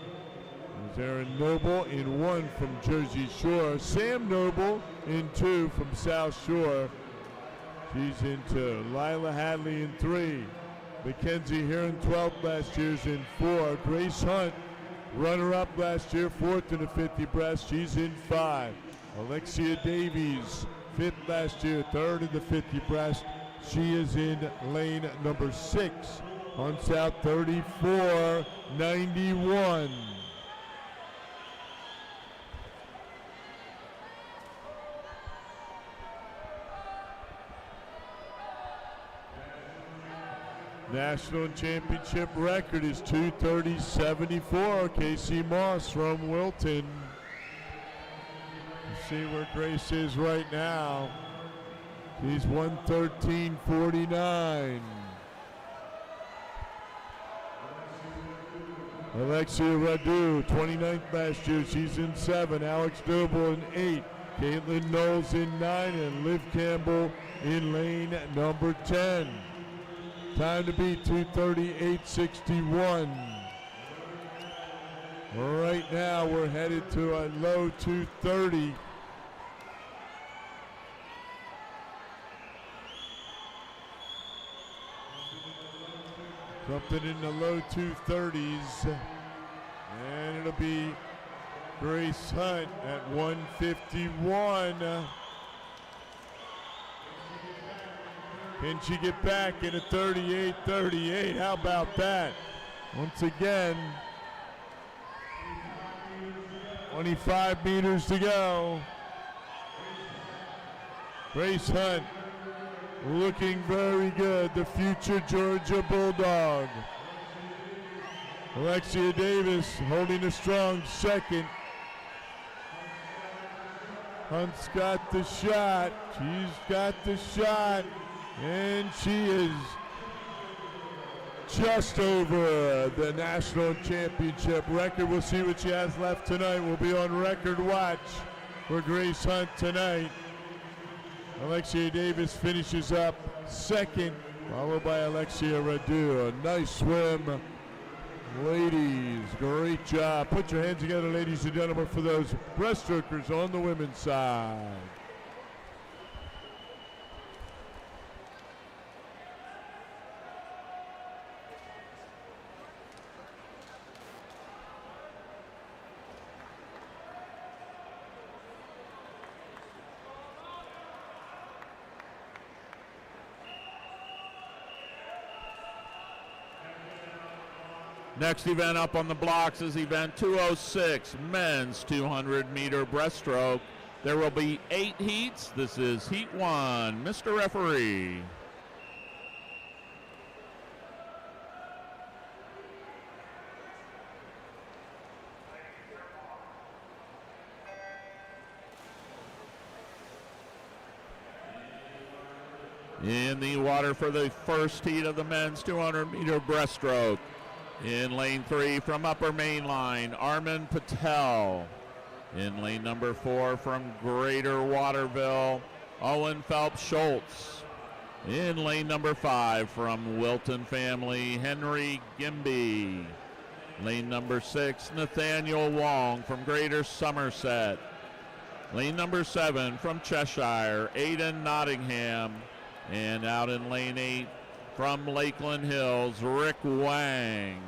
[SPEAKER 1] Is Erin Noble in 1 from Jersey Shore. Sam Noble in 2 from South Shore. She's into Lila Hadley in 3. Mackenzie Heron, 12th last year's in 4. Grace Hunt, runner-up last year, 4th in the 50 breast. She's in 5. Alexia Davies, 5th last year, 3rd in the 50 breast. She is in lane number 6. Hunts out 34.91. National championship record is 2:30.74. Casey Moss from Wilton. Let's see where Grace is right now. She's 1:13.49. Alexia Radu, 29th last year. She's in 7. Alex Noble in 8. Caitlin Knowles in 9. And Liv Campbell in lane number 10. Time to beat 2:38.61. Right now we're headed to a low 2:30. Something in the low 2:30s. And it'll be Grace Hunt at 1:51. Can she get back in a 38.38? How about that? Once again, 25 meters to go. Grace Hunt looking very good, the future Georgia Bulldog. Alexia Davis holding a strong second. Hunt's got the shot. She's got the shot. And she is just over the national championship record. We'll see what she has left tonight. We'll be on record watch for Grace Hunt tonight. Alexia Davis finishes up second, followed by Alexia Radu. A nice swim. Ladies, great job. Put your hands together, ladies and gentlemen, for those breaststrokers on the women's side.
[SPEAKER 3] Next event up on the blocks is event 206, men's 200-meter breaststroke. There will be 8 heats. This is heat 1. Mr. Referee. In the water for the first heat of the men's 200-meter breaststroke. In lane 3 from Upper Main Line, Armin Patel. In lane number 4 from Greater Waterville, Owen Phelps Schultz. In lane number 5 from Wilton Family, Henry Gimby. Lane number 6, Nathaniel Wong from Greater Somerset. Lane number 7 from Cheshire, Aidan Nottingham. And out in lane 8, from Lakeland Hills, Rick Wang.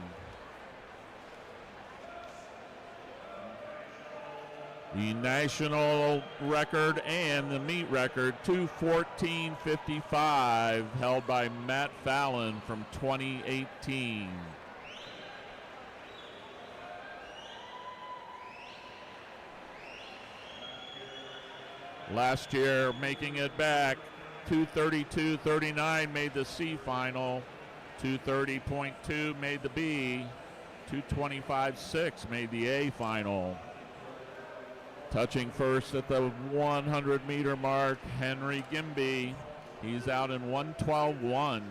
[SPEAKER 3] The national record and the meet record, 2:14.55, held by Matt Fallon from 2018. Last year, making it back, 2:32.39 made the C final, 2:30.2 made the B, 2:25.6 made the A final. Touching first at the 100-meter mark, Henry Gimby. He's out in 1:12.1.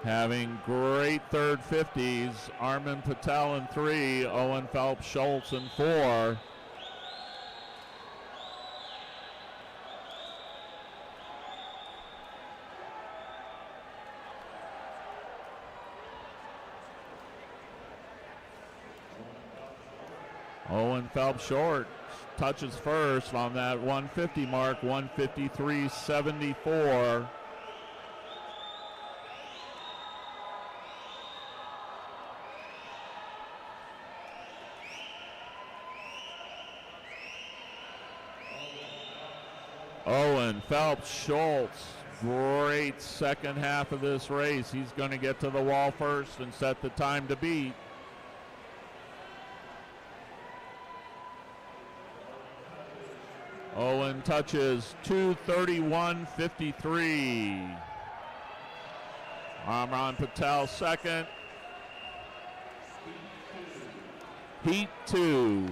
[SPEAKER 3] Having great third 50s, Armin Patel in 3, Owen Phelps Schultz in 4. Owen Phelps short touches first on that 150 mark, 153.74. Owen Phelps Schultz, great second half of this race. He's going to get to the wall first and set the time to beat. Owen touches 2:31.53. Amran Patel second. Heat 2.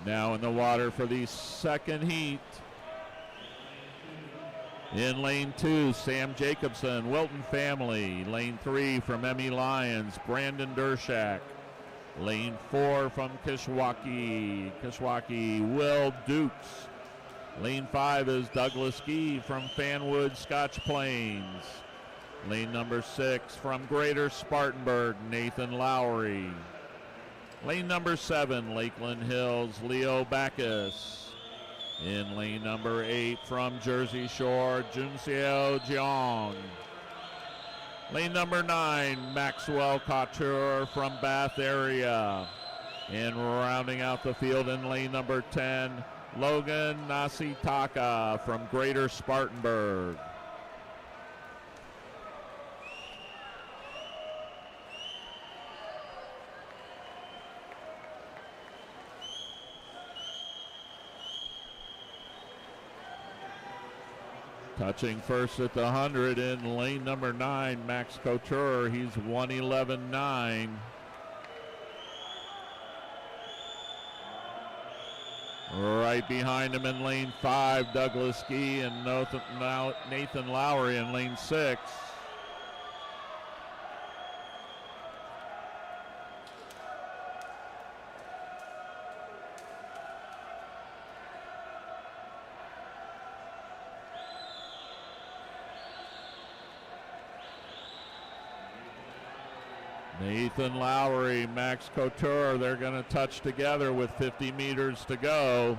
[SPEAKER 3] Now in the water for the second heat. In lane 2, Sam Jacobson, Wilton family. Lane 3 from Emmy Lyons, Brandon Dershak. Lane 4 from Kishwaukee, Will Dukes. Lane 5 is Douglas Gee from Fanwood, Scotch Plains. Lane number 6 from Greater Spartanburg, Nathan Lowry. Lane number 7, Lakeland Hills, Leo Backus. In lane number 8 from Jersey Shore, Junseo Jeong. Lane number 9, Maxwell Couture from Bath area. And rounding out the field in lane number 10, Logan Nasitaka from Greater Spartanburg. Touching first at the 100 in lane number 9, Max Couture. He's 1:11.9. Right behind him in lane 5, Douglas Gee and Nathan Lowry in lane 6. Nathan Lowry, Max Couture, they're going to touch together with 50 meters to go.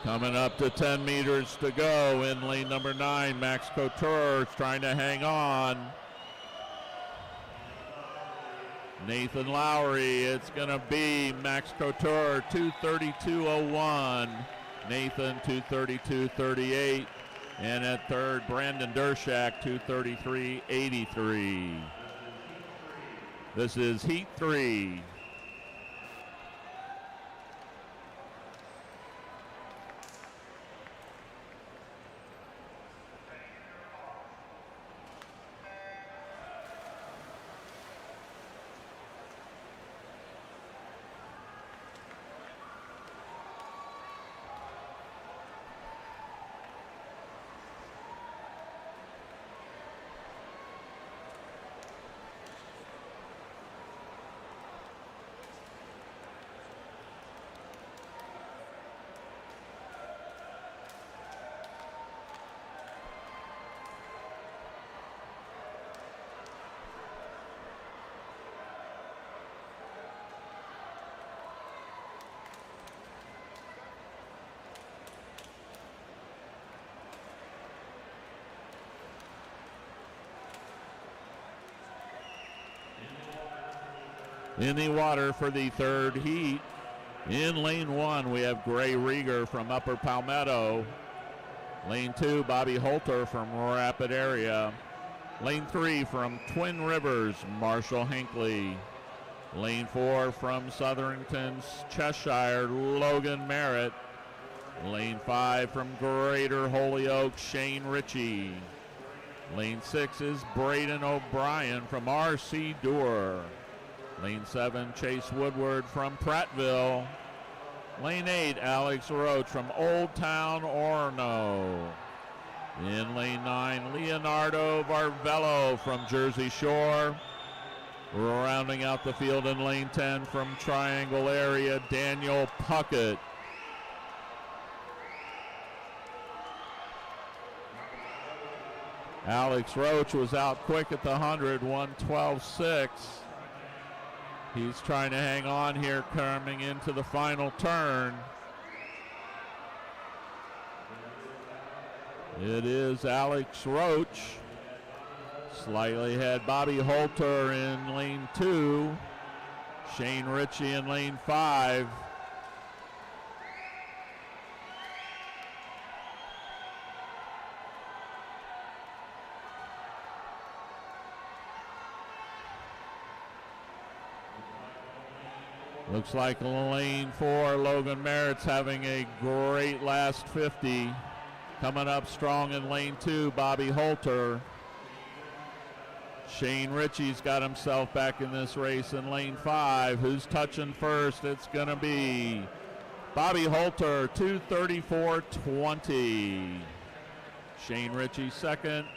[SPEAKER 3] Coming up to 10 meters to go in lane number 9, Max Couture is trying to hang on. Nathan Lowry, it's going to be Max Couture, 2:32.01. Nathan, 2:32.38. And at third, Brandon Dershak, 2:33.83. This is Heat 3. In the water for the third heat, in lane 1, we have Gray Rieger from Upper Palmetto. Lane 2, Bobby Holter from Rapid Area. Lane 3 from Twin Rivers, Marshall Hinckley. Lane 4 from Southerington's Cheshire, Logan Merritt. Lane 5 from Greater Holyoke, Shane Ritchie. Lane 6 is Braden O'Brien from R.C. Dewar. Lane 7, Chase Woodward from Prattville. Lane 8, Alex Roach from Old Town Orono. In lane 9, Leonardo Varvello from Jersey Shore. Rounding out the field in lane 10 from Triangle area, Daniel Puckett. Alex Roach was out quick at the 100, 1:12.6. He's trying to hang on here coming into the final turn. It is Alex Roach. Slightly ahead, Bobby Holter in lane 2. Shane Ritchie in lane 5. Looks like lane 4, Logan Merritt's having a great last 50. Coming up strong in lane 2, Bobby Holter. Shane Ritchie's got himself back in this race in lane 5. Who's touching first? It's going to be Bobby Holter, 2:34.20. Shane Ritchie second.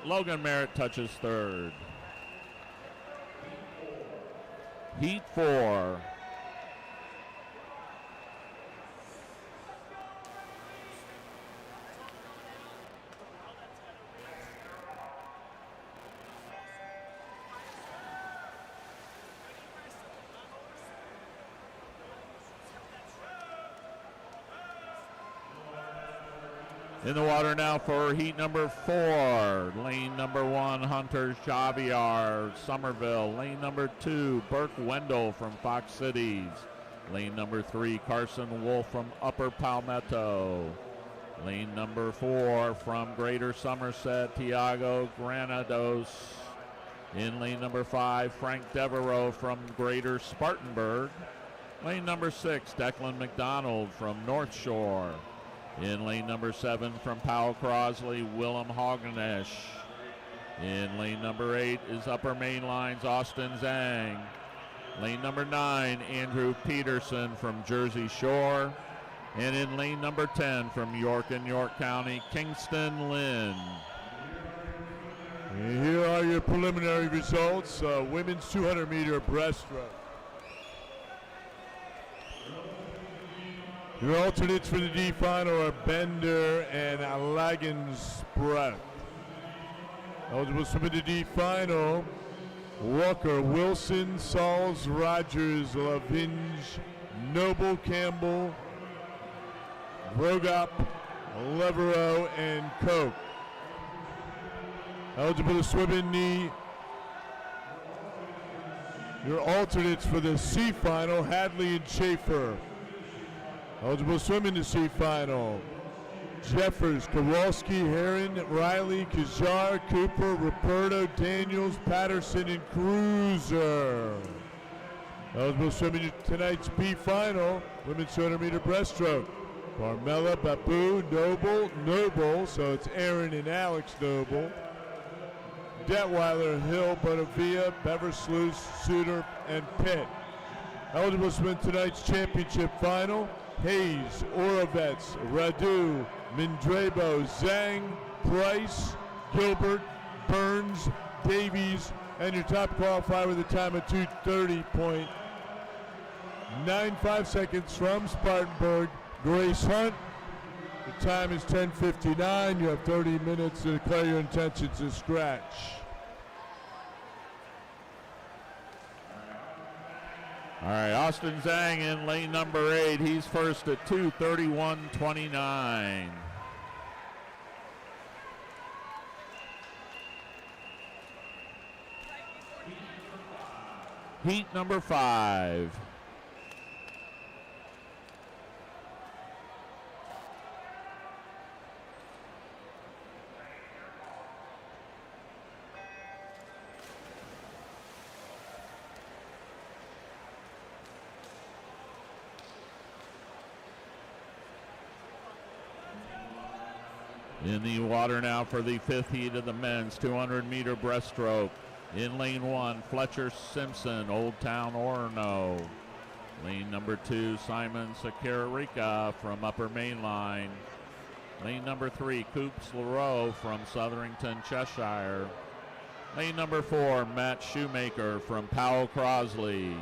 [SPEAKER 3] Logan Merritt touches third. Heat 4. In the water now for heat number 4. Lane number 1, Hunter Javier, Somerville. Lane number 2, Burke Wendell from Fox Cities. Lane number 3, Carson Wolf from Upper Palmetto. Lane number 4 from Greater Somerset, Tiago Granados. In lane number 5, Frank Devereaux from Greater Spartanburg. Lane number 6, Declan McDonald from North Shore. In lane number 7 from Powell Crosley, Willem Hognesh. In lane number 8 is Upper Main Line's Austin Zhang. Lane number 9, Andrew Peterson from Jersey Shore. And in lane number 10 from York and York County, Kingston Lynn.
[SPEAKER 1] And here are your preliminary results. Women's 200-meter breaststroke. Your alternates for the D final are Bender and Lagensbrecht. Eligible to submit the D final: Walker, Wilson, Sauls, Rogers, Lavinge, Noble, Campbell, Rogop, Levereau, and Koch. Eligible to swim in the your alternates for the C final: Hadley and Schaefer. Eligible to swim in the C final: Jeffers, Kowalski, Heron, Riley, Kajar, Cooper, Ruperto, Daniels, Patterson, and Cruiser. Eligible to swim in tonight's B final: women's 200-meter breaststroke: Carmela, Babu, Noble, so it's Aaron and Alex Noble, Detweiler, Hill, Bonavia, Beversluis, Suter, and Pitt. Eligible to swim tonight's championship final: Hayes, Orovets, Radu, Mindrebo, Zhang, Price, Gilbert, Burns, Davies, and your top qualifier with a time of 2:30.95 seconds from Spartanburg, Grace Hunt. The time is 10:59. You have 30 minutes to declare your intentions to scratch.
[SPEAKER 3] All right, Austin Zhang in lane number 8. He's first at 2:31.29. Heat number 5. In the water now for the 5th heat of the men's 200-meter breaststroke. In lane 1, Fletcher Simpson, Old Town Orono. Lane number 2, Simon Sakarica from Upper Main Line. Lane number 3, Coops LaRoe from Southerington, Cheshire. Lane number 4, Matt Shoemaker from Powell Crosley.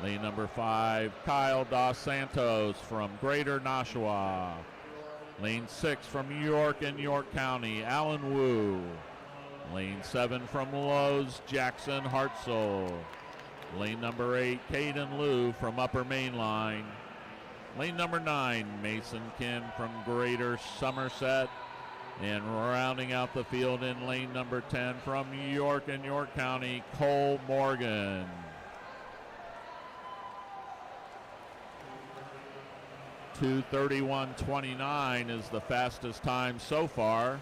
[SPEAKER 3] Lane number 5, Kyle Dos Santos from Greater Nashua. Lane 6 from York and York County, Alan Wu. Lane 7 from Lowe's, Jackson Hartzell. Lane number 8, Caden Liu from Upper Main Line. Lane number 9, Mason Kim from Greater Somerset. And rounding out the field in lane number 10 from York and York County, Cole Morgan. .2:31.29 is the fastest time so far.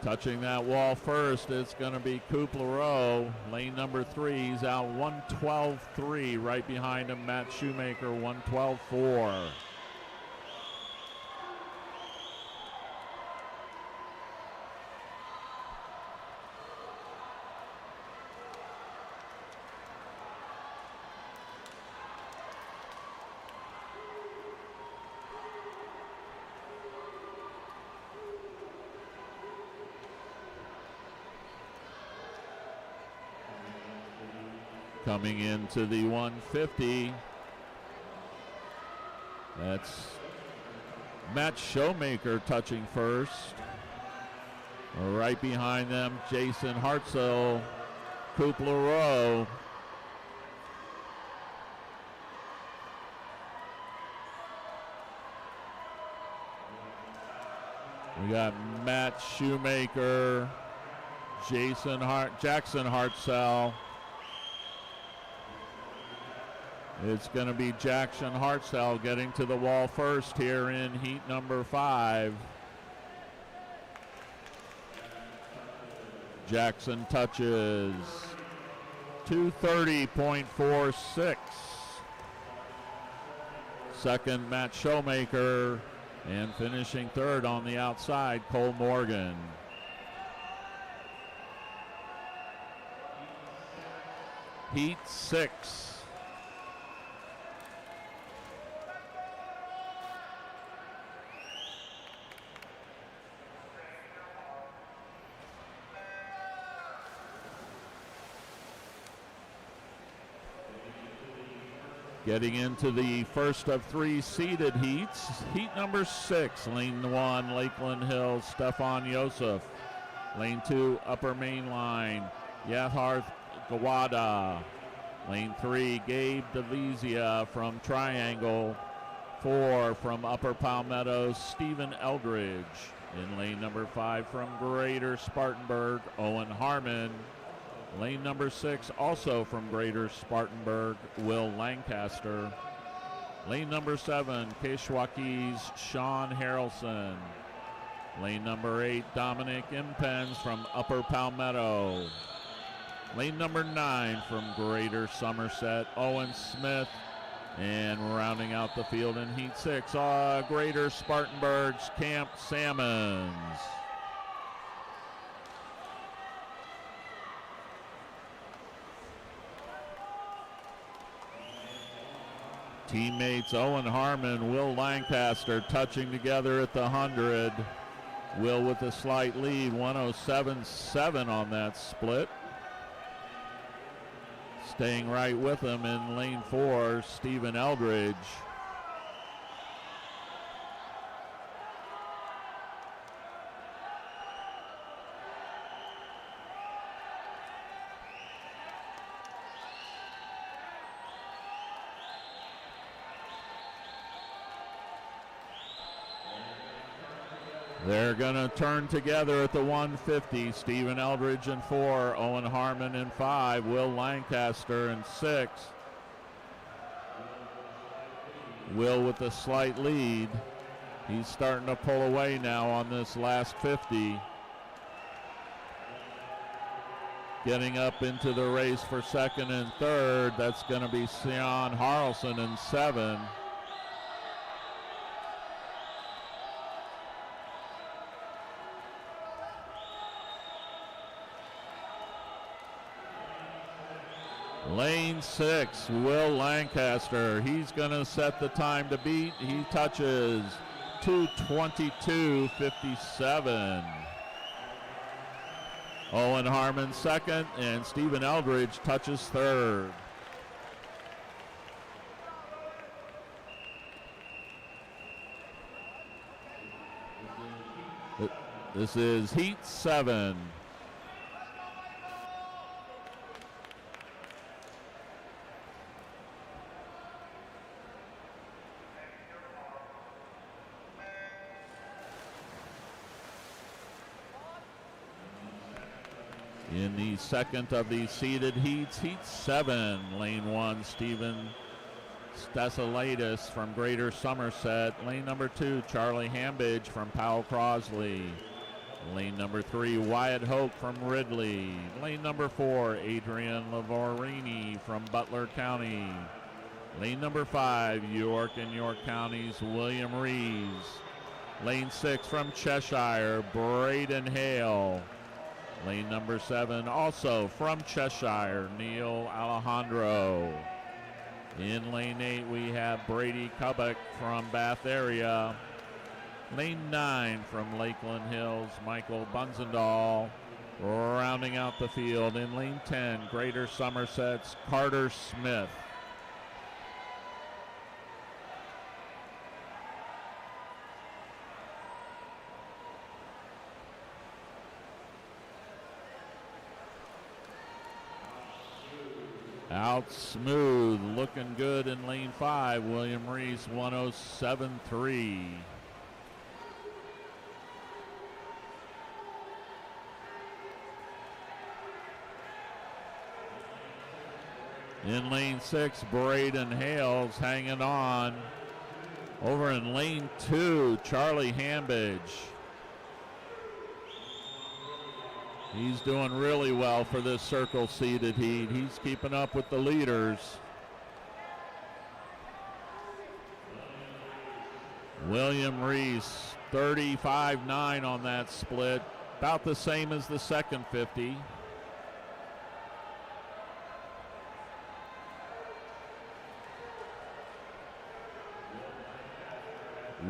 [SPEAKER 3] Touching that wall first, it's going to be Coop LaRoe. Lane number 3, he's out 1:12.3. Right behind him, Matt Shoemaker, 1:12.4. Coming into the 150, that's Matt Shoemaker touching first. Right behind them, Jason Hartzell, Coop LaRoe. We got Matt Shoemaker, Jackson Hartzell. It's going to be Jackson Hartzell getting to the wall first here in heat number 5. Jackson touches 2:30.46. Second, Matt Shoemaker. And finishing third on the outside, Cole Morgan. Heat 6. Getting into the first of 3 seeded heats. Heat number 6, lane 1, Lakeland Hills, Stefan Yosef. Lane 2, Upper Main Line, Yatharth Gawada. Lane 3, Gabe DeVizia from Triangle. 4 from Upper Palmetto, Stephen Eldridge. In lane number 5 from Greater Spartanburg, Owen Harmon. Lane number 6, also from Greater Spartanburg, Will Lancaster. Lane number 7, Keshwaukee, Sean Harrelson. Lane number 8, Dominic Impens from Upper Palmetto. Lane number 9 from Greater Somerset, Owen Smith. And rounding out the field in Heat 6, Greater Spartanburg's Camp Salmons. Teammates Owen Harmon, Will Lancaster touching together at the 100. Will with a slight lead, 107.7 on that split. Staying right with him in lane 4, Stephen Eldridge. They're going to turn together at the 150. Stephen Eldridge in 4, Owen Harmon in 5, Will Lancaster in 6. Will with a slight lead. He's starting to pull away now on this last 50. Getting up into the race for second and third, that's going to be Sion Harrelson in 7. Lane 6, Will Lancaster. He's going to set the time to beat. He touches 2:22.57. Owen Harmon second, and Stephen Eldridge touches third. This is Heat 7. In the second of the seeded heats, Heat 7, Lane 1, Stephen Stasiladis from Greater Somerset. Lane number 2, Charlie Hambidge from Powell Crosley. Lane number 3, Wyatt Hoke from Ridley. Lane number 4, Adrian Lavorini from Butler County. Lane number 5, York and York Counties, William Reeves. Lane 6 from Cheshire, Braden Hale. Lane number 7, also from Cheshire, Neil Alejandro. In lane 8, we have Brady Kubek from Bath area. Lane 9 from Lakeland Hills, Michael Bunzendahl. Rounding out the field in lane 10, Greater Somerset's Carter Smith. Out smooth, looking good in lane 5, William Reese 107.3. In lane 6, Braden Hales hanging on. Over in lane 2, Charlie Hambidge. He's doing really well for this circle seeded heat. He's keeping up with the leaders. William Reese, 35.9 on that split. About the same as the second 50.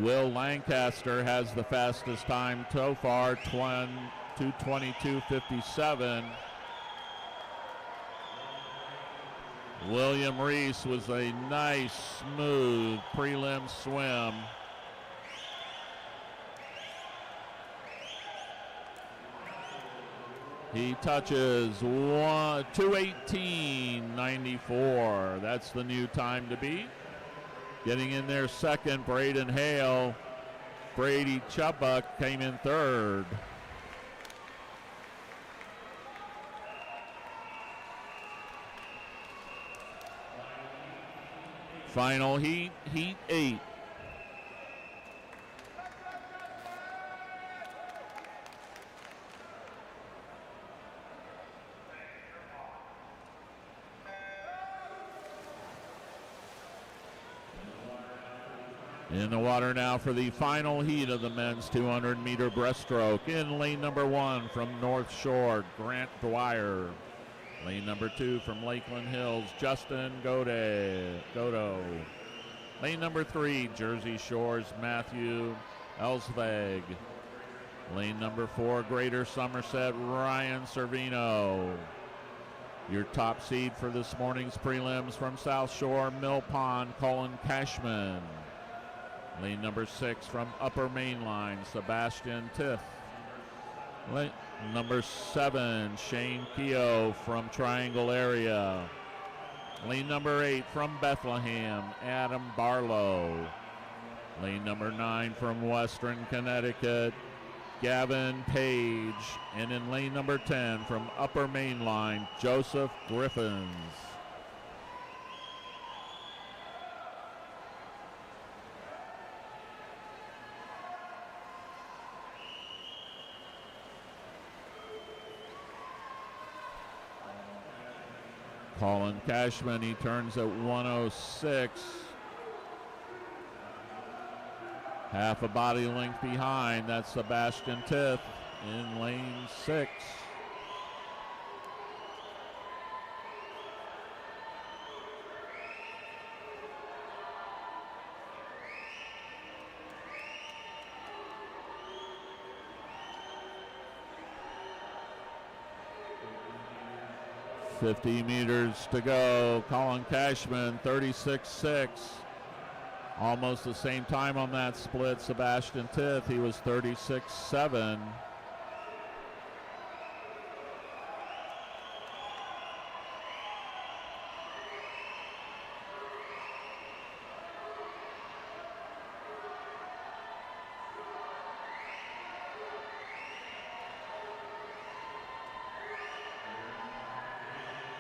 [SPEAKER 3] Will Lancaster has the fastest time so far, 2:22.57. William Reese was a nice, smooth prelim swim. He touches 2:18.94. That's the new time to beat. Getting in there second, Braden Hale. Brady Chubbuck came in third. Final heat, Heat 8. In the water now for the final heat of the men's 200-meter breaststroke. In lane number 1 from North Shore, Grant Dwyer. Lane number 2 from Lakeland Hills, Justin Godo. Lane number 3, Jersey Shores, Matthew Elsveg. Lane number 4, Greater Somerset, Ryan Servino. Your top seed for this morning's prelims from South Shore, Mill Pond, Colin Cashman. Lane number 6 from Upper Mainline, Sebastian Tiff. Lane number 7, Shane Keogh from Triangle area. Lane number 8 from Bethlehem, Adam Barlow. Lane number 9 from Western Connecticut, Gavin Page. And in lane number 10 from upper main line, Joseph Griffins. Colin Cashman, he turns at 106. Half a body length behind, that's Sebastian Tith in lane 6. .50 meters to go. Colin Cashman, 36.6. Almost the same time on that split. Sebastian Tith, he was 36.7.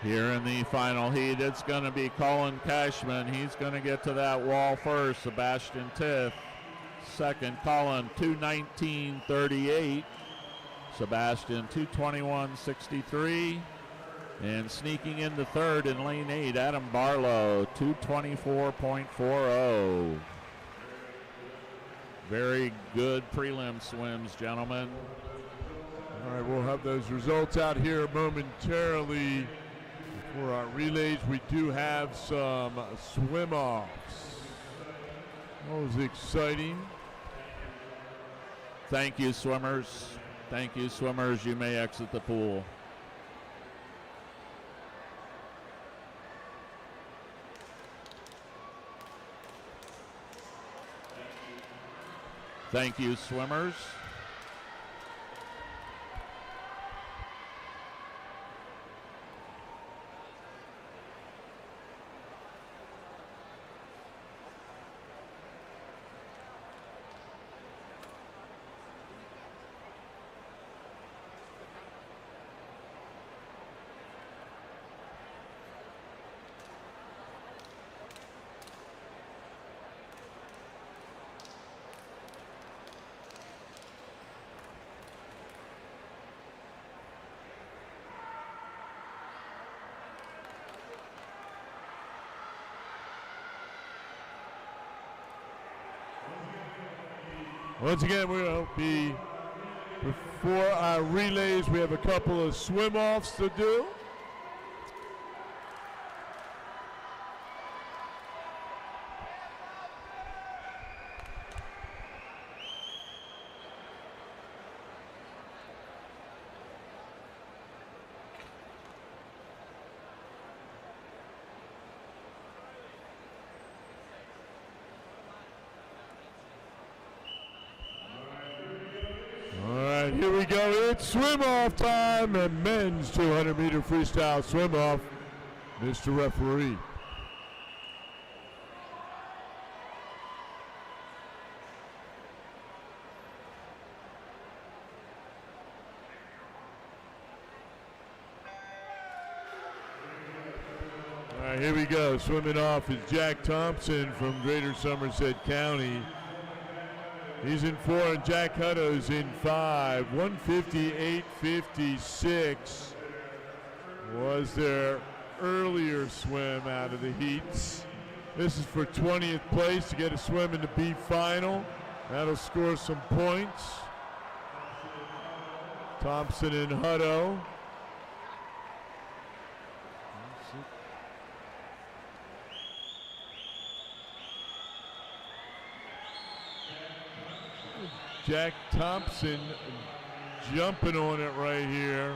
[SPEAKER 3] Here in the final heat, it's going to be Colin Cashman. He's going to get to that wall first. Sebastian Tith second. Colin 2:19.38. Sebastian 2:21.63. And sneaking into third in lane 8, Adam Barlow 2:24.40. Very good prelim swims, gentlemen.
[SPEAKER 1] All right, we'll have those results out here momentarily. For our relays, we do have some swim-offs. Always exciting.
[SPEAKER 3] Thank you, swimmers. Thank you, swimmers. You may exit the pool. Thank you, swimmers.
[SPEAKER 1] Once again, we'll be, before our relays, we have a couple of swim-offs to do. Here we go, it's swim-off time, and men's 200-meter freestyle swim-off. Mr. Referee. All right, here we go. Swimming off is Jack Thompson from Greater Somerset County. He's in 4, and Jack Hutto's in 5. 158.56 was their earlier swim out of the heats. This is for 20th place to get a swim in the B final. That'll score some points. Thompson and Hutto. Jack Thompson jumping on it right here.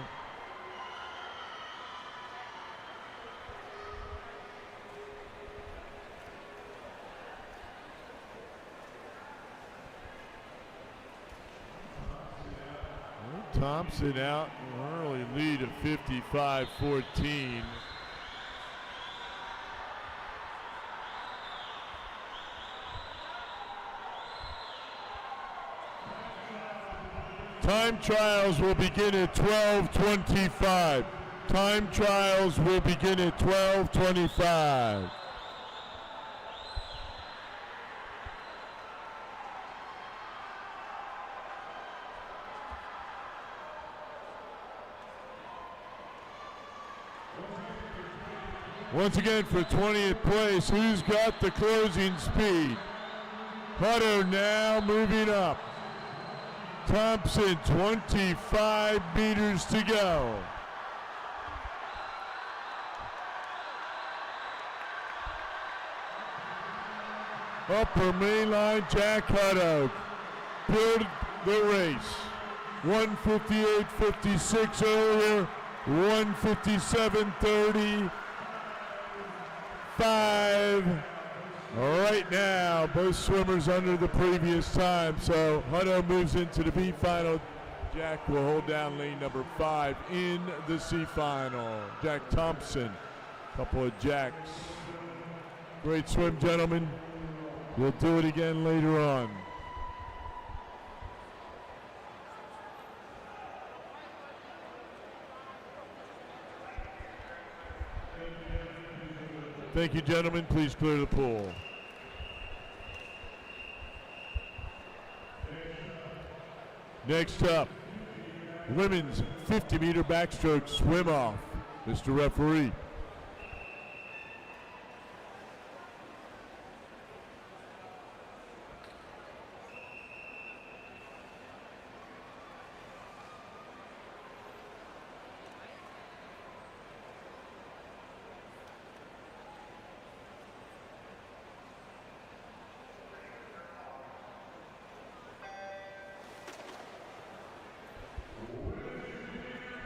[SPEAKER 1] Thompson out in an early lead of 55-14. Time trials will begin at 12:25. Time trials will begin at 12:25. Once again for 20th place, who's got the closing speed? Hutto now moving up. Thompson, 25 meters to go. Upper main line, Jack Hutto. Build the race. 1:58.56 earlier, 1:57.30. 5 right now. Both swimmers under the previous time, so Hutto moves into the B final. Jack will hold down lane number 5 in the C final. Jack Thompson, couple of Jacks. Great swim, gentlemen. We'll do it again later on. Thank you, gentlemen. Please clear the pool. Next up, women's 50-meter backstroke swim off. Mr. Referee.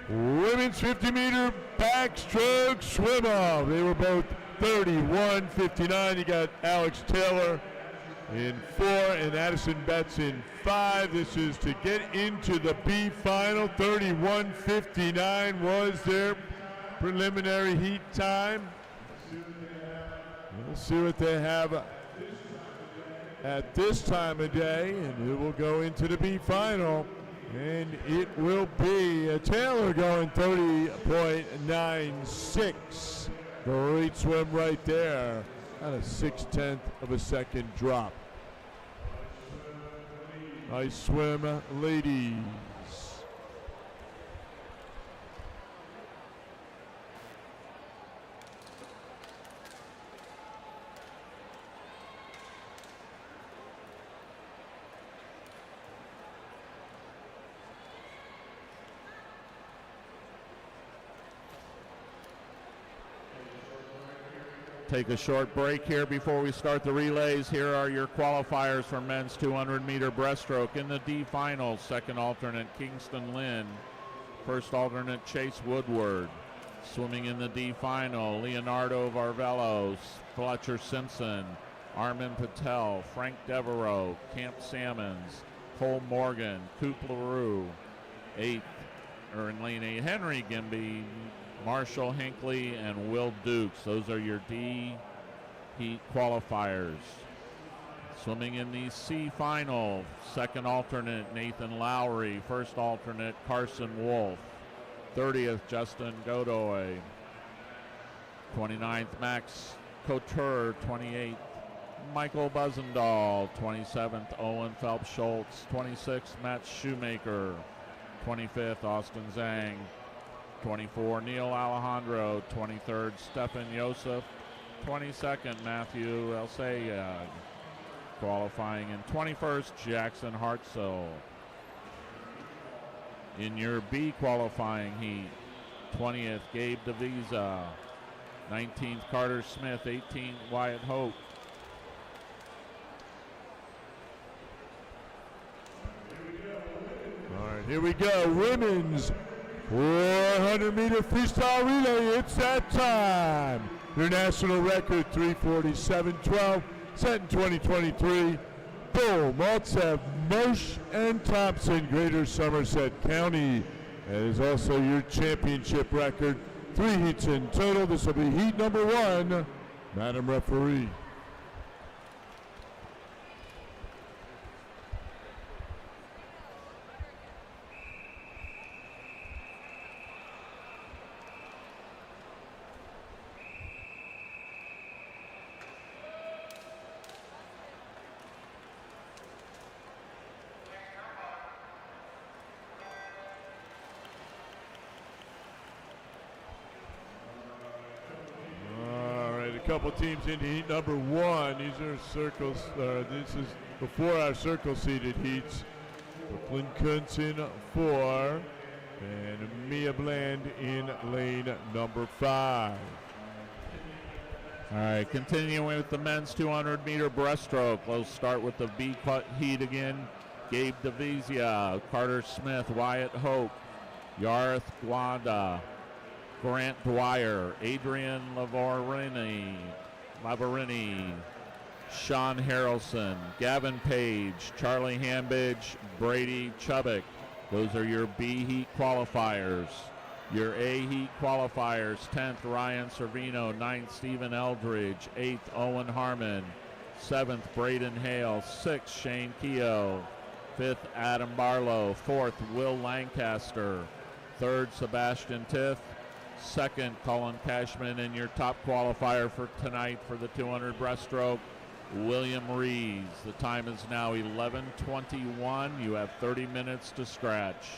[SPEAKER 1] Women's 50-meter backstroke swim off. They were both 31:59. You got Alex Taylor in 4 and Addison Betts in 5. This is to get into the B final. 31:59 was their preliminary heat time. We'll see what they have at this time of day, and who will go into the B final. And it will be Taylor going 30.96. Great swim right there. At a 6/10 of a second drop. Nice swim, ladies.
[SPEAKER 3] Take a short break here before we start the relays. Here are your qualifiers for men's 200-meter breaststroke. In the D finals, second alternate Kingston Lynn, first alternate Chase Woodward. Swimming in the D final, Leonardo Varvelos, Fletcher Simpson, Armin Patel, Frank Devereaux, Camp Salmons, Cole Morgan, Coop LaRue. In lane 8, Henry Gimby, Marshall Hinckley, and Will Dukes. Those are your D heat qualifiers. Swimming in the C final, second alternate Nathan Lowry, first alternate Carson Wolf, 30th Justin Godoy, 29th Max Couture, 28th Michael Buzendahl, 27th Owen Phelps Schultz, 26th Matt Shoemaker, 25th Austin Zhang, 24 Neil Alejandro, 23rd Stefan Yosef, 22nd Matthew Elsayag, qualifying in 21st Jackson Hartzell. In your B qualifying heat, 20th Gabe DeVisa, 19th Carter Smith, 18th Wyatt Hope.
[SPEAKER 1] All right, here we go. Women's 400-meter freestyle relay. It's that time. Your national record, 3:47.12, set in 2023. Bull, Maltsev, Moshe, and Thompson, Greater Somerset County. That is also your championship record. 3 heats in total. This will be heat number 1. Madam Referee. couple teams into heat number 1. These are circles. This is before our circle seated heats. Brooklyn Kuntz in 4 and Mia Bland in lane number 5.
[SPEAKER 3] All right, continuing with the men's 200-meter breaststroke. We'll start with the B heat again. Gabe DeVizia, Carter Smith, Wyatt Hope, Yarth Gwanda, Grant Dwyer, Adrian Lavarini, Sean Harrelson, Gavin Page, Charlie Hambidge, Brady Chubbuck. Those are your B heat qualifiers. Your A heat qualifiers: 10th Ryan Servino, 9th Stephen Eldridge, 8th Owen Harmon, 7th Braden Hale, 6th Shane Keogh, 5th Adam Barlow, 4th Will Lancaster, 3rd Sebastian Tiff, 2nd Colin Cashman, and your top qualifier for tonight for the 200 breaststroke, William Rees. The time is now 11:21. You have 30 minutes to scratch.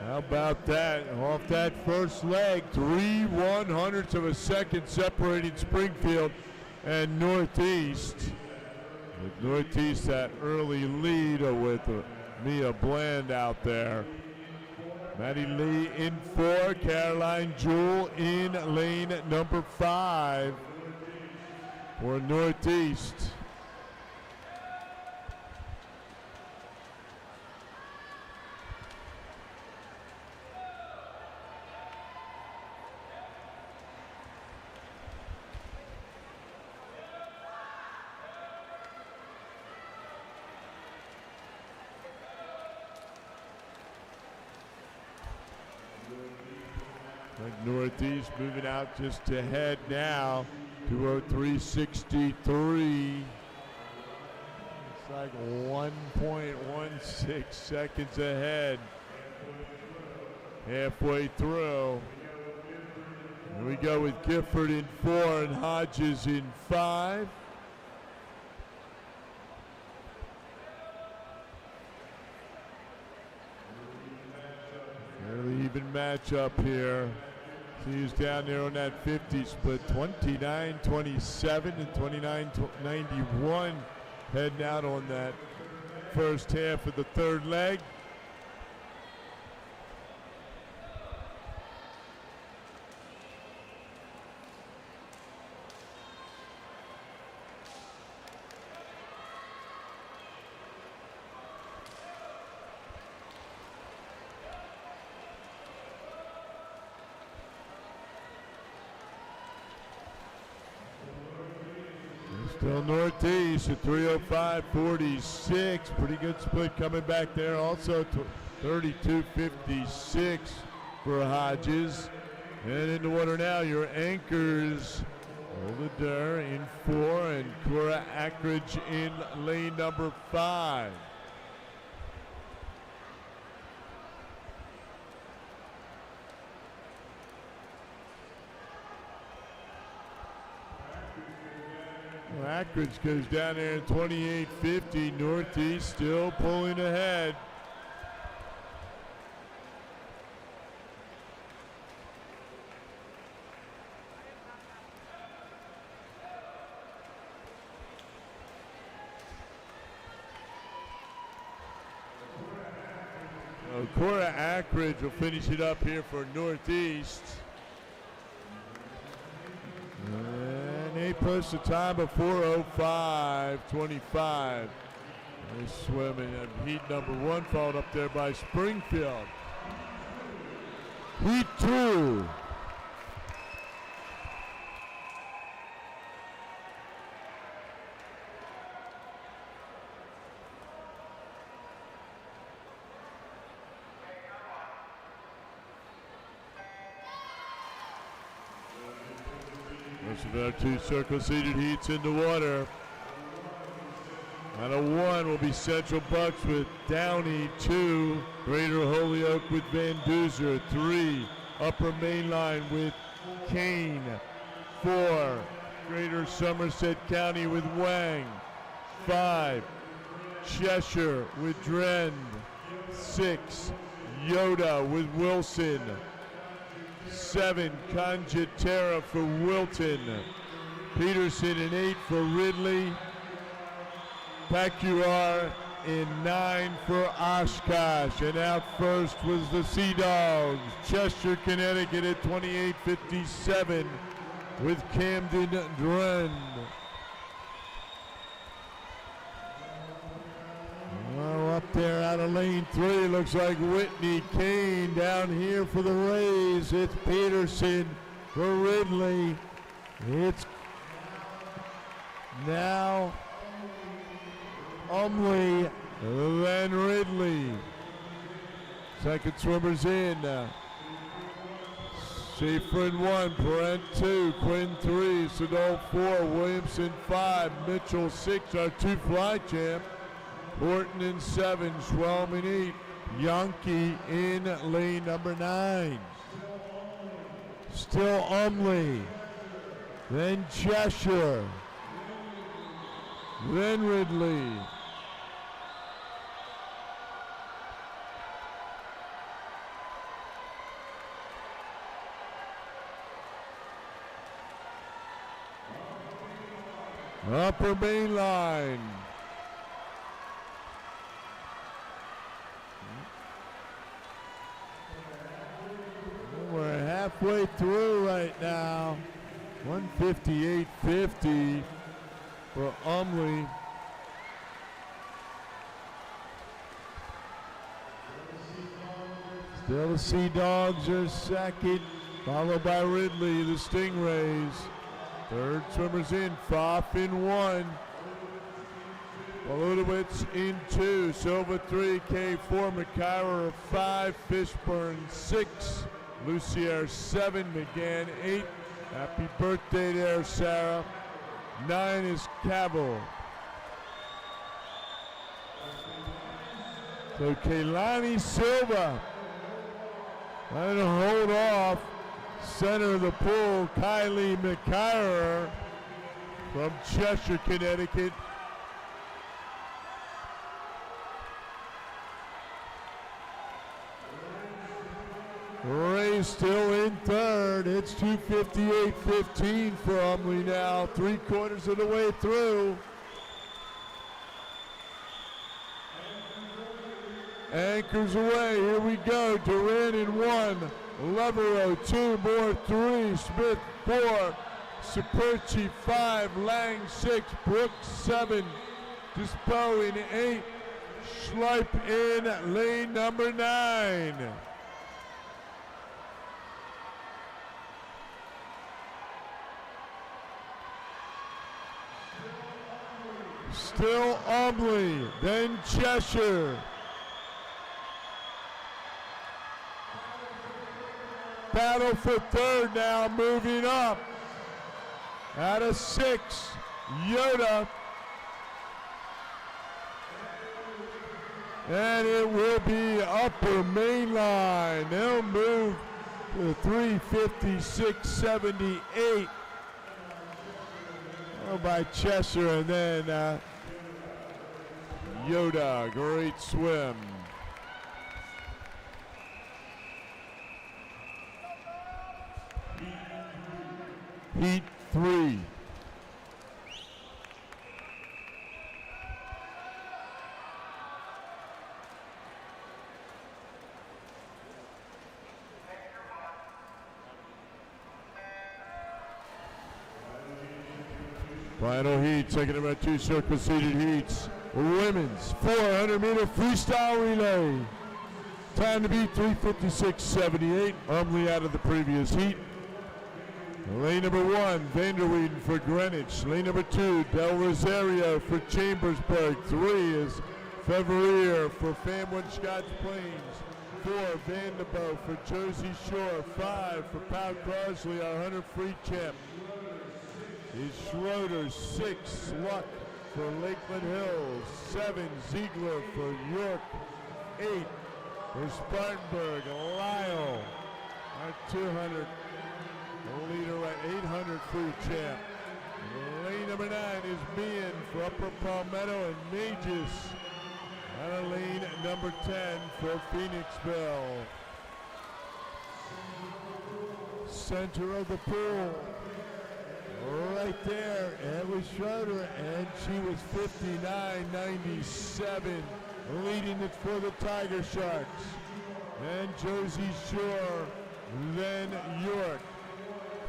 [SPEAKER 1] How about that? Off that first leg, 3/100ths of a second separating Springfield and Northeast. With Northeast that early lead with Mia Bland out there. Maddie Lee in 4, Caroline Jewell in lane number 5 for Northeast. Northeast moving out just ahead now, 2:03.63. It's like 1.16 seconds ahead. Halfway through. Here we go with Gifford in 4 and Hodges in 5. Fairly even matchup here. He's down there on that 50 split, 29-27 and 29-91 heading out on that first half of the third leg. Still Northeast at 3:05.46. Pretty good split coming back there. Also 32.56 for Hodges. And in the water now, your anchors, Ola Durr in 4 and Cora Ackridge in lane number 5. Ackridge goes down there in 28.50. Northeast still pulling ahead. Cora Ackridge will finish it up here for Northeast. They post a time of 4:05.25. They swimming at heat number 1, followed up there by Springfield. Heat 2. Most of our 2 circle-seated heats in the water. Out of 1 will be Central Bucks with Downey, 2 Greater Holyoke with Van Duzer, 3 Upper Mainline with Kane, 4 Greater Somerset County with Wang, 5 Cheshire with Drend, 6 Yoda with Wilson, 7, Conjitera for Wilton. Peterson in 8 for Ridley. Pacuar in 9 for Oshkosh. And out first was the Sea Dogs. Chester, Connecticut at 28:57 with Camden Dren. Well, up there out of lane 3, looks like Whitney Kane. Down here for the Rays, it's Peterson for Ridley. It's now Umley, then Ridley. Second swimmer's in. Schaefer in 1, Brent 2, Quinn 3, Sedol 4, Williamson 5, Mitchell 6, our 2 fly champ. Horton in 7, Schwelm in 8, Yankee in lane number 9. Still Umley, then Cheshire, then Ridley. Upper main line. We're halfway through right now. 158.50 for Umley. Still the Sea Dogs are second, followed by Ridley, the Stingrays. Third swimmer's in, Pfaff in 1. Waludowicz in 2, Silva 3, K4, McIver 5, Fishburne 6, Lucier 7, McGann 8. Happy birthday there, Sarah. 9 is Cavill. So Kaylani Silva trying to hold off center of the pool, Kylie McIver from Cheshire, Connecticut. Ray still in third. It's 2:58.15 for Umley now, 3/4 of the way through. Anchors away, here we go. Duran in 1, Leverow 2, Moore 3, Smith 4, Saperchi 5, Lang 6, Brooks 7, Dispo in 8, Schleip in lane number 9. Still Umley, then Cheshire. Battle for third now, moving up. Out of 6, Yoda. And it will be upper main line. They'll move to 3:56.78. Oh, by Cheshire, and then Yoda, great swim. Heat 3. Final heat, second about 2 circle seated heats. Women's 400-meter freestyle relay. Time to beat 3:56.78. Umley out of the previous heat. Lane number 1, Vanderweeden for Greenwich. Lane number 2, Del Rosario for Chambersburg. 3 is Fevrier for Famwood Scotch Plains. 4, Vanderbilt for Jersey Shore. 5 for Pau Crosley, our 100 free champ. Is Schroeder. 6, Luck for Lakeland Hills. 7, Ziegler for York. 8 for Spartanburg. Lyle, our 200 leader at 800 free champ. Lane number 9 is Meehan for Upper Palmetto, and Mages out of lane number 10 for Phoenixville. center of the pool. Right there, it was Schroeder, and she was 59.97, leading it for the Tiger Sharks. And Josie Shore, then York.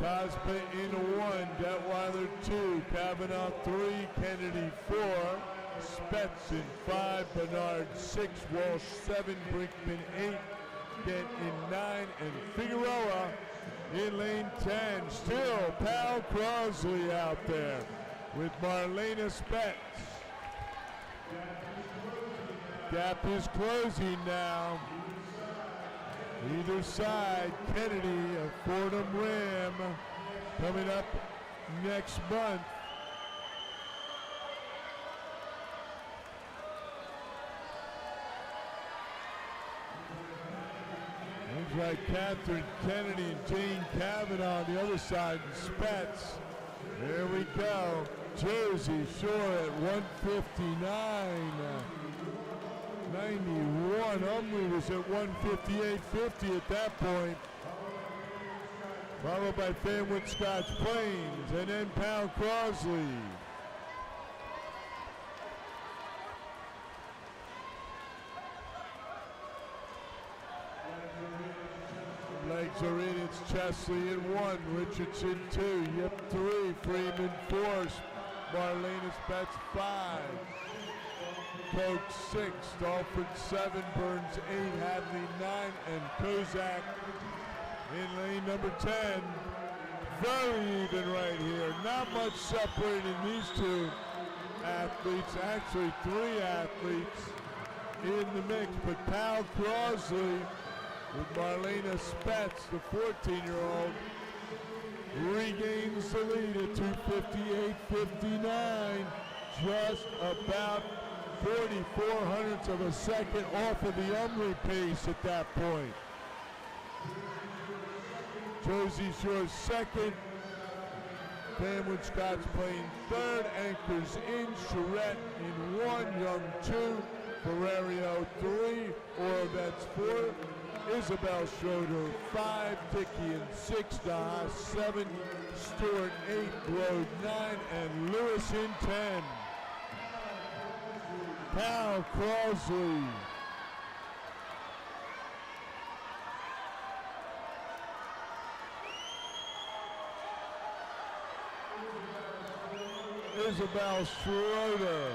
[SPEAKER 1] Cospa in 1, Detweiler 2, Kavanaugh 3, Kennedy 4, Spetz in 5, Bernard 6, Walsh 7, Brinkman 8, Dent in 9, and Figueroa in lane 10. Still Pal Crosley out there with Marlena Spetz. Gap is closing now. Either side, Kennedy of Fordham Rim coming up next month. Looks like Catherine Kennedy and Jane Kavanaugh on the other side, and Spetz. There we go. Josie Shore at 159.91. Umley was at 158.50 at that point. Followed by Fanwood Scotch Plains and then Pal Crosley. Legs are in, it's Chesley in 1, Richardson 2, Yip 3, Freeman 4, Marlena Spetz 5, Coke 6, Dalford 7, Burns 8, Hadley 9, and Kozak in lane number 10. Very even right here. Not much separating these two athletes, actually 3 athletes in the mix, but Pal Crosley with Marlena Spetz, the 14-year-old, regains the lead at 258.59, just about 44 hundredths of a second off of the Umley pace at that point. Josie Shore's second, Fanwood Scott's playing third, Anchors in, Charette in 1, Young 2, Ferrario 3, Orovets 4, Isabel Schroeder 5, Dickey in 6, Daha 7, Stewart 8, Grode 9, and Lewis in 10. Pal Crosley. Isabel Schroeder,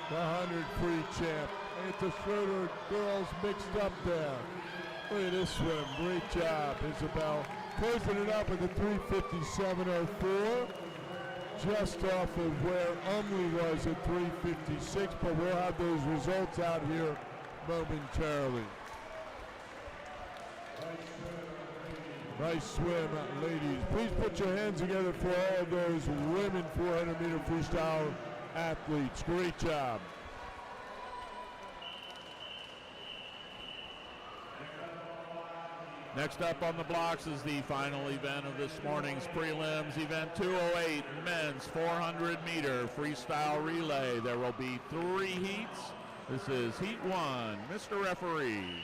[SPEAKER 1] the 100 free champ. Ain't the Schroeder girls mixed up there. Look at this swim, great job, Isabel. Closing it up at the 357.04, just off of where Umley was at 356, but we'll have those results out here momentarily. Nice swim, ladies. Please put your hands together for all those women 400-meter freestyle athletes. Great job.
[SPEAKER 3] Next up on the blocks is the final event of this morning's prelims, event 208, men's 400-meter freestyle relay. There will be 3 heats. This is heat 1. Mr. Referee.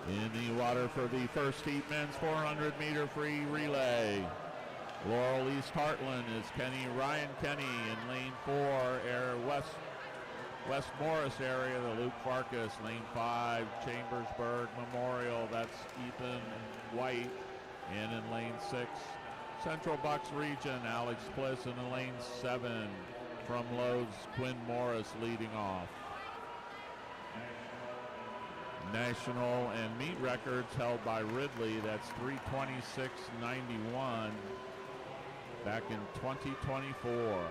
[SPEAKER 3] In the water for the first heat men's 400-meter free relay. Laurel East Heartland is Ryan Kenny in lane 4, West Morris area, the Luke Farkas, lane 5, Chambersburg Memorial, that's Ethan White, and in lane 6, Central Bucks region, Alex Bliss in lane 7, from Lowe's, Quinn Morris leading off. National and meet records held by Ridley, that's 3:26.91 back in 2024.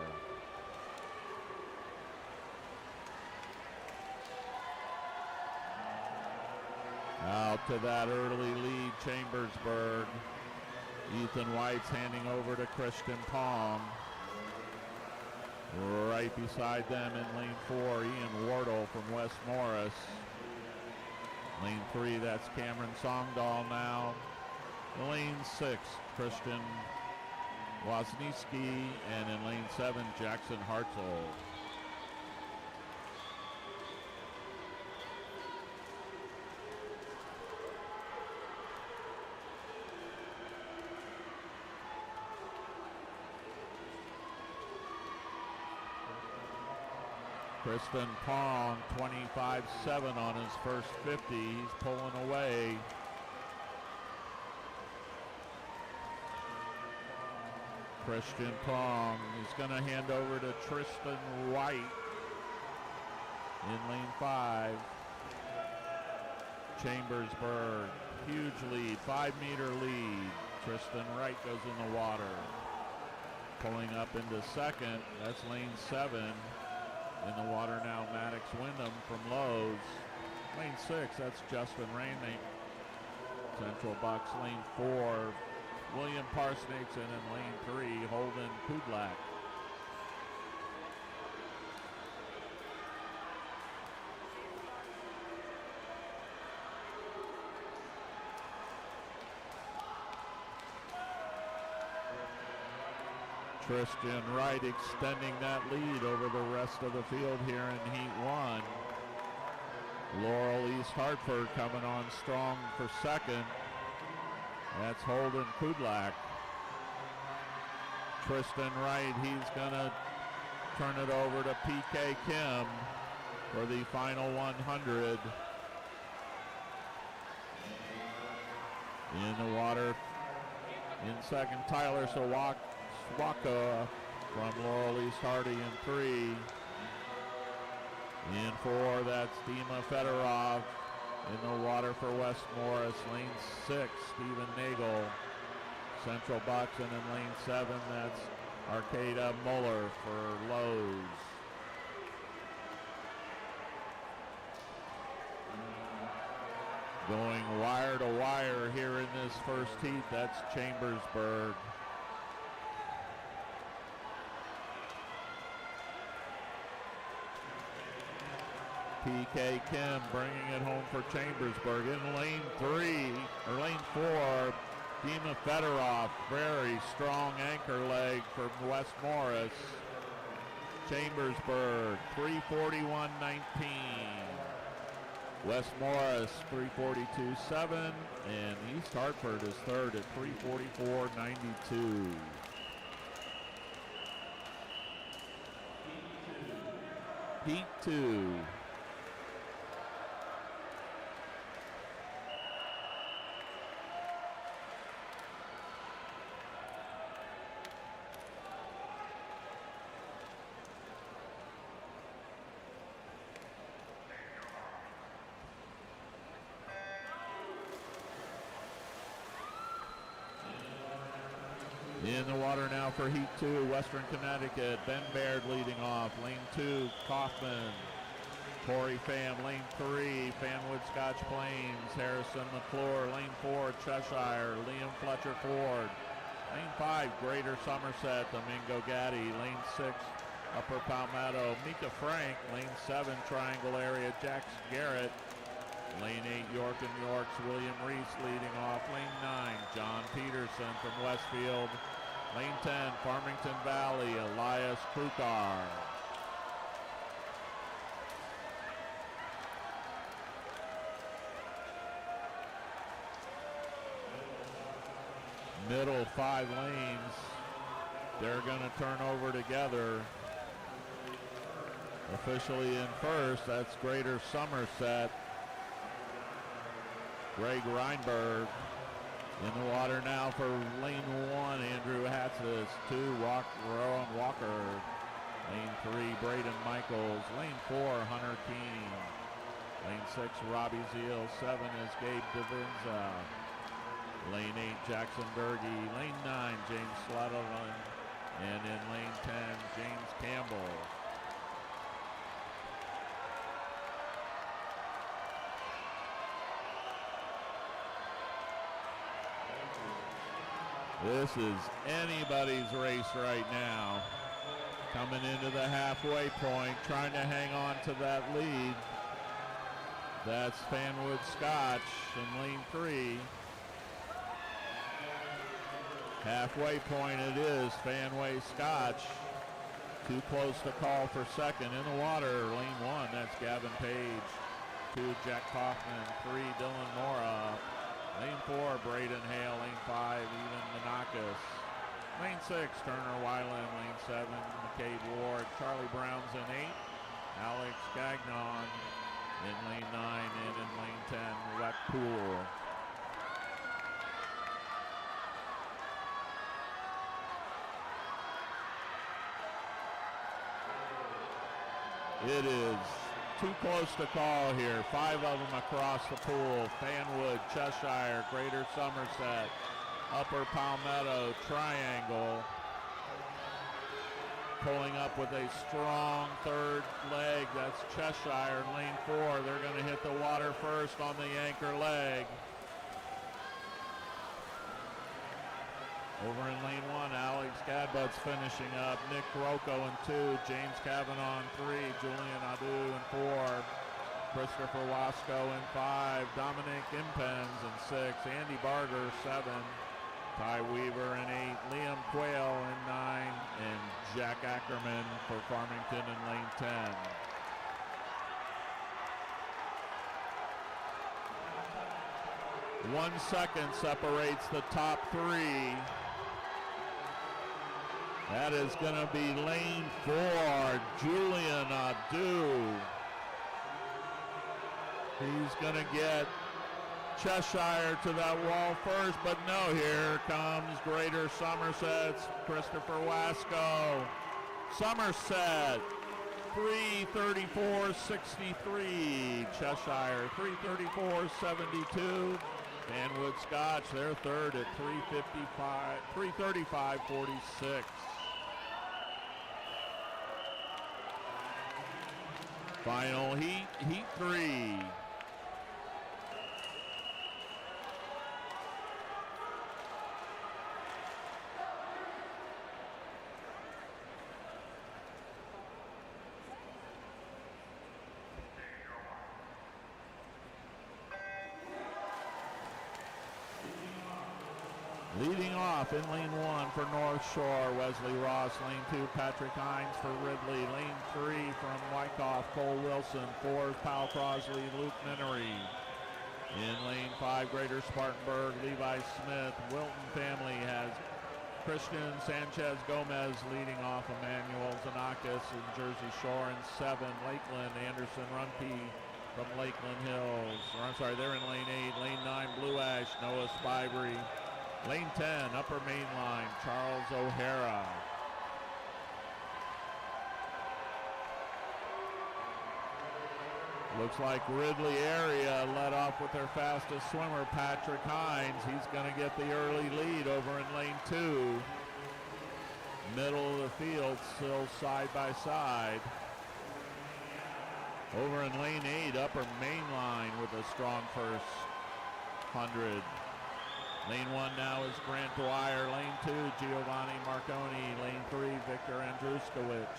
[SPEAKER 3] Out to that early lead, Chambersburg. Ethan White's handing over to Christian Pong. Right beside them in lane 4, Ian Wardle from West Morris. Lane 3, that's Cameron Songdahl now. Lane 6, Christian Wozniacki, and in lane 7, Jackson Hartzell. Crispin Pong, 25-7 on his first 50. He's pulling away. Christian Pong is going to hand over to Tristan White in lane 5. Chambersburg, huge lead, 5-meter lead. Tristan Wright goes in the water. Pulling up into second, that's lane 7. In the water now, Maddox Wyndham from Lowe's. Lane 6, that's Justin Rainey. Central Bucks, lane 4. William Parsnickson in lane 3, Holden Kudlak. Tristan Wright extending that lead over the rest of the field here in Heat 1. Laurel East Hartford coming on strong for second. That's Holden Kudlak. Tristan Wright, he's gonna turn it over to PK Kim for the final 100. In the water in second, Tyler Swaka from Laurel East Hardy in 3. In 4, that's Dima Fedorov. In the water for West Morris, lane 6, Stephen Nagel. Central Bucks, and in lane 7, that's Arcada Muller for Lowe's. Going wire to wire here in this first heat, that's Chambersburg. PK Kim bringing it home for Chambersburg. In lane 3, or lane 4, Dima Fedorov, very strong anchor leg from West Morris. Chambersburg, 3:41.19. West Morris, 3:42.7. And East Hartford is third at 3:44.92. Heat 2. In the water now for Heat 2, Western Connecticut. Ben Baird leading off. Lane 2, Kaufman. Corey Pham. Lane 3, Fanwood Scotch Plains. Harrison McClure. Lane 4, Cheshire. Liam Fletcher Ford. Lane 5, Greater Somerset. Domingo Gatti. Lane 6, Upper Palmetto. Mika Frank. Lane 7, Triangle Area. Jax Garrett. Lane 8, York and York's William Reese leading off. Lane 9, John Peterson from Westfield. Lane 10, Farmington Valley, Elias Krukar. Middle 5 lanes, they're going to turn over together. Officially in first, that's Greater Somerset. Greg Reinberg. In the water now for lane 1, Andrew Hatzis. 2, Rowan Walker. Lane 3, Braden Michaels. Lane 4, Hunter Keene. Lane 6, Robbie Zeal. 7 is Gabe Davinza. Lane 8, Jackson Berge. Lane 9, James Slatterland. And in lane 10, James Campbell. This is anybody's race right now. Coming into the halfway point, trying to hang on to that lead. That's Fanwood Scotch in lane 3. Halfway point it is, Fanway Scotch. Too close to call for second. In the water, lane 1, that's Gavin Page. 2, Jack Kaufman. 3, Dylan Mora. Lane 4, Braden Hale. Lane 5, Even Menakis. Lane 6, Turner Weiland. Lane 7, McCabe Ward. Charlie Brown's in 8. Alex Gagnon in lane 9, and in lane 10, Wet Pool. It is too close to call here. 5 of them across the pool. Fanwood, Cheshire, Greater Somerset, Upper Palmetto, Triangle. Pulling up with a strong third leg. That's Cheshire in lane 4. They're going to hit the water first on the anchor leg. Over in lane 1, Alex Gadbut's finishing up. Nick Rocco in 2, James Kavanaugh in 3, Julian Adu in 4, Christopher Wasco in 5, Dominic Impens in 6, Andy Barger 7, Ty Weaver in 8, Liam Quayle in 9, and Jack Ackerman for Farmington in lane 10. One second separates the top 3. That is going to be lane 4, Julian Adu. He's going to get Cheshire to that wall first, but no, here comes Greater Somerset's Christopher Wasco. Somerset, 3:34.63. Cheshire, 3:34.72. Fanwood Scotch, they're third at 3:35.46. Final heat, heat 3. Leading off in lane 1 for North Shore, Wesley Ross. Lane 2, Patrick Hines for Ridley. Lane 3 from Wyckoff, Cole Wilson. 4, Powell Crosley, Luke Minery. In lane 5, Greater Spartanburg, Levi Smith. Wilton family has Christian Sanchez Gomez leading off. Emmanuel Zanakis in Jersey Shore in 7. Lakeland, Anderson Rumpke from Lakeland Hills. Or, I'm sorry, they're in lane 8. Lane 9, Blue Ash, Noah Spivey. Lane 10, Upper Main Line, Charles O'Hara. Looks like Ridley area led off with their fastest swimmer, Patrick Hines. He's going to get the early lead over in lane 2. Middle of the field, still side by side. Over in lane 8, Upper Main Line with a strong first 100. Lane 1 now is Grant Dwyer. Lane 2, Giovanni Marconi. Lane 3, Victor Andruskowicz.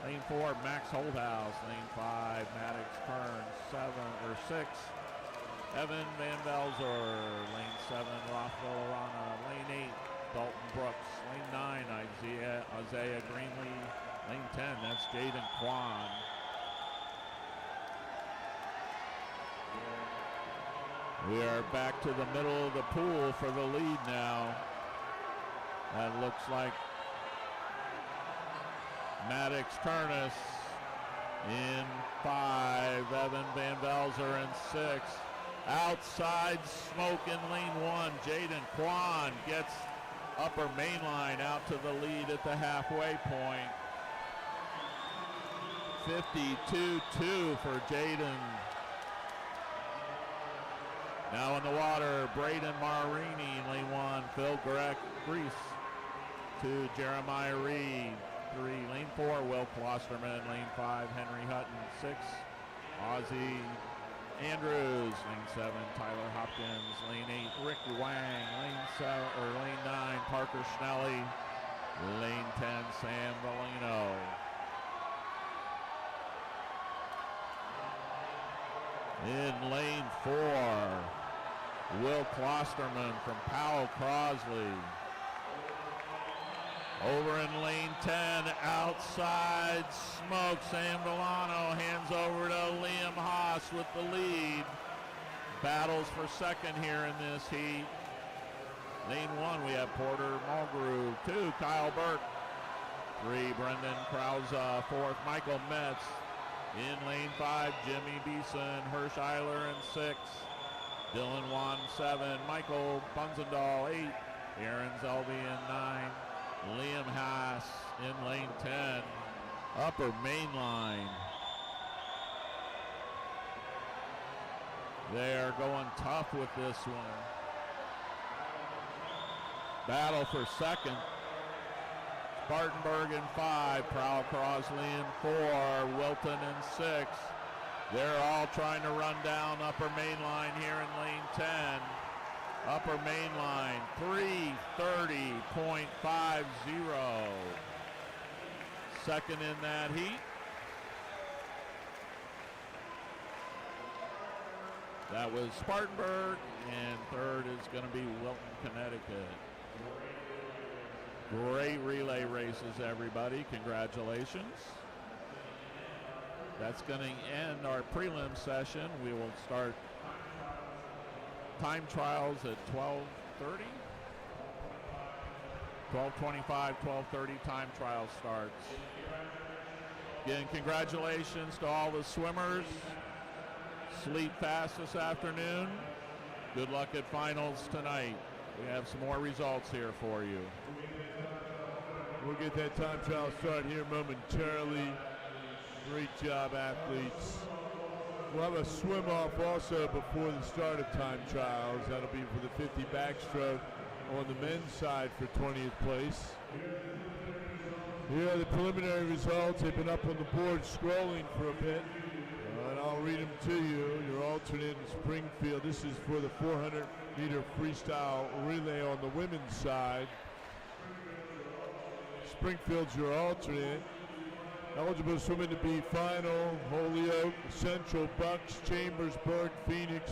[SPEAKER 3] Lane 4, Max Holdhouse. Lane 5, Maddox Kearns. 6, Evan Van Velzer. Lane 7, Rafael Arana. Lane 8, Dalton Brooks. Lane 9, Isaiah Greenlee. Lane 10, that's Jaden Kwan. We are back to the middle of the pool for the lead now. That looks like Maddox Turnus in 5, Evan Van Velzer in 6. Outside smoke in lane 1, Jaden Kwan gets Upper Main Line out to the lead at the halfway point. 52-2 for Jaden. Now in the water, Braden Marini, lane 1, Phil Grease. 2, Jeremiah Reed. 3, lane 4, Will Klosterman. Lane 5, Henry Hutton. 6, Ozzie Andrews. Lane 7, Tyler Hopkins. Lane 8, Rick Wang. Lane 9, Parker Schnelly. Lane 10, Sam Bellino. In lane 4, Will Klosterman from Powell Crosley. Over in lane 10, outside smoke. Sam Bellino hands over to Liam Haas with the lead. Battles for second here in this heat. Lane 1, we have Porter Mulgrew. 2, Kyle Burke. 3, Brendan Krause. 4th, Michael Metz. In lane 5, Jimmy Beeson, Hirsch Eiler in 6. Dylan Wan 7, Michael Bunzendahl 8. Aaron Zelby in 9. Liam Haas in lane 10. Upper main line. They are going tough with this one. Battle for second. Spartanburg in 5, Prowl Crosley in 4, Wilton in 6. They're all trying to run down upper main line here in lane 10. Upper main line, 3:30.50. Second in that heat. That was Spartanburg, and third is going to be Wilton, Connecticut. Great relay races, everybody. Congratulations. That's going to end our prelim session. We will start time trials at 12:30. 12:25, 12:30 time trial starts. Again, congratulations to all the swimmers. Sleep fast this afternoon. Good luck at finals tonight. We have some more results here for you.
[SPEAKER 1] We'll get that time trial started here momentarily. Great job, athletes. We'll have a swim off also before the start of time trials. That'll be for the 50 backstroke on the men's side for 20th place. Here are the preliminary results. They've been up on the board scrolling for a bit. And I'll read them to you. Your alternate in Springfield. This is for the 400-meter freestyle relay on the women's side. Springfield's your alternate. Eligible swimming to be final: Holyoke, Central, Bucks, Chambersburg, Phoenix,